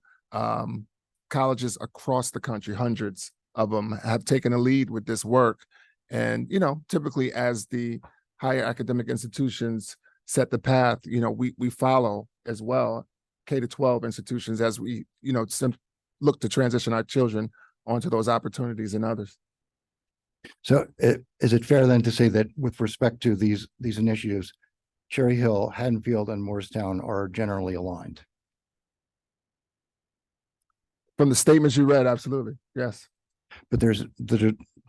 Colleges across the country, hundreds of them, have taken a lead with this work. And, typically as the higher academic institutions set the path, we follow as well, K-12 institutions, as we, look to transition our children onto those opportunities and others. So is it fair then to say that with respect to these initiatives, Cherry Hill, Haddonfield, and Moorestown are generally aligned? From the statements you read, absolutely, yes. But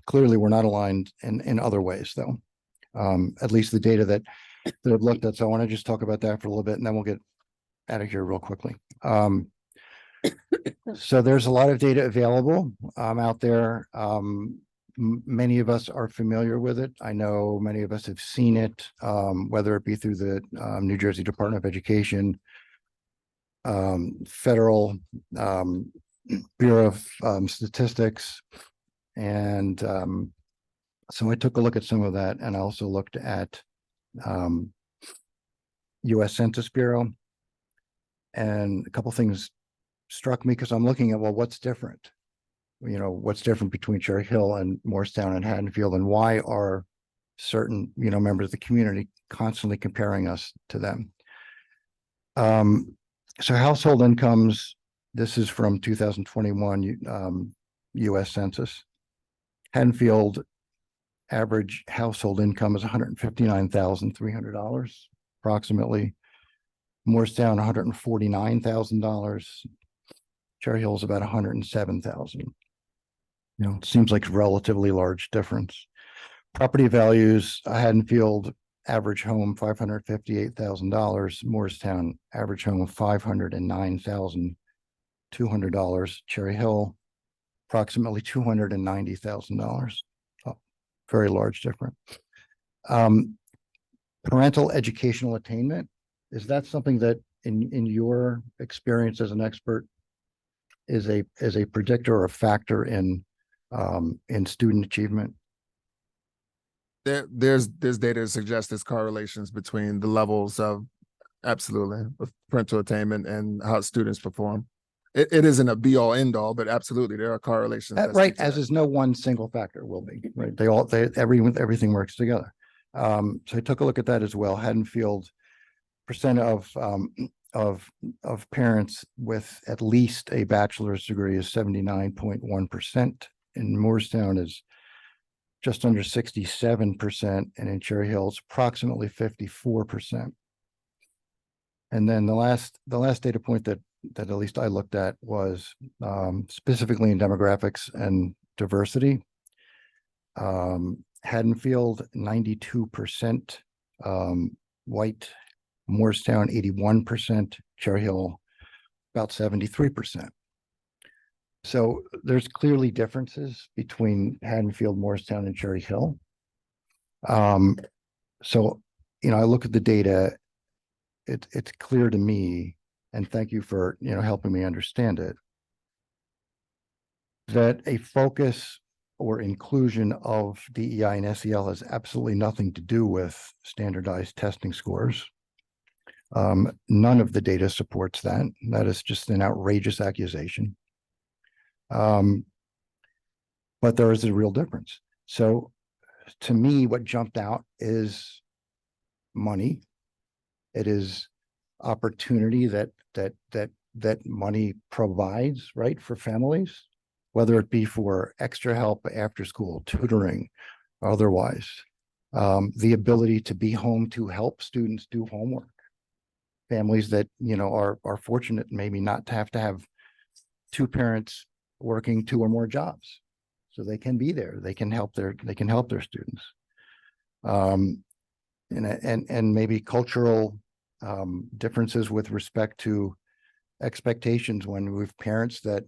clearly we're not aligned in other ways, though. At least the data that I've looked at. So I want to just talk about that for a little bit, and then we'll get out of here real quickly. So there's a lot of data available out there. Many of us are familiar with it. I know many of us have seen it, whether it be through the New Jersey Department of Education, Federal Bureau of Statistics. And so I took a look at some of that, and I also looked at US Census Bureau. And a couple things struck me because I'm looking at, well, what's different? What's different between Cherry Hill and Moorestown and Haddonfield, and why are certain, members of the community constantly comparing us to them? So household incomes, this is from 2021 US Census. Haddonfield average household income is $159,300 approximately. Moorestown, $149,000. Cherry Hill is about $107,000. It seems like a relatively large difference. Property values, Haddonfield average home $558,000. Moorestown average home $509,200. Cherry Hill approximately $290,000. Very large difference. Parental educational attainment, is that something that in your experience as an expert is a predictor or a factor in student achievement? there's data to suggest there's correlations between the levels of absolutely of parental attainment and how students perform. It isn't a be all end all, but absolutely there are correlations. that Right, speak to as that. is no one single factor will be, right? Everything works together. So I took a look at that as well. Haddonfield percent of parents with at least a bachelor's degree is 79.1%. In Moorestown is just under 67%, and in Cherry Hills, approximately 54%. And then the last data point that at least I looked at was specifically in demographics and diversity. Haddonfield, 92% white, Moorestown, 81%, Cherry Hill, about 73%. So there's clearly differences between Haddonfield, Moorestown, and Cherry Hill. So, I look at the data, it's clear to me, and thank you for, helping me understand it, that a focus or inclusion of DEI and SEL has absolutely nothing to do with standardized testing scores. None of the data supports that. That is just an outrageous accusation. But there is a real difference. So to me, what jumped out is money. It is opportunity that money provides, right, for families, whether it be for extra help after school, tutoring, otherwise. The ability to be home to help students do homework. Families that, are fortunate maybe not to have two parents working two or more jobs. So they can be there. They can help their students. And maybe cultural differences with respect to expectations. When we have parents that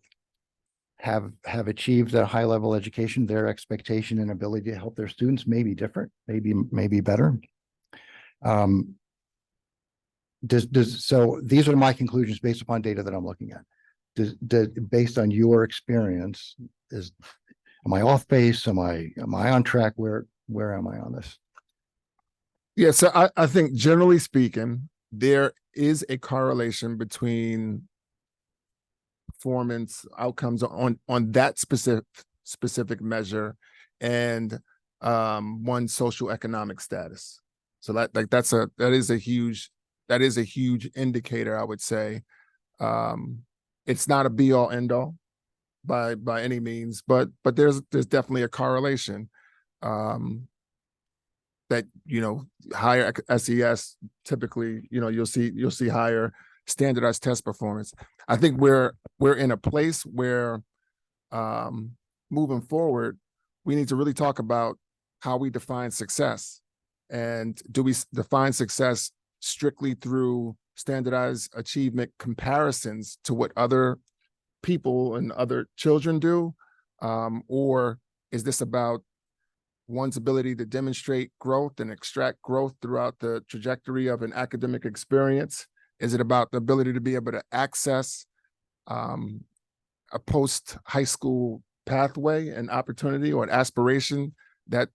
have achieved a high level education, their expectation and ability to help their students may be different, maybe better. So these are my conclusions based upon data that I'm looking at. Based on your experience, am I off base? Am I on track? Where am I on this? Yeah, so I think generally speaking, there is a correlation between performance outcomes on that specific measure and one's socioeconomic status. So that is a huge indicator, I would say. It's not a be all end all by any means, but there's definitely a correlation. That higher SES typically, you'll see higher standardized test performance. I think we're in a place where moving forward, we need to really talk about how we define success. And do we define success strictly through standardized achievement comparisons to what other people and other children do? Or is this about one's ability to demonstrate growth and extract growth throughout the trajectory of an academic experience? Is it about the ability to be able to access a post-high school pathway and opportunity or an aspiration that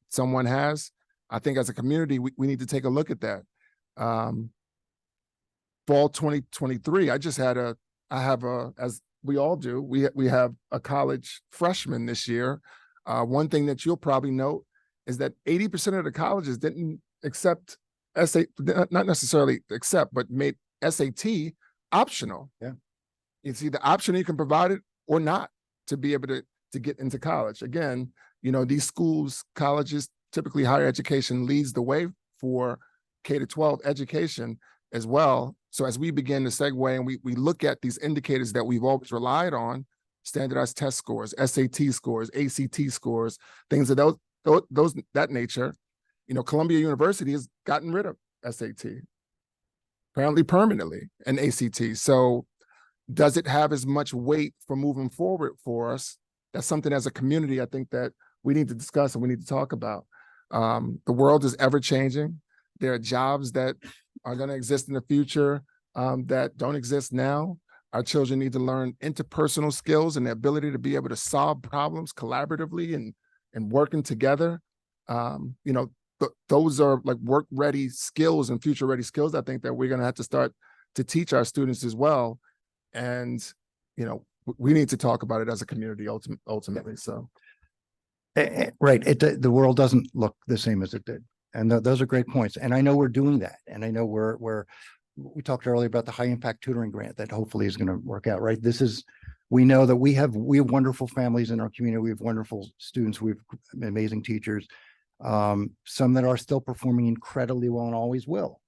someone has? I think as a community, we need to take a look at that. Fall 2023, I have as we all do, we have a college freshman this year. One thing that you'll probably note is that 80% of the colleges didn't accept not necessarily accept, but made SAT optional. Yeah. It's either optional, you can provide it or not to be able to get into college. Again, these schools, colleges, typically higher education leads the way for K-12 education as well. So as we begin to segue and we look at these indicators that we've always relied on, standardized test scores, SAT scores, ACT scores, things of that nature, Columbia University has gotten rid of SAT, apparently permanently, and ACT. So does it have as much weight for moving forward for us? That's something as a community, I think that we need to discuss and we need to talk about. The world is ever changing. There are jobs that are going to exist in the future that don't exist now. Our children need to learn interpersonal skills and the ability to be able to solve problems collaboratively and working together. you know, those are like work ready skills and future ready skills. I think that we're going to have to start to teach our students as well. And, you know, we need to talk about it as a community ultimately. So. Right. The world doesn't look the same as it did. And those are great points. And I know we're doing that. And I know we talked earlier about the high impact tutoring grant that hopefully is going to work out, right? We know that we have wonderful families in our community. We have wonderful students. We have amazing teachers. Some that are still performing incredibly well and always will.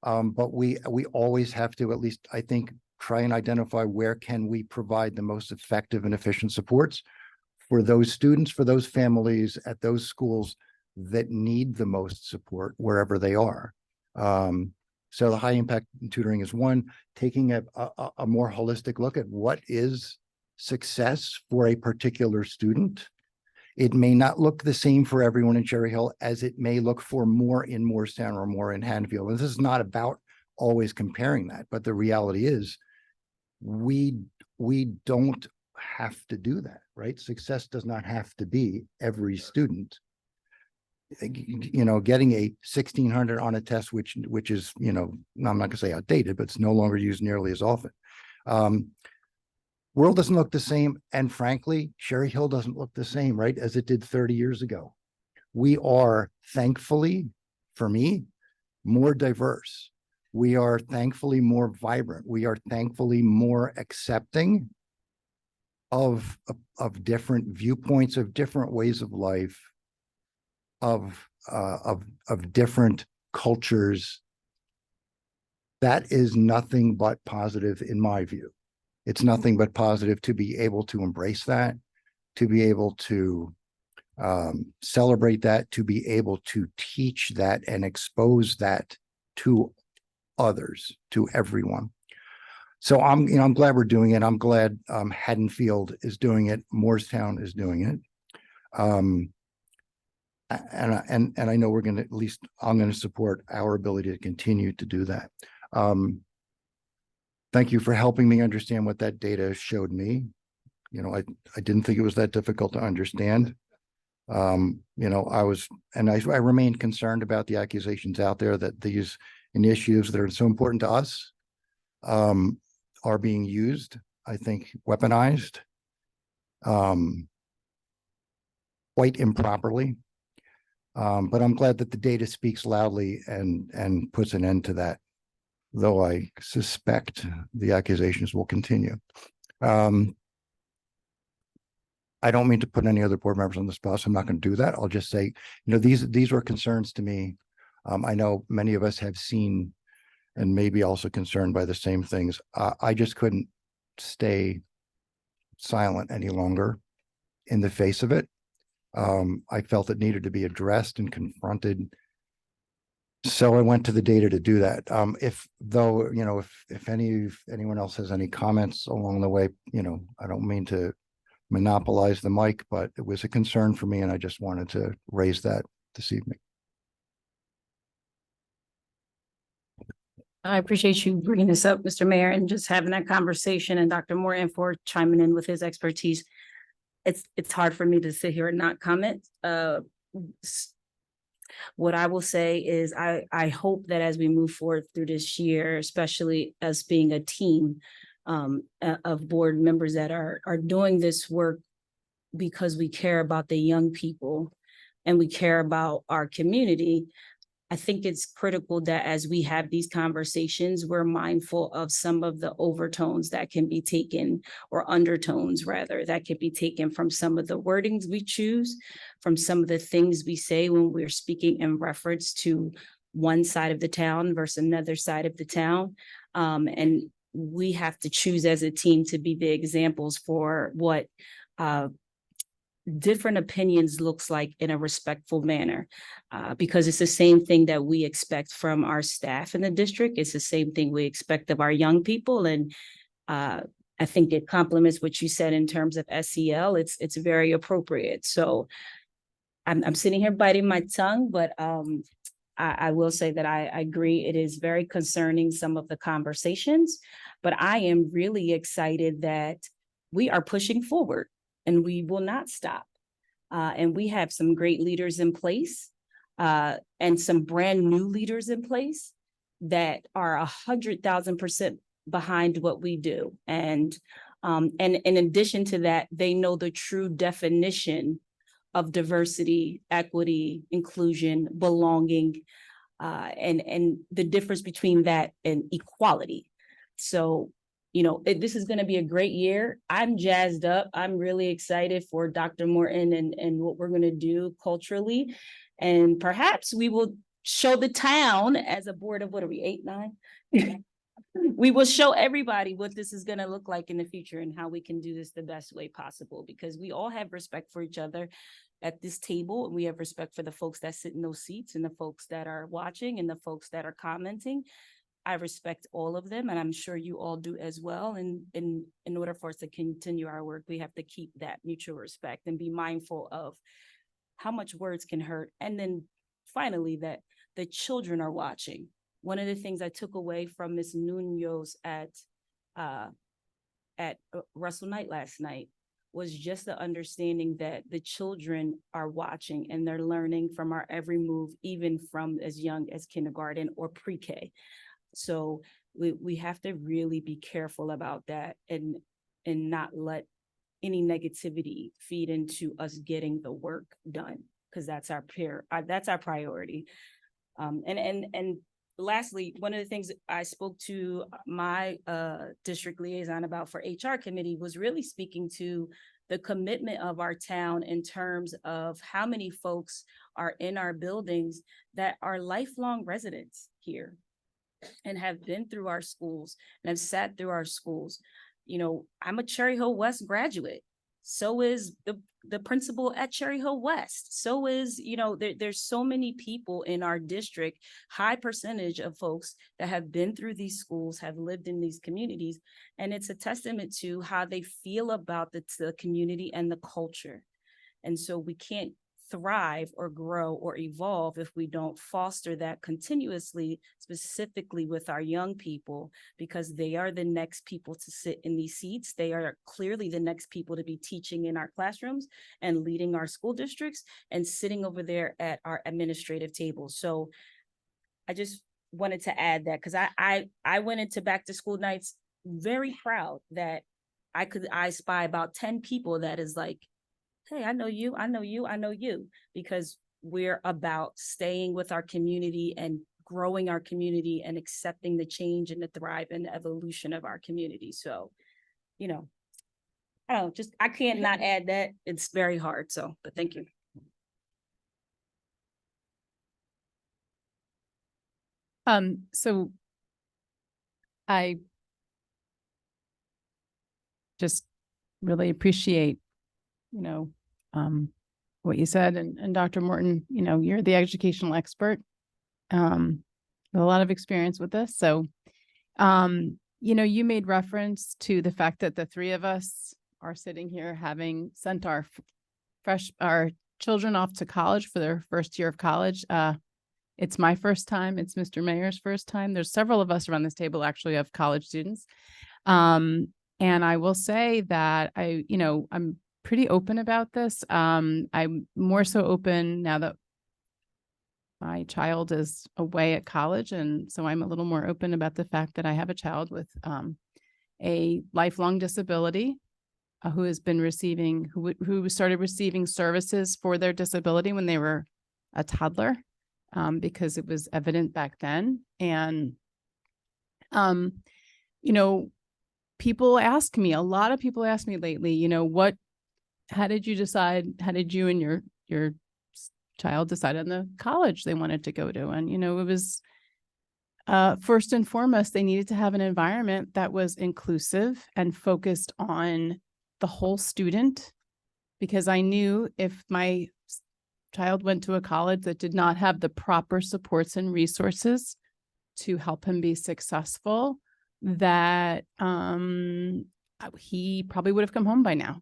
But we always have to, at least I think, try and identify where can we provide the most effective and efficient supports for those students, for those families at those schools that need the most support wherever they are. So the high impact tutoring is one, taking a more holistic look at what is success for a particular student. It may not look the same for everyone in Cherry Hill as it may look for more in Morristown or more in Hanfield. And this is not about always comparing that, but the reality is we don't have to do that, right? Success does not have to be every student. You know, getting a 1600 on a test, which is, you know, I'm not gonna say outdated, but it's no longer used nearly as often. World doesn't look the same. And frankly, Cherry Hill doesn't look the same, right, as it did 30 years ago. We are thankfully, for me, more diverse. We are thankfully more vibrant. We are thankfully more accepting of different viewpoints, of different ways of life, of different cultures. That is nothing but positive in my view. It's nothing but positive to be able to embrace that, to be able to celebrate that, to be able to teach that and expose that to others, to everyone. So I'm glad we're doing it. I'm glad Haddonfield is doing it. Morristown is doing it. And I know we're going to, at least I'm going to support our ability to continue to do that. Thank you for helping me understand what that data showed me. You know, I didn't think it was that difficult to understand. You know, I remain concerned about the accusations out there that these initiatives that are so important to us are being used, I think, weaponized quite improperly. But I'm glad that the data speaks loudly and puts an end to that, though I suspect the accusations will continue. I don't mean to put any other board members on the spot, so I'm not going to do that. I'll just say, you know, these were concerns to me. I know many of us have seen and maybe also concerned by the same things. I just couldn't stay silent any longer in the face of it. I felt it needed to be addressed and confronted. So I went to the data to do that. If anyone else has any comments along the way, you know, I don't mean to monopolize the mic, but it was a concern for me and I just wanted to raise that this evening. I appreciate you bringing this up, Mr. Mayor, and just having that conversation, and Dr. Moore for chiming in with his expertise. It's hard for me to sit here and not comment. What I will say is I hope that as we move forward through this year, especially as being a team of board members that are doing this work because we care about the young people and we care about our community, I think it's critical that as we have these conversations, we're mindful of some of the overtones that can be taken, or undertones rather, that could be taken from some of the wordings we choose, from some of the things we say when we're speaking in reference to one side of the town versus another side of the town. And we have to choose as a team to be the examples for what different opinions looks like in a respectful manner, because it's the same thing that we expect from our staff in the district. It's the same thing we expect of our young people. And I think it complements what you said in terms of SEL. It's very appropriate. So I'm sitting here biting my tongue, but I will say that I agree. It is very concerning, some of the conversations, but I am really excited that we are pushing forward and we will not stop. And we have some great leaders in place, and some brand new leaders in place that are 100,000% behind what we do. And in addition to that, they know the true definition of diversity, equity, inclusion, belonging, and the difference between that and equality. So, this is going to be a great year. I'm jazzed up. I'm really excited for Dr. Morton and what we're going to do culturally. And perhaps we will show the town as a board of, what are we, 8, 9? We will show everybody what this is going to look like in the future and how we can do this the best way possible, because we all have respect for each other at this table. And we have respect for the folks that sit in those seats and the folks that are watching and the folks that are commenting. I respect all of them, and I'm sure you all do as well. And in order for us to continue our work, we have to keep that mutual respect and be mindful of how much words can hurt. And then finally, that the children are watching. One of the things I took away from Ms. Nunez at Russell Night last night was just the understanding that the children are watching and they're learning from our every move, even from as young as kindergarten or pre-K. So we have to really be careful about that and not let any negativity feed into us getting the work done, because that's our priority. And lastly, one of the things I spoke to my district liaison about for HR committee was really speaking to the commitment of our town in terms of how many folks are in our buildings that are lifelong residents here and have been through our schools and have sat through our schools. I'm a Cherry Hill West graduate. So is the principal at Cherry Hill West. So is, there's so many people in our district, high percentage of folks that have been through these schools, have lived in these communities. And it's a testament to how they feel about the community and the culture. And so we can't thrive or grow or evolve if we don't foster that continuously, specifically with our young people, because they are the next people to sit in these seats. They are clearly the next people to be teaching in our classrooms and leading our school districts and sitting over there at our administrative table. So I just wanted to add that, because I went into back to school nights very proud that I spy about 10 people that is like, hey, I know you, I know you, I know you, because we're about staying with our community and growing our community and accepting the change and the thrive and the evolution of our community. So, I can't not add that. It's very hard. So, but thank you. So I just really appreciate what you said, and Dr. Morton, you're the educational expert, with a lot of experience with this. So, you made reference to the fact that the three of us are sitting here having sent our children off to college for their first year of college. It's my first time. It's Mr. Mayor's first time. There's several of us around this table actually have college students. And I will say that I'm pretty open about this. I'm more so open now that my child is away at college. And so I'm a little more open about the fact that I have a child with a lifelong disability who has been receiving, who started receiving services for their disability when they were a toddler, because it was evident back then. And, people ask me, a lot of people ask me lately, how did you and your child decide on the college they wanted to go to? And, it was, first and foremost, they needed to have an environment that was inclusive and focused on the whole student, because I knew if my child went to a college that did not have the proper supports and resources to help him be successful, that he probably would have come home by now.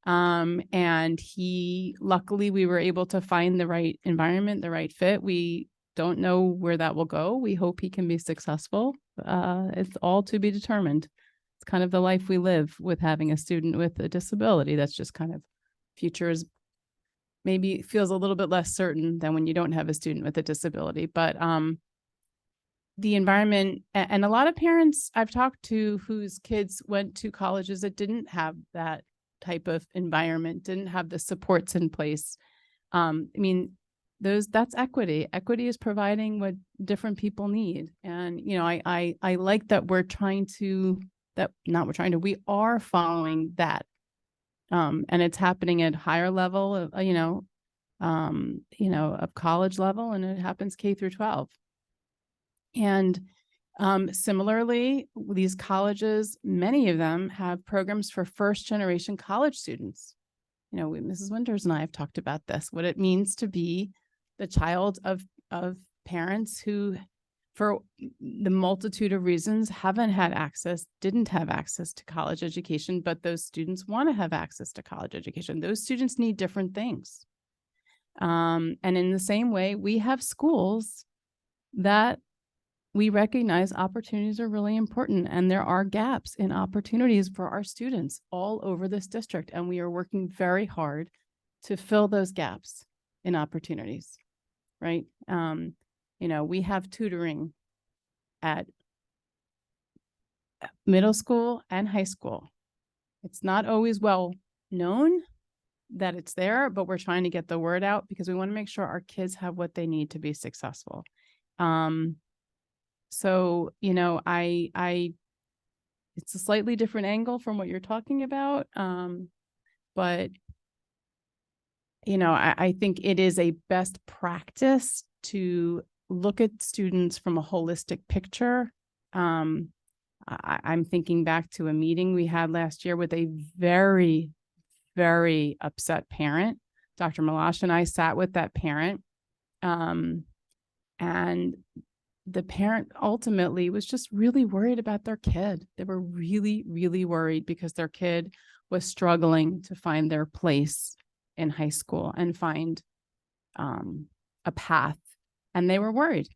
And luckily we were able to find the right environment, the right fit. We don't know where that will go. We hope he can be successful. It's all to be determined. It's kind of the life we live with having a student with a disability. That's just kind of future is maybe feels a little bit less certain than when you don't have a student with a disability. But the environment, and a lot of parents I've talked to whose kids went to colleges that didn't have that type of environment, didn't have the supports in place. I mean, that's equity. Equity is providing what different people need. And, you know, I like that we are following that. And it's happening at higher level of, of college level, and it happens K through 12. And similarly, these colleges, many of them have programs for first generation college students. You know, Mrs. Winters and I have talked about this, what it means to be the child of parents who, for the multitude of reasons, didn't have access to college education, but those students want to have access to college education. Those students need different things. And in the same way, we have schools that we recognize opportunities are really important, and there are gaps in opportunities for our students all over this district. And we are working very hard to fill those gaps in opportunities, right? We have tutoring at middle school and high school. It's not always well known that it's there, but we're trying to get the word out because we want to make sure our kids have what they need to be successful. So, it's a slightly different angle from what you're talking about. But, I think it is a best practice to look at students from a holistic picture. I'm thinking back to a meeting we had last year with a very, very upset parent. Dr. Malash and I sat with that parent, and the parent ultimately was just really worried about their kid. They were really, really worried because their kid was struggling to find their place in high school and find a path. And they were worried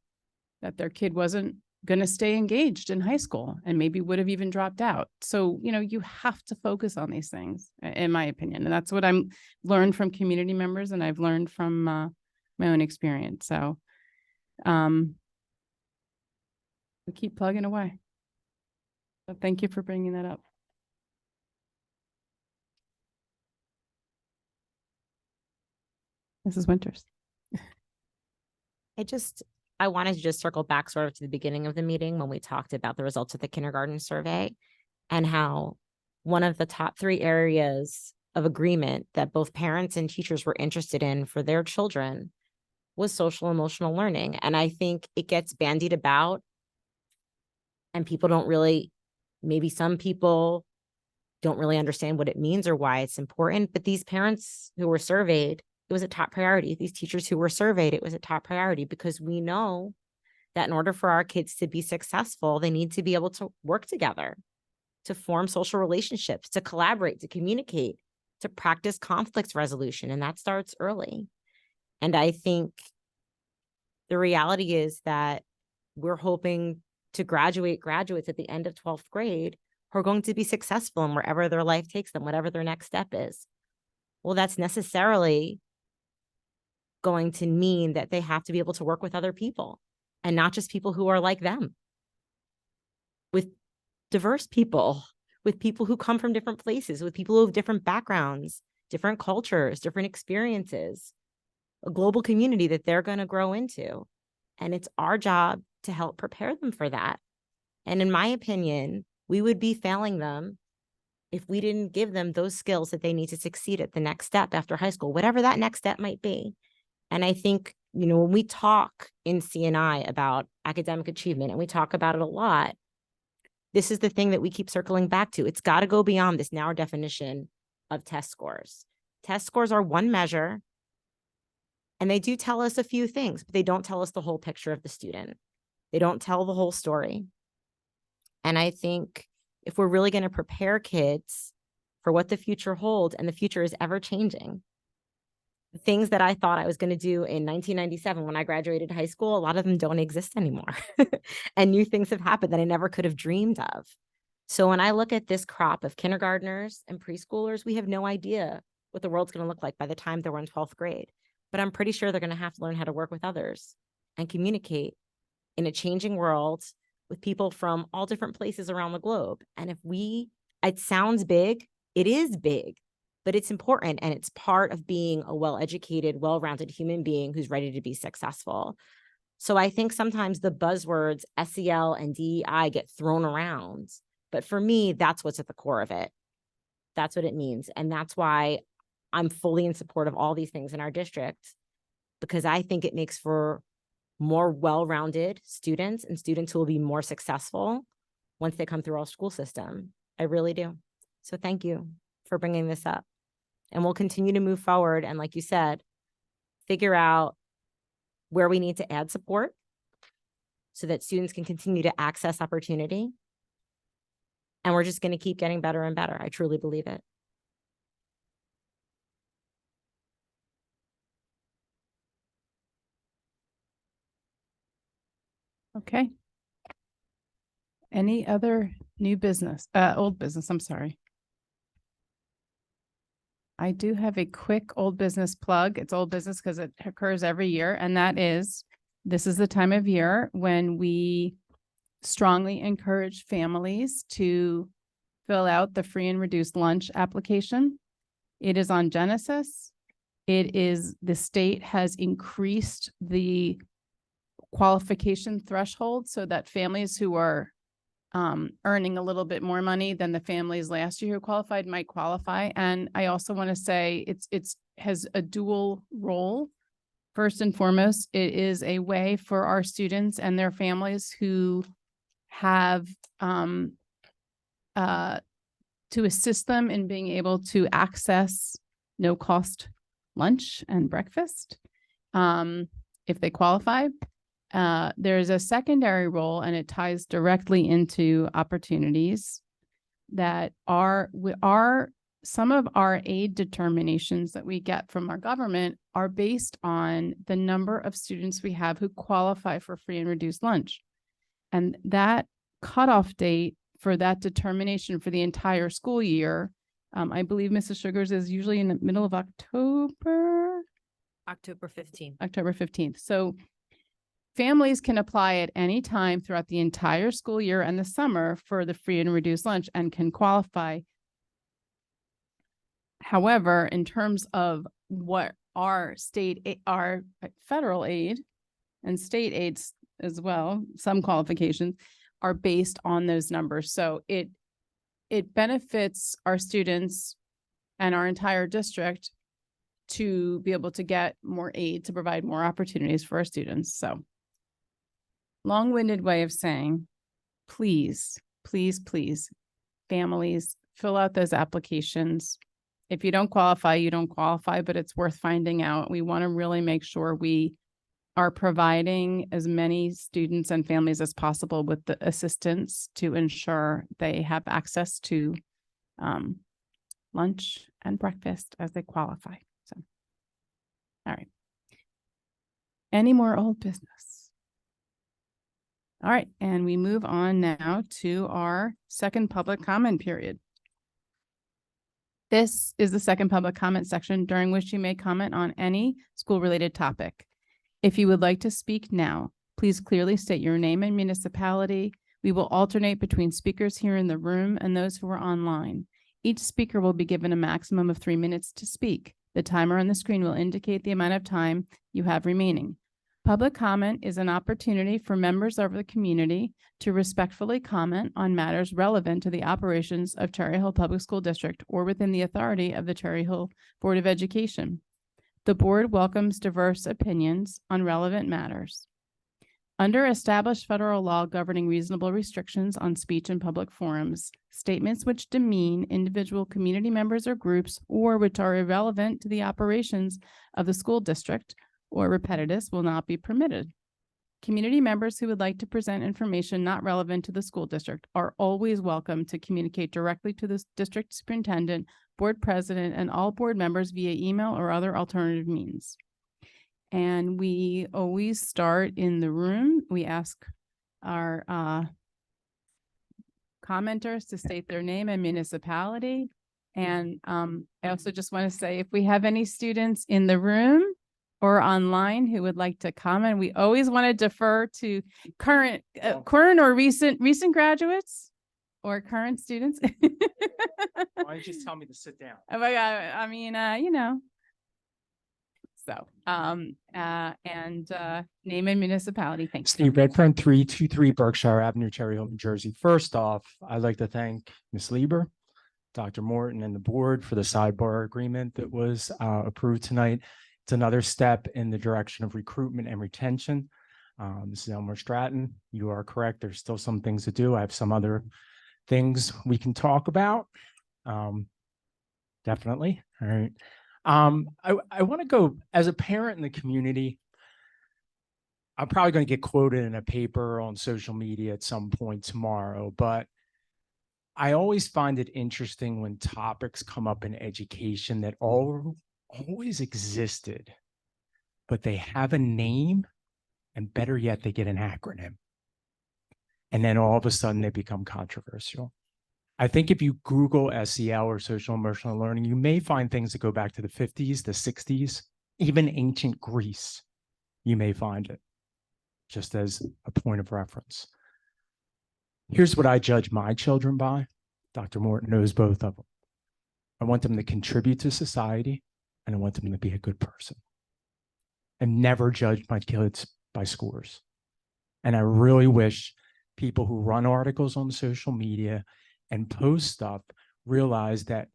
that their kid wasn't going to stay engaged in high school and maybe would have even dropped out. So, you have to focus on these things, in my opinion. And that's what I'm learned from community members, and I've learned from my own experience. So, we keep plugging away. So thank you for bringing that up. Mrs. Winters. I wanted to just circle back sort of to the beginning of the meeting when we talked about the results of the kindergarten survey and how one of the top 3 areas of agreement that both parents and teachers were interested in for their children was social emotional learning. And I think it gets bandied about and people don't really, maybe some people don't really understand what it means or why it's important. But these parents who were surveyed, it was a top priority. These teachers who were surveyed, it was a top priority because we know that in order for our kids to be successful, they need to be able to work together, to form social relationships, to collaborate, to communicate, to practice conflict resolution. And that starts early. And I think the reality is that we're hoping to graduates at the end of 12th grade who are going to be successful in wherever their life takes them, whatever their next step is. Well, that's necessarily going to mean that they have to be able to work with other people and not just people who are like them, with diverse people, with people who come from different places, with people who have different backgrounds, different cultures, different experiences, a global community that they're going to grow into. And it's our job to help prepare them for that. And in my opinion, we would be failing them if we didn't give them those skills that they need to succeed at the next step after high school, whatever that next step might be. And I think, when we talk in CNI about academic achievement, and we talk about it a lot, this is the thing that we keep circling back to. It's got to go beyond this narrow definition of test scores. Test scores are one measure, and they do tell us a few things, but they don't tell us the whole picture of the student. They don't tell the whole story. And I think if we're really going to prepare kids for what the future holds, and the future is ever changing, the things that I thought I was going to do in 1997 when I graduated high school, a lot of them don't exist anymore. And new things have happened that I never could have dreamed of. So when I look at this crop of kindergartners and preschoolers, we have no idea what the world's going to look like by the time they're in 12th grade. But I'm pretty sure they're going to have to learn how to work with others and communicate in a changing world with people from all different places around the globe. And if it sounds big, it is big, but it's important. And it's part of being a well-educated, well-rounded human being who's ready to be successful. So I think sometimes the buzzwords SEL and DEI get thrown around, but for me, that's what's at the core of it. That's what it means. And that's why I'm fully in support of all these things in our district, because I think it makes for more well-rounded students and students who will be more successful once they come through our school system. I really do. So thank you for bringing this up. And we'll continue to move forward. And like you said, figure out where we need to add support so that students can continue to access opportunity. And we're just going to keep getting better and better. I truly believe it. Okay. Any other new business, old business, I'm sorry. I do have a quick old business plug. It's old business because it occurs every year. And that is, this is the time of year when we strongly encourage families to fill out the free and reduced lunch application. It is on Genesis. The state has increased the qualification threshold so that families who are earning a little bit more money than the families last year who qualified might qualify. And I also want to say it's has a dual role. First and foremost, it is a way for our students and their families who have to assist them in being able to access no cost lunch and breakfast if they qualify. There's a secondary role, and it ties directly into opportunities that some of our aid determinations that we get from our government are based on the number of students we have who qualify for free and reduced lunch. And that cutoff date for that determination for the entire school year, I believe Mrs. Sugars is usually in the middle of October. October 15th. October 15th. So families can apply at any time throughout the entire school year and the summer for the free and reduced lunch and can qualify. However, in terms of what our federal aid and state aids as well, some qualifications are based on those numbers. So it benefits our students and our entire district to be able to get more aid to provide more opportunities for our students. So long-winded way of saying, please, please, please, families, fill out those applications. If you don't qualify, you don't qualify, but it's worth finding out. We want to really make sure we are providing as many students and families as possible with the assistance to ensure they have access to lunch and breakfast as they qualify. So, all right. Any more old business? All right, and we move on now to our second public comment period. This is the second public comment section during which you may comment on any school-related topic. If you would like to speak now, please clearly state your name and municipality. We will alternate between speakers here in the room and those who are online. Each speaker will be given a maximum of 3 minutes to speak. The timer on the screen will indicate the amount of time you have remaining. Public comment is an opportunity for members of the community to respectfully comment on matters relevant to the operations of Cherry Hill Public School District or within the authority of the Cherry Hill Board of Education. The board welcomes diverse opinions on relevant matters. Under established federal law governing reasonable restrictions on speech in public forums, statements which demean individual community members or groups or which are irrelevant to the operations of the school district or repetitious will not be permitted. Community members who would like to present information not relevant to the school district are always welcome to communicate directly to the district superintendent, board president, and all board members via email or other alternative means. And we always start in the room. We ask our commenters to state their name and municipality. And I also just want to say, if we have any students in the room or online who would like to comment, we always want to defer to current or recent graduates or current students. Why don't you just tell me to sit down? Oh my God, I mean, you know. So, name and municipality. Thanks. Steve Redfern, 323 Berkshire Avenue, Cherry Hill, New Jersey. First off, I'd like to thank Ms. Lieber, Dr. Morton, and the board for the sidebar agreement that was approved tonight. It's another step in the direction of recruitment and retention. Mrs. Elmer Stratton, you are correct. There's still some things to do. I have some other things we can talk about. Definitely. All right. I want to go as a parent in the community. I'm probably going to get quoted in a paper on social media at some point tomorrow, but I always find it interesting when topics come up in education that always existed, but they have a name, and better yet, they get an acronym. And then all of a sudden they become controversial. I think if you Google SEL or social emotional learning, you may find things that go back to the 50s, the 60s, even ancient Greece. You may find it just as a point of reference. Here's what I judge my children by. Dr. Morton knows both of them. I want them to contribute to society, and I want them to be a good person. I've never judged my kids by scores. And I really wish people who run articles on social media and post stuff realize that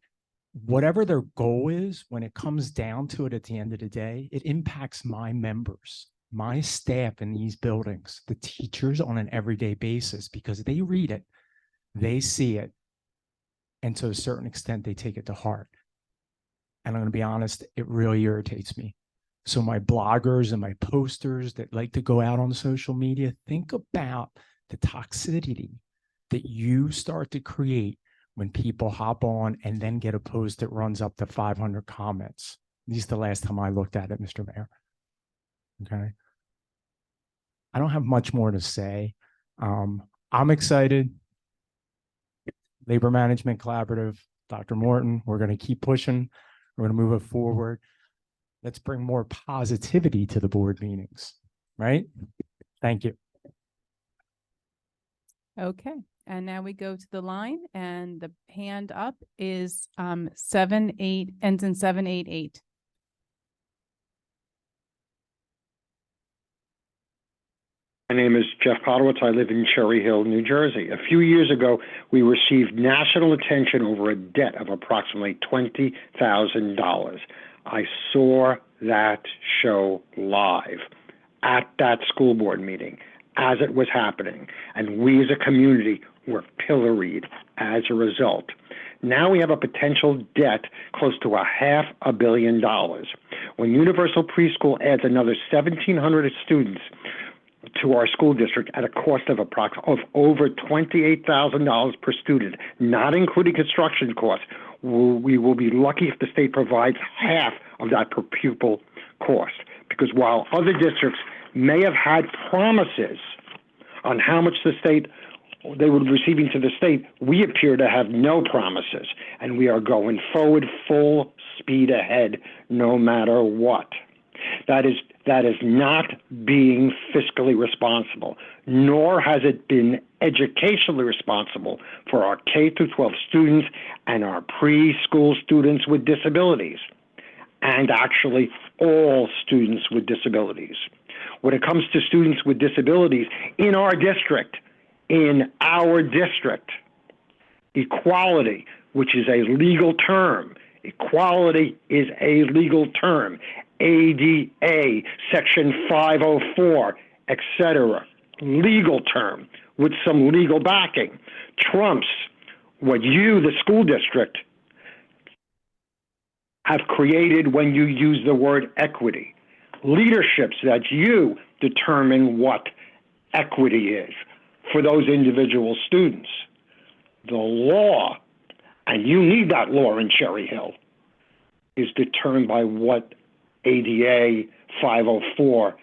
whatever their goal is, when it comes down to it at the end of the day, it impacts my members, my staff in these buildings, the teachers on an everyday basis, because they read it, they see it, and to a certain extent, they take it to heart. And I'm going to be honest, it really irritates me. So my bloggers and my posters that like to go out on social media, think about the toxicity that you start to create when people hop on and then get a post that runs up to 500 comments. This is the last time I looked at it, Mr. Mayor. Okay. I don't have much more to say. I'm excited. Labor Management Collaborative, Dr. Morton, we're going to keep pushing. We're going to move it forward. Let's bring more positivity to the board meetings, right? Thank you. Okay, and now we go to the line, and the hand up is 78, ends in 788. My name is Jeff Podowitz. I live in Cherry Hill, New Jersey. A few years ago, we received national attention over a debt of approximately $20,000. I saw that show live at that school board meeting as it was happening, and we as a community were pilloried as a result. Now we have a potential debt close to $500 million. When Universal Preschool adds another 1,700 students to our school district at a cost of over $28,000 per student, not including construction costs, we will be lucky if the state provides half of that per pupil cost. Because while other districts may have had promises on how much they were receiving to the state, we appear to have no promises, and we are going forward full speed ahead no matter what. That is not being fiscally responsible, nor has it been educationally responsible for our K-12 students and our preschool students with disabilities, and actually all students with disabilities. When it comes to students with disabilities in our district, equality, which is a legal term, equality is a legal term, ADA, Section 504, etc., legal term with some legal backing, trumps what you, the school district, have created when you use the word equity. Leaderships that you determine what equity is for those individual students. The law, and you need that law in Cherry Hill, is determined by what ADA 504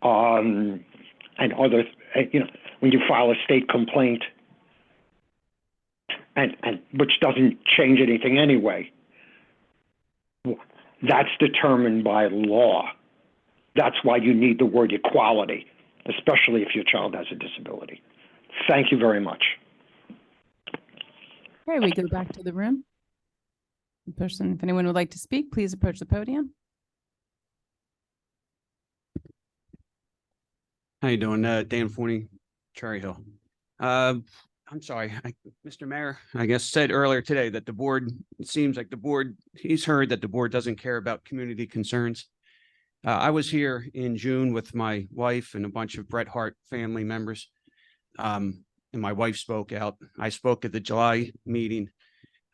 and other, when you file a state complaint, and which doesn't change anything anyway. That's determined by law. That's why you need the word equality, especially if your child has a disability. Thank you very much. Okay, we go back to the room. If anyone would like to speak, please approach the podium. How you doing? Dan Forney, Cherry Hill. I'm sorry, Mr. Mayor, I guess said earlier today that the board, it seems like the board, he's heard that the board doesn't care about community concerns. I was here in June with my wife and a bunch of Bret Hart family members. And my wife spoke out. I spoke at the July meeting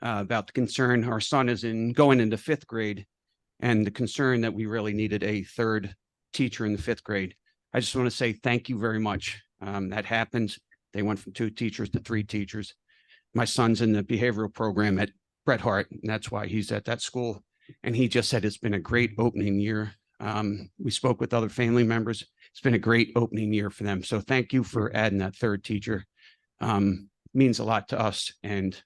about the concern. Our son is going into 5th grade, and the concern that we really needed a 3rd teacher in the 5th grade. I just want to say thank you very much. That happened. They went from 2 teachers to 3 teachers. My son's in the behavioral program at Bret Hart, and that's why he's at that school. And he just said it's been a great opening year. We spoke with other family members. It's been a great opening year for them. So thank you for adding that 3rd teacher. Means a lot to us. And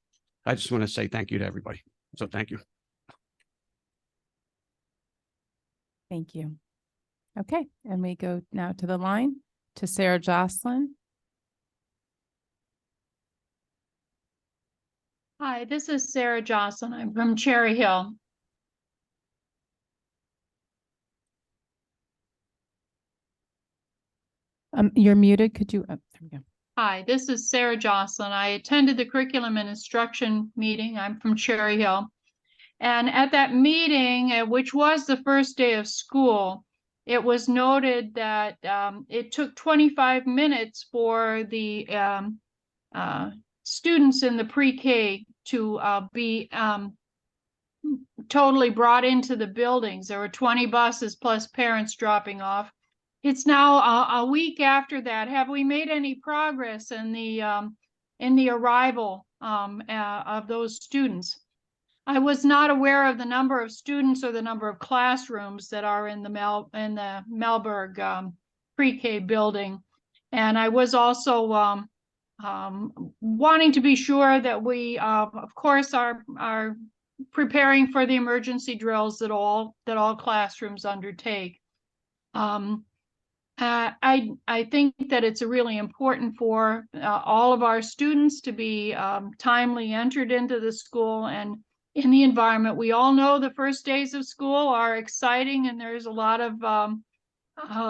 I just want to say thank you to everybody. So thank you. Thank you. Okay, and we go now to the line to Sarah Jocelyn. Hi, this is Sarah Jocelyn. I'm from Cherry Hill. You're muted. Could you? There we go. Hi, this is Sarah Jocelyn. I attended the curriculum and instruction meeting. I'm from Cherry Hill. And at that meeting, which was the first day of school, it was noted that it took 25 minutes for the students in the pre-K to be totally brought into the buildings. There were 20 buses plus parents dropping off. It's now a week after that. Have we made any progress in the arrival of those students? I was not aware of the number of students or the number of classrooms that are in the Malberg pre-K building, and I was also wanting to be sure that we, of course, are preparing for the emergency drills that all classrooms undertake. I think that it's really important for all of our students to be timely entered into the school and in the environment. We all know the first days of school are exciting, and there's a lot of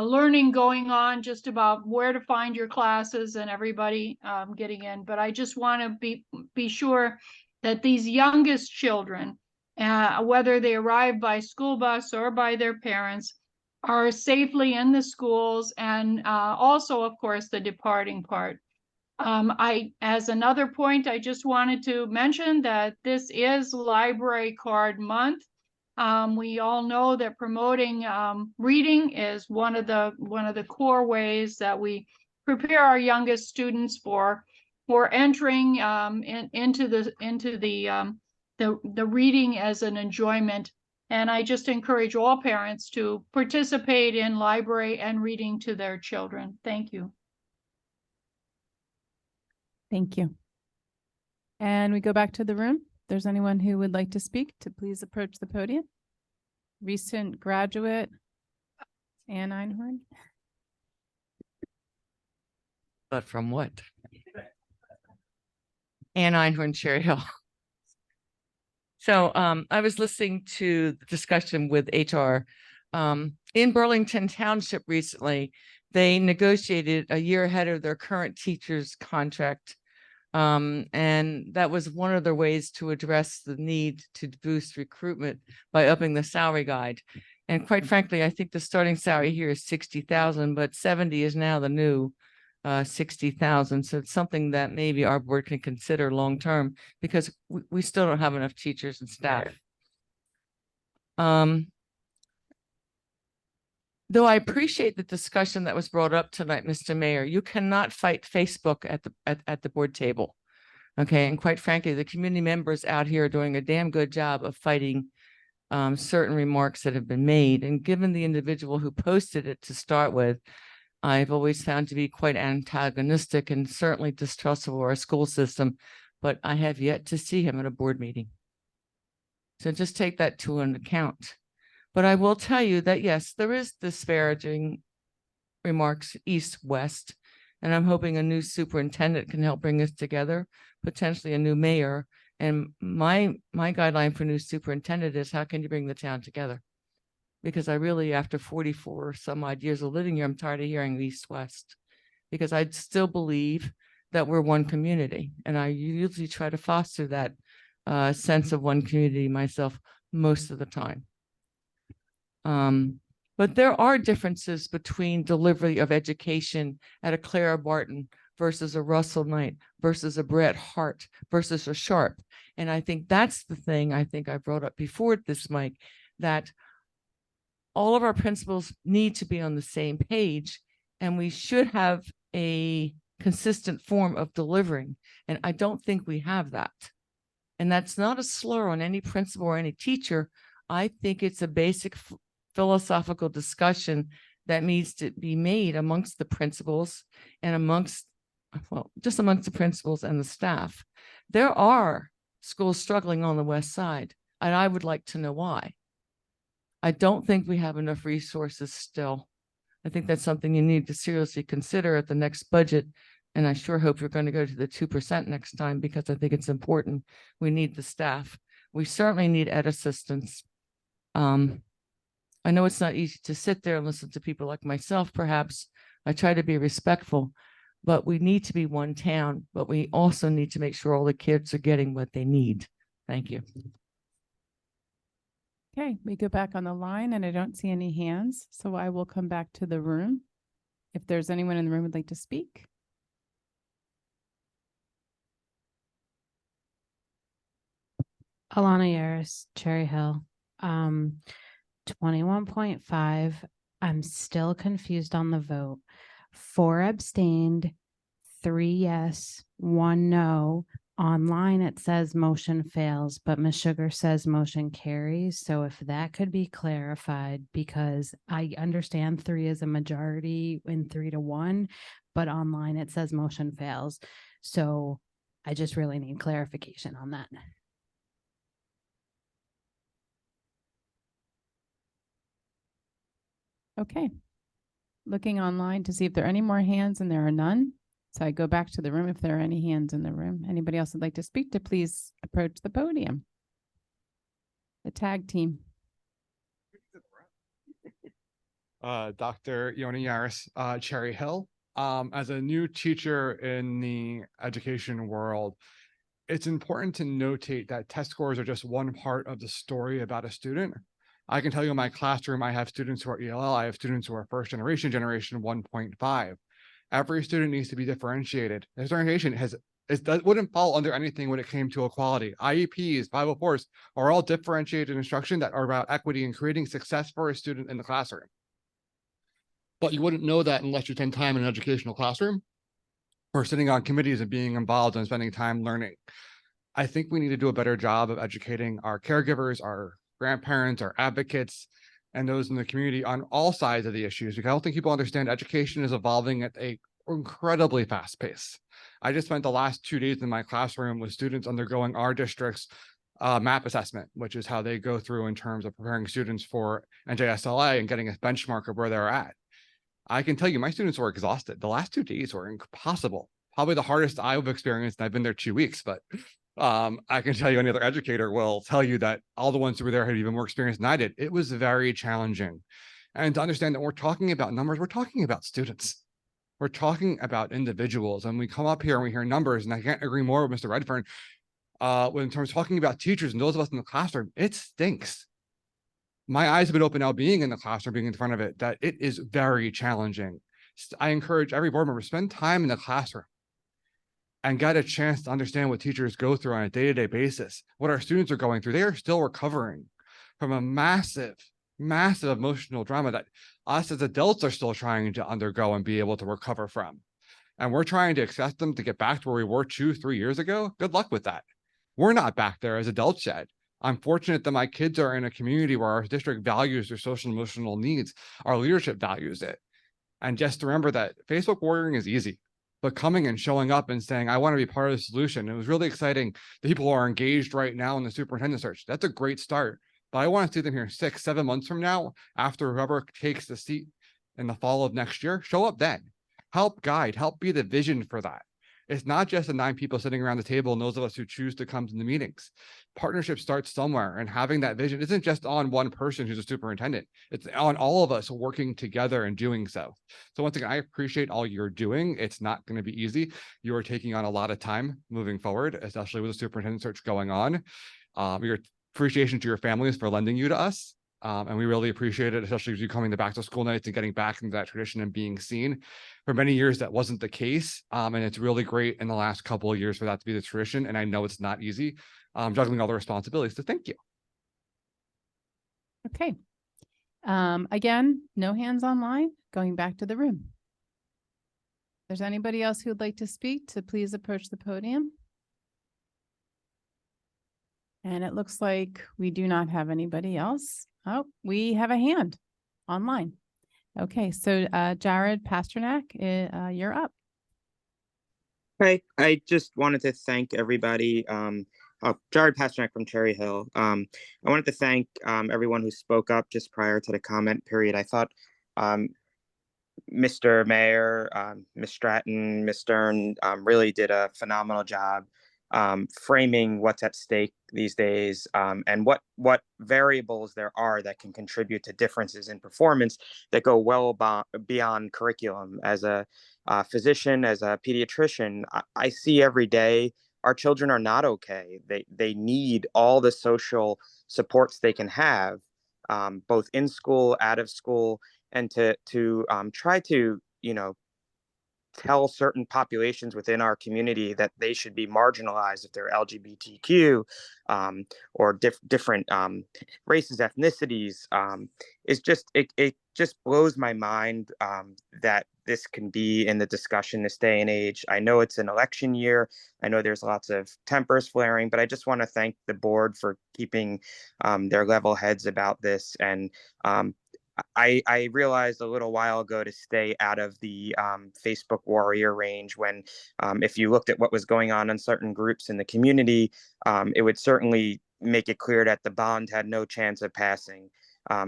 learning going on just about where to find your classes and everybody getting in. But I just want to be sure that these youngest children, whether they arrive by school bus or by their parents, are safely in the schools, and also, of course, the departing part. As another point, I just wanted to mention that this is Library Card Month. We all know that promoting reading is one of the core ways that we prepare our youngest students for entering into the reading as an enjoyment. And I just encourage all parents to participate in library and reading to their children. Thank you. Thank you. And we go back to the room. If there's anyone who would like to speak, to please approach the podium. Recent graduate, Ann Einhorn. But from what? Ann Einhorn, Cherry Hill. So I was listening to the discussion with HR. In Burlington Township recently, they negotiated a year ahead of their current teacher's contract. And that was one of their ways to address the need to boost recruitment by upping the salary guide. And quite frankly, I think the starting salary here is 60,000, but 70 is now the new 60,000. So it's something that maybe our board can consider long-term, because we still don't have enough teachers and staff. Though I appreciate the discussion that was brought up tonight, Mr. Mayor, you cannot fight Facebook at the board table. Okay. And quite frankly, the community members out here are doing a damn good job of fighting certain remarks that have been made. And given the individual who posted it to start with, I've always found to be quite antagonistic and certainly distrustful of our school system. but I have yet to see him at a board meeting. So just take that to an account. But I will tell you that, yes, there is disparaging remarks east-west, and I'm hoping a new superintendent can help bring us together, potentially a new mayor. And my guideline for new superintendent is, how can you bring the town together? Because I really, after 44 some odd years of living here, I'm tired of hearing east-west, because I still believe that we're one community, and I usually try to foster that sense of one community myself most of the time. But there are differences between delivery of education at a Clara Barton versus a Russell Knight versus a Bret Hart versus a Sharp. And I think that's the thing I think I brought up before this, Mike, that all of our principals need to be on the same page, and we should have a consistent form of delivering. And I don't think we have that. And that's not a slur on any principal or any teacher. I think it's a basic philosophical discussion that needs to be made amongst the principals and amongst, well, just amongst the principals and the staff. There are schools struggling on the west side, and I would like to know why. I don't think we have enough resources still. I think that's something you need to seriously consider at the next budget. And I sure hope you're going to go to the 2% next time, because I think it's important. We need the staff. We certainly need ed assistants. I know it's not easy to sit there and listen to people like myself, perhaps. I try to be respectful, but we need to be one town, but we also need to make sure all the kids are getting what they need. Thank you. Okay, we go back on the line and I don't see any hands, so I will come back to the room. If there's anyone in the room who'd like to speak. Alana Yaris, Cherry Hill. 21.5. I'm still confused on the vote. 4 abstained, 3 yes, 1 no. Online, it says motion fails, but Ms. Sugar says motion carries. So if that could be clarified, because I understand 3 is a majority in 3-1, but online it says motion fails. So I just really need clarification on that. Okay. Looking online to see if there are any more hands, and there are none. So I go back to the room if there are any hands in the room. Anybody else would like to speak to, please approach the podium. The tag team. Dr. Yoni Yaris, Cherry Hill. As a new teacher in the education world, it's important to notate that test scores are just one part of the story about a student. I can tell you in my classroom, I have students who are ELL, I have students who are first generation 1.5. Every student needs to be differentiated. Differentiation wouldn't fall under anything when it came to equality. IEPs, 504s are all differentiated instruction that are about equity and creating success for a student in the classroom. But you wouldn't know that unless you spend time in an educational classroom or sitting on committees and being involved and spending time learning. I think we need to do a better job of educating our caregivers, our grandparents, our advocates, and those in the community on all sides of the issues, because I don't think people understand education is evolving at an incredibly fast pace. I just spent the last 2 days in my classroom with students undergoing our district's MAP assessment, which is how they go through in terms of preparing students for NJSLA and getting a benchmark of where they're at. I can tell you my students were exhausted. The last 2 days were impossible. Probably the hardest I've experienced, and I've been there 2 weeks, but I can tell you any other educator will tell you that all the ones who were there had even more experience than I did. It was very challenging. And to understand that we're talking about numbers, we're talking about students. We're talking about individuals. And we come up here and we hear numbers, and I can't agree more with Mr. Redfern. When in terms of talking about teachers and those of us in the classroom, it stinks. My eyes have been open now being in the classroom, being in front of it, that it is very challenging. I encourage every board member to spend time in the classroom and get a chance to understand what teachers go through on a day-to-day basis, what our students are going through. They are still recovering from a massive, massive emotional drama that us as adults are still trying to undergo and be able to recover from. And we're trying to accept them to get back to where we were 2-3 years ago. Good luck with that. We're not back there as adults yet. I'm fortunate that my kids are in a community where our district values their social and emotional needs. Our leadership values it. And just remember that Facebook warrioring is easy. but coming and showing up and saying, I want to be part of the solution. It was really exciting. The people who are engaged right now in the superintendent search. That's a great start. But I want to see them here 6, 7 months from now, after whoever takes the seat in the fall of next year, show up then. Help guide, help be the vision for that. It's not just the 9 people sitting around the table and those of us who choose to come to the meetings. Partnership starts somewhere, and having that vision isn't just on one person who's a superintendent. It's on all of us working together and doing so. So once again, I appreciate all you're doing. It's not going to be easy. You are taking on a lot of time moving forward, especially with the superintendent search going on. Your appreciation to your families for lending you to us. And we really appreciate it, especially as you coming to back to school nights and getting back into that tradition and being seen. For many years, that wasn't the case. And it's really great in the last couple of years for that to be the tradition. And I know it's not easy, juggling all the responsibilities. So thank you. Okay. Again, no hands online, going back to the room. If there's anybody else who would like to speak, to please approach the podium. And it looks like we do not have anybody else. Oh, we have a hand online. Okay, so Jared Pasternak, you're up. Hi, I just wanted to thank everybody. Jared Pasternak from Cherry Hill. I wanted to thank everyone who spoke up just prior to the comment period. I thought Mr. Mayor, Ms. Stratton, Ms. Stern really did a phenomenal job framing what's at stake these days, and what variables there are that can contribute to differences in performance that go well beyond curriculum. As a physician, as a pediatrician, I see every day our children are not okay. They need all the social supports they can have, both in school, out of school, and to try to, tell certain populations within our community that they should be marginalized if they're LGBTQ, or different races, ethnicities, is just, it just blows my mind that this can be in the discussion this day and age. I know it's an election year. I know there's lots of tempers flaring, but I just want to thank the board for keeping their level heads about this. And I realized a little while ago to stay out of the Facebook warrior range when, if you looked at what was going on in certain groups in the community, it would certainly make it clear that the bond had no chance of passing.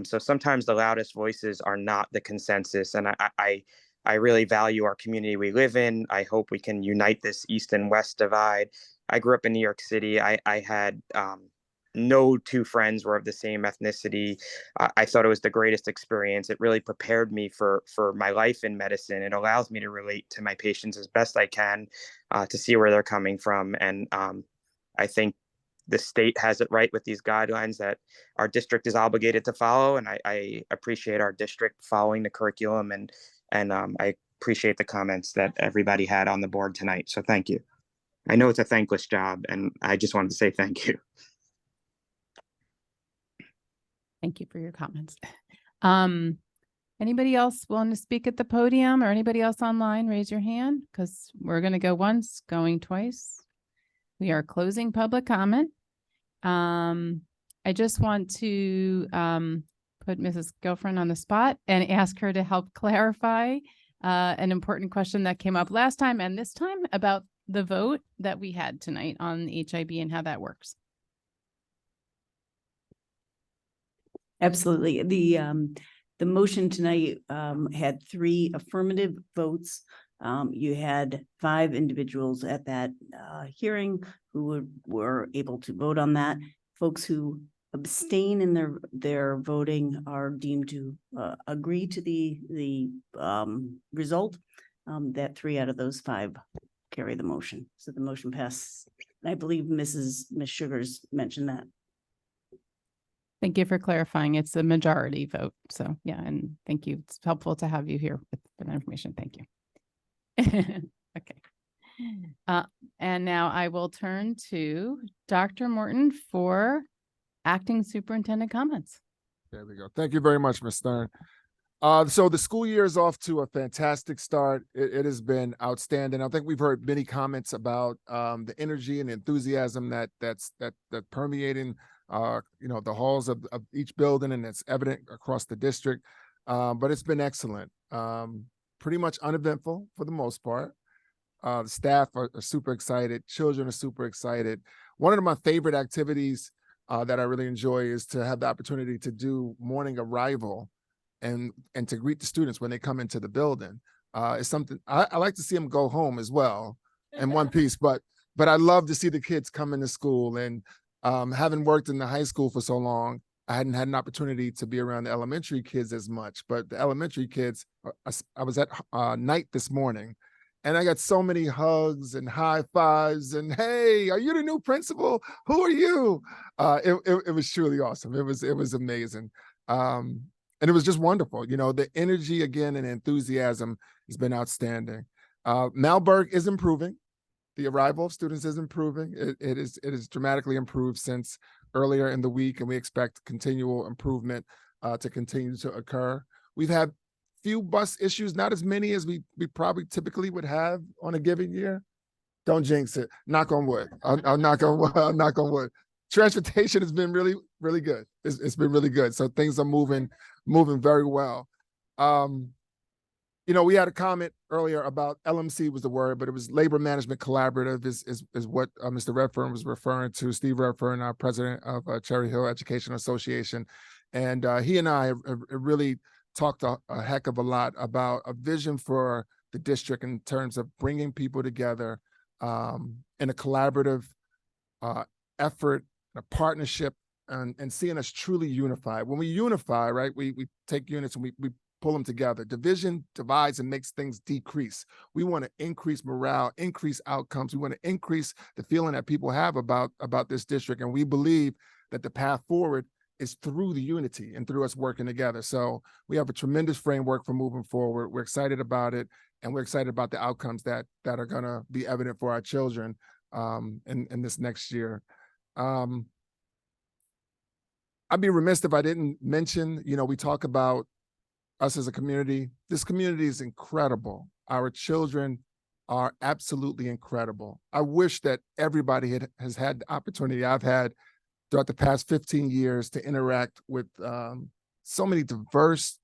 So sometimes the loudest voices are not the consensus. And I really value our community we live in. I hope we can unite this East and West divide. I grew up in New York City. I had no 2 friends were of the same ethnicity. I thought it was the greatest experience. It really prepared me for my life in medicine. It allows me to relate to my patients as best I can, to see where they're coming from. And I think the state has it right with these guidelines that our district is obligated to follow. And I appreciate our district following the curriculum, and I appreciate the comments that everybody had on the board tonight. So thank you. I know it's a thankless job, and I just wanted to say thank you. Thank you for your comments. Anybody else willing to speak at the podium, or anybody else online? Raise your hand, because we're going to go once, going twice. We are closing public comment. I just want to put Mrs. Gilfriend on the spot and ask her to help clarify an important question that came up last time and this time about the vote that we had tonight on HIB and how that works. Absolutely. The motion tonight had 3 affirmative votes. You had 5 individuals at that hearing who were able to vote on that. Folks who abstain in their voting are deemed to agree to the result. That 3 out of those 5 carry the motion. So the motion passed. I believe Miss Sugars mentioned that. Thank you for clarifying. It's a majority vote. So yeah, and thank you. It's helpful to have you here with that information. Thank you. Okay. And now I will turn to Dr. Morton for acting superintendent comments. There we go. Thank you very much, Ms. Stern. So the school year is off to a fantastic start. It has been outstanding. I think we've heard many comments about the energy and enthusiasm that's permeating the halls of each building, and it's evident across the district. But it's been excellent. Pretty much uneventful for the most part. The staff are super excited. Children are super excited. One of my favorite activities that I really enjoy is to have the opportunity to do morning arrival and to greet the students when they come into the building. It's something I like to see them go home as well in one piece, but I love to see the kids come into school. And having worked in the high school for so long, I hadn't had an opportunity to be around the elementary kids as much, but the elementary kids, I was at night this morning, and I got so many hugs and high fives and, hey, are you the new principal? Who are you? It was truly awesome. It was amazing. And it was just wonderful. You know, the energy again and enthusiasm has been outstanding. Malberg is improving. The arrival of students is improving. It is dramatically improved since earlier in the week, and we expect continual improvement to continue to occur. We've had few bus issues, not as many as we probably typically would have on a given year. Don't jinx it. Knock on wood. I'll knock on wood. I'll knock on wood. Transportation has been really, really good. It's been really good. So things are moving very well. You know, we had a comment earlier about LMC was the word, but it was Labor Management Collaborative is what Mr. Redfern was referring to. Steve Redfern, our president of Cherry Hill Education Association. And he and I have really talked a heck of a lot about a vision for the district in terms of bringing people together in a collaborative effort, a partnership, and seeing us truly unified. When we unify, right, we take units and we pull them together. Division divides and makes things decrease. We want to increase morale, increase outcomes. We want to increase the feeling that people have about this district. And we believe that the path forward is through the unity and through us working together. So we have a tremendous framework for moving forward. We're excited about it, and we're excited about the outcomes that are going to be evident for our children in this next year. I'd be remiss if I didn't mention, you know, we talk about us as a community. This community is incredible. Our children are absolutely incredible. I wish that everybody has had the opportunity I've had throughout the past 15 years to interact with so many diverse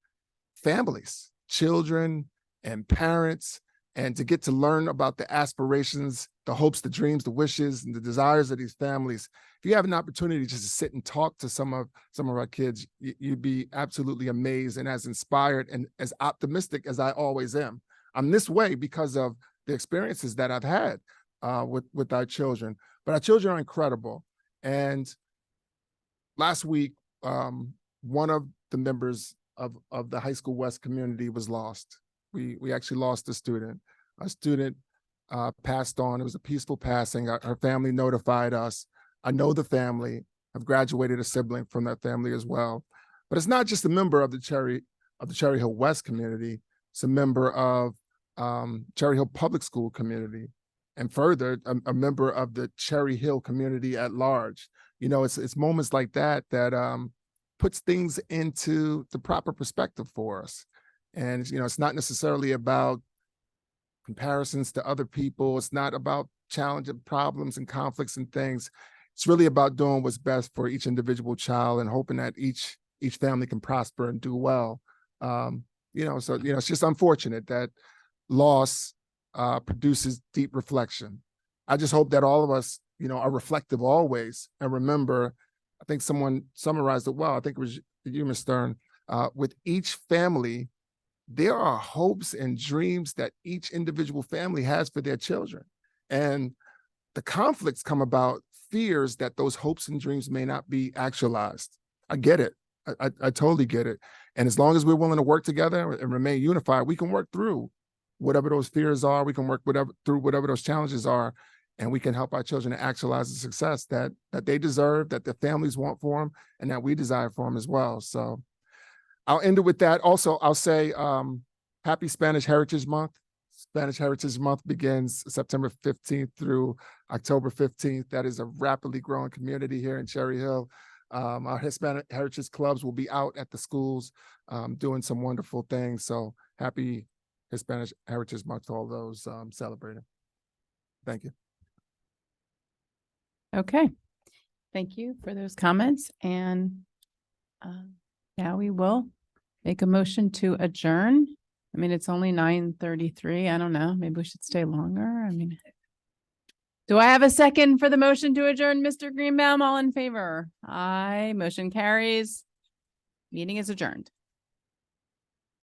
families, children and parents, and to get to learn about the aspirations, the hopes, the dreams, the wishes, and the desires of these families. If you have an opportunity just to sit and talk to some of our kids, you'd be absolutely amazed and as inspired and as optimistic as I always am. I'm this way because of the experiences that I've had with our children. But our children are incredible. And last week, one of the members of the High School West community was lost. We actually lost a student. A student passed on. It was a peaceful passing. Her family notified us. I know the family. I've graduated a sibling from that family as well. But it's not just a member of the Cherry Hill West community. It's a member of Cherry Hill Public School community, and further, a member of the Cherry Hill community at large. You know, it's moments like that puts things into the proper perspective for us. And, you know, it's not necessarily about comparisons to other people. It's not about challenging problems and conflicts and things. It's really about doing what's best for each individual child and hoping that each family can prosper and do well. You know, so, you know, it's just unfortunate that loss produces deep reflection. I just hope that all of us, you know, are reflective always and remember, I think someone summarized it well. I think it was you, Ms. Stern. With each family, there are hopes and dreams that each individual family has for their children. And the conflicts come about fears that those hopes and dreams may not be actualized. I get it. I totally get it. And as long as we're willing to work together and remain unified, we can work through whatever those fears are. We can work through whatever those challenges are, and we can help our children to actualize the success that they deserve, that their families want for them, and that we desire for them as well. So I'll end it with that. Also, I'll say happy Spanish Heritage Month. Spanish Heritage Month begins September 15th through October 15th. That is a rapidly growing community here in Cherry Hill. Our Hispanic Heritage Clubs will be out at the schools doing some wonderful things. So happy Hispanic Heritage Month to all those celebrating. Thank you. Okay. Thank you for those comments. And now we will make a motion to adjourn. I mean, it's only 9:33. I don't know. Maybe we should stay longer. I mean, do I have a second for the motion to adjourn, Mr. Greenbaum? All in favor? Aye, motion carries. Meeting is adjourned.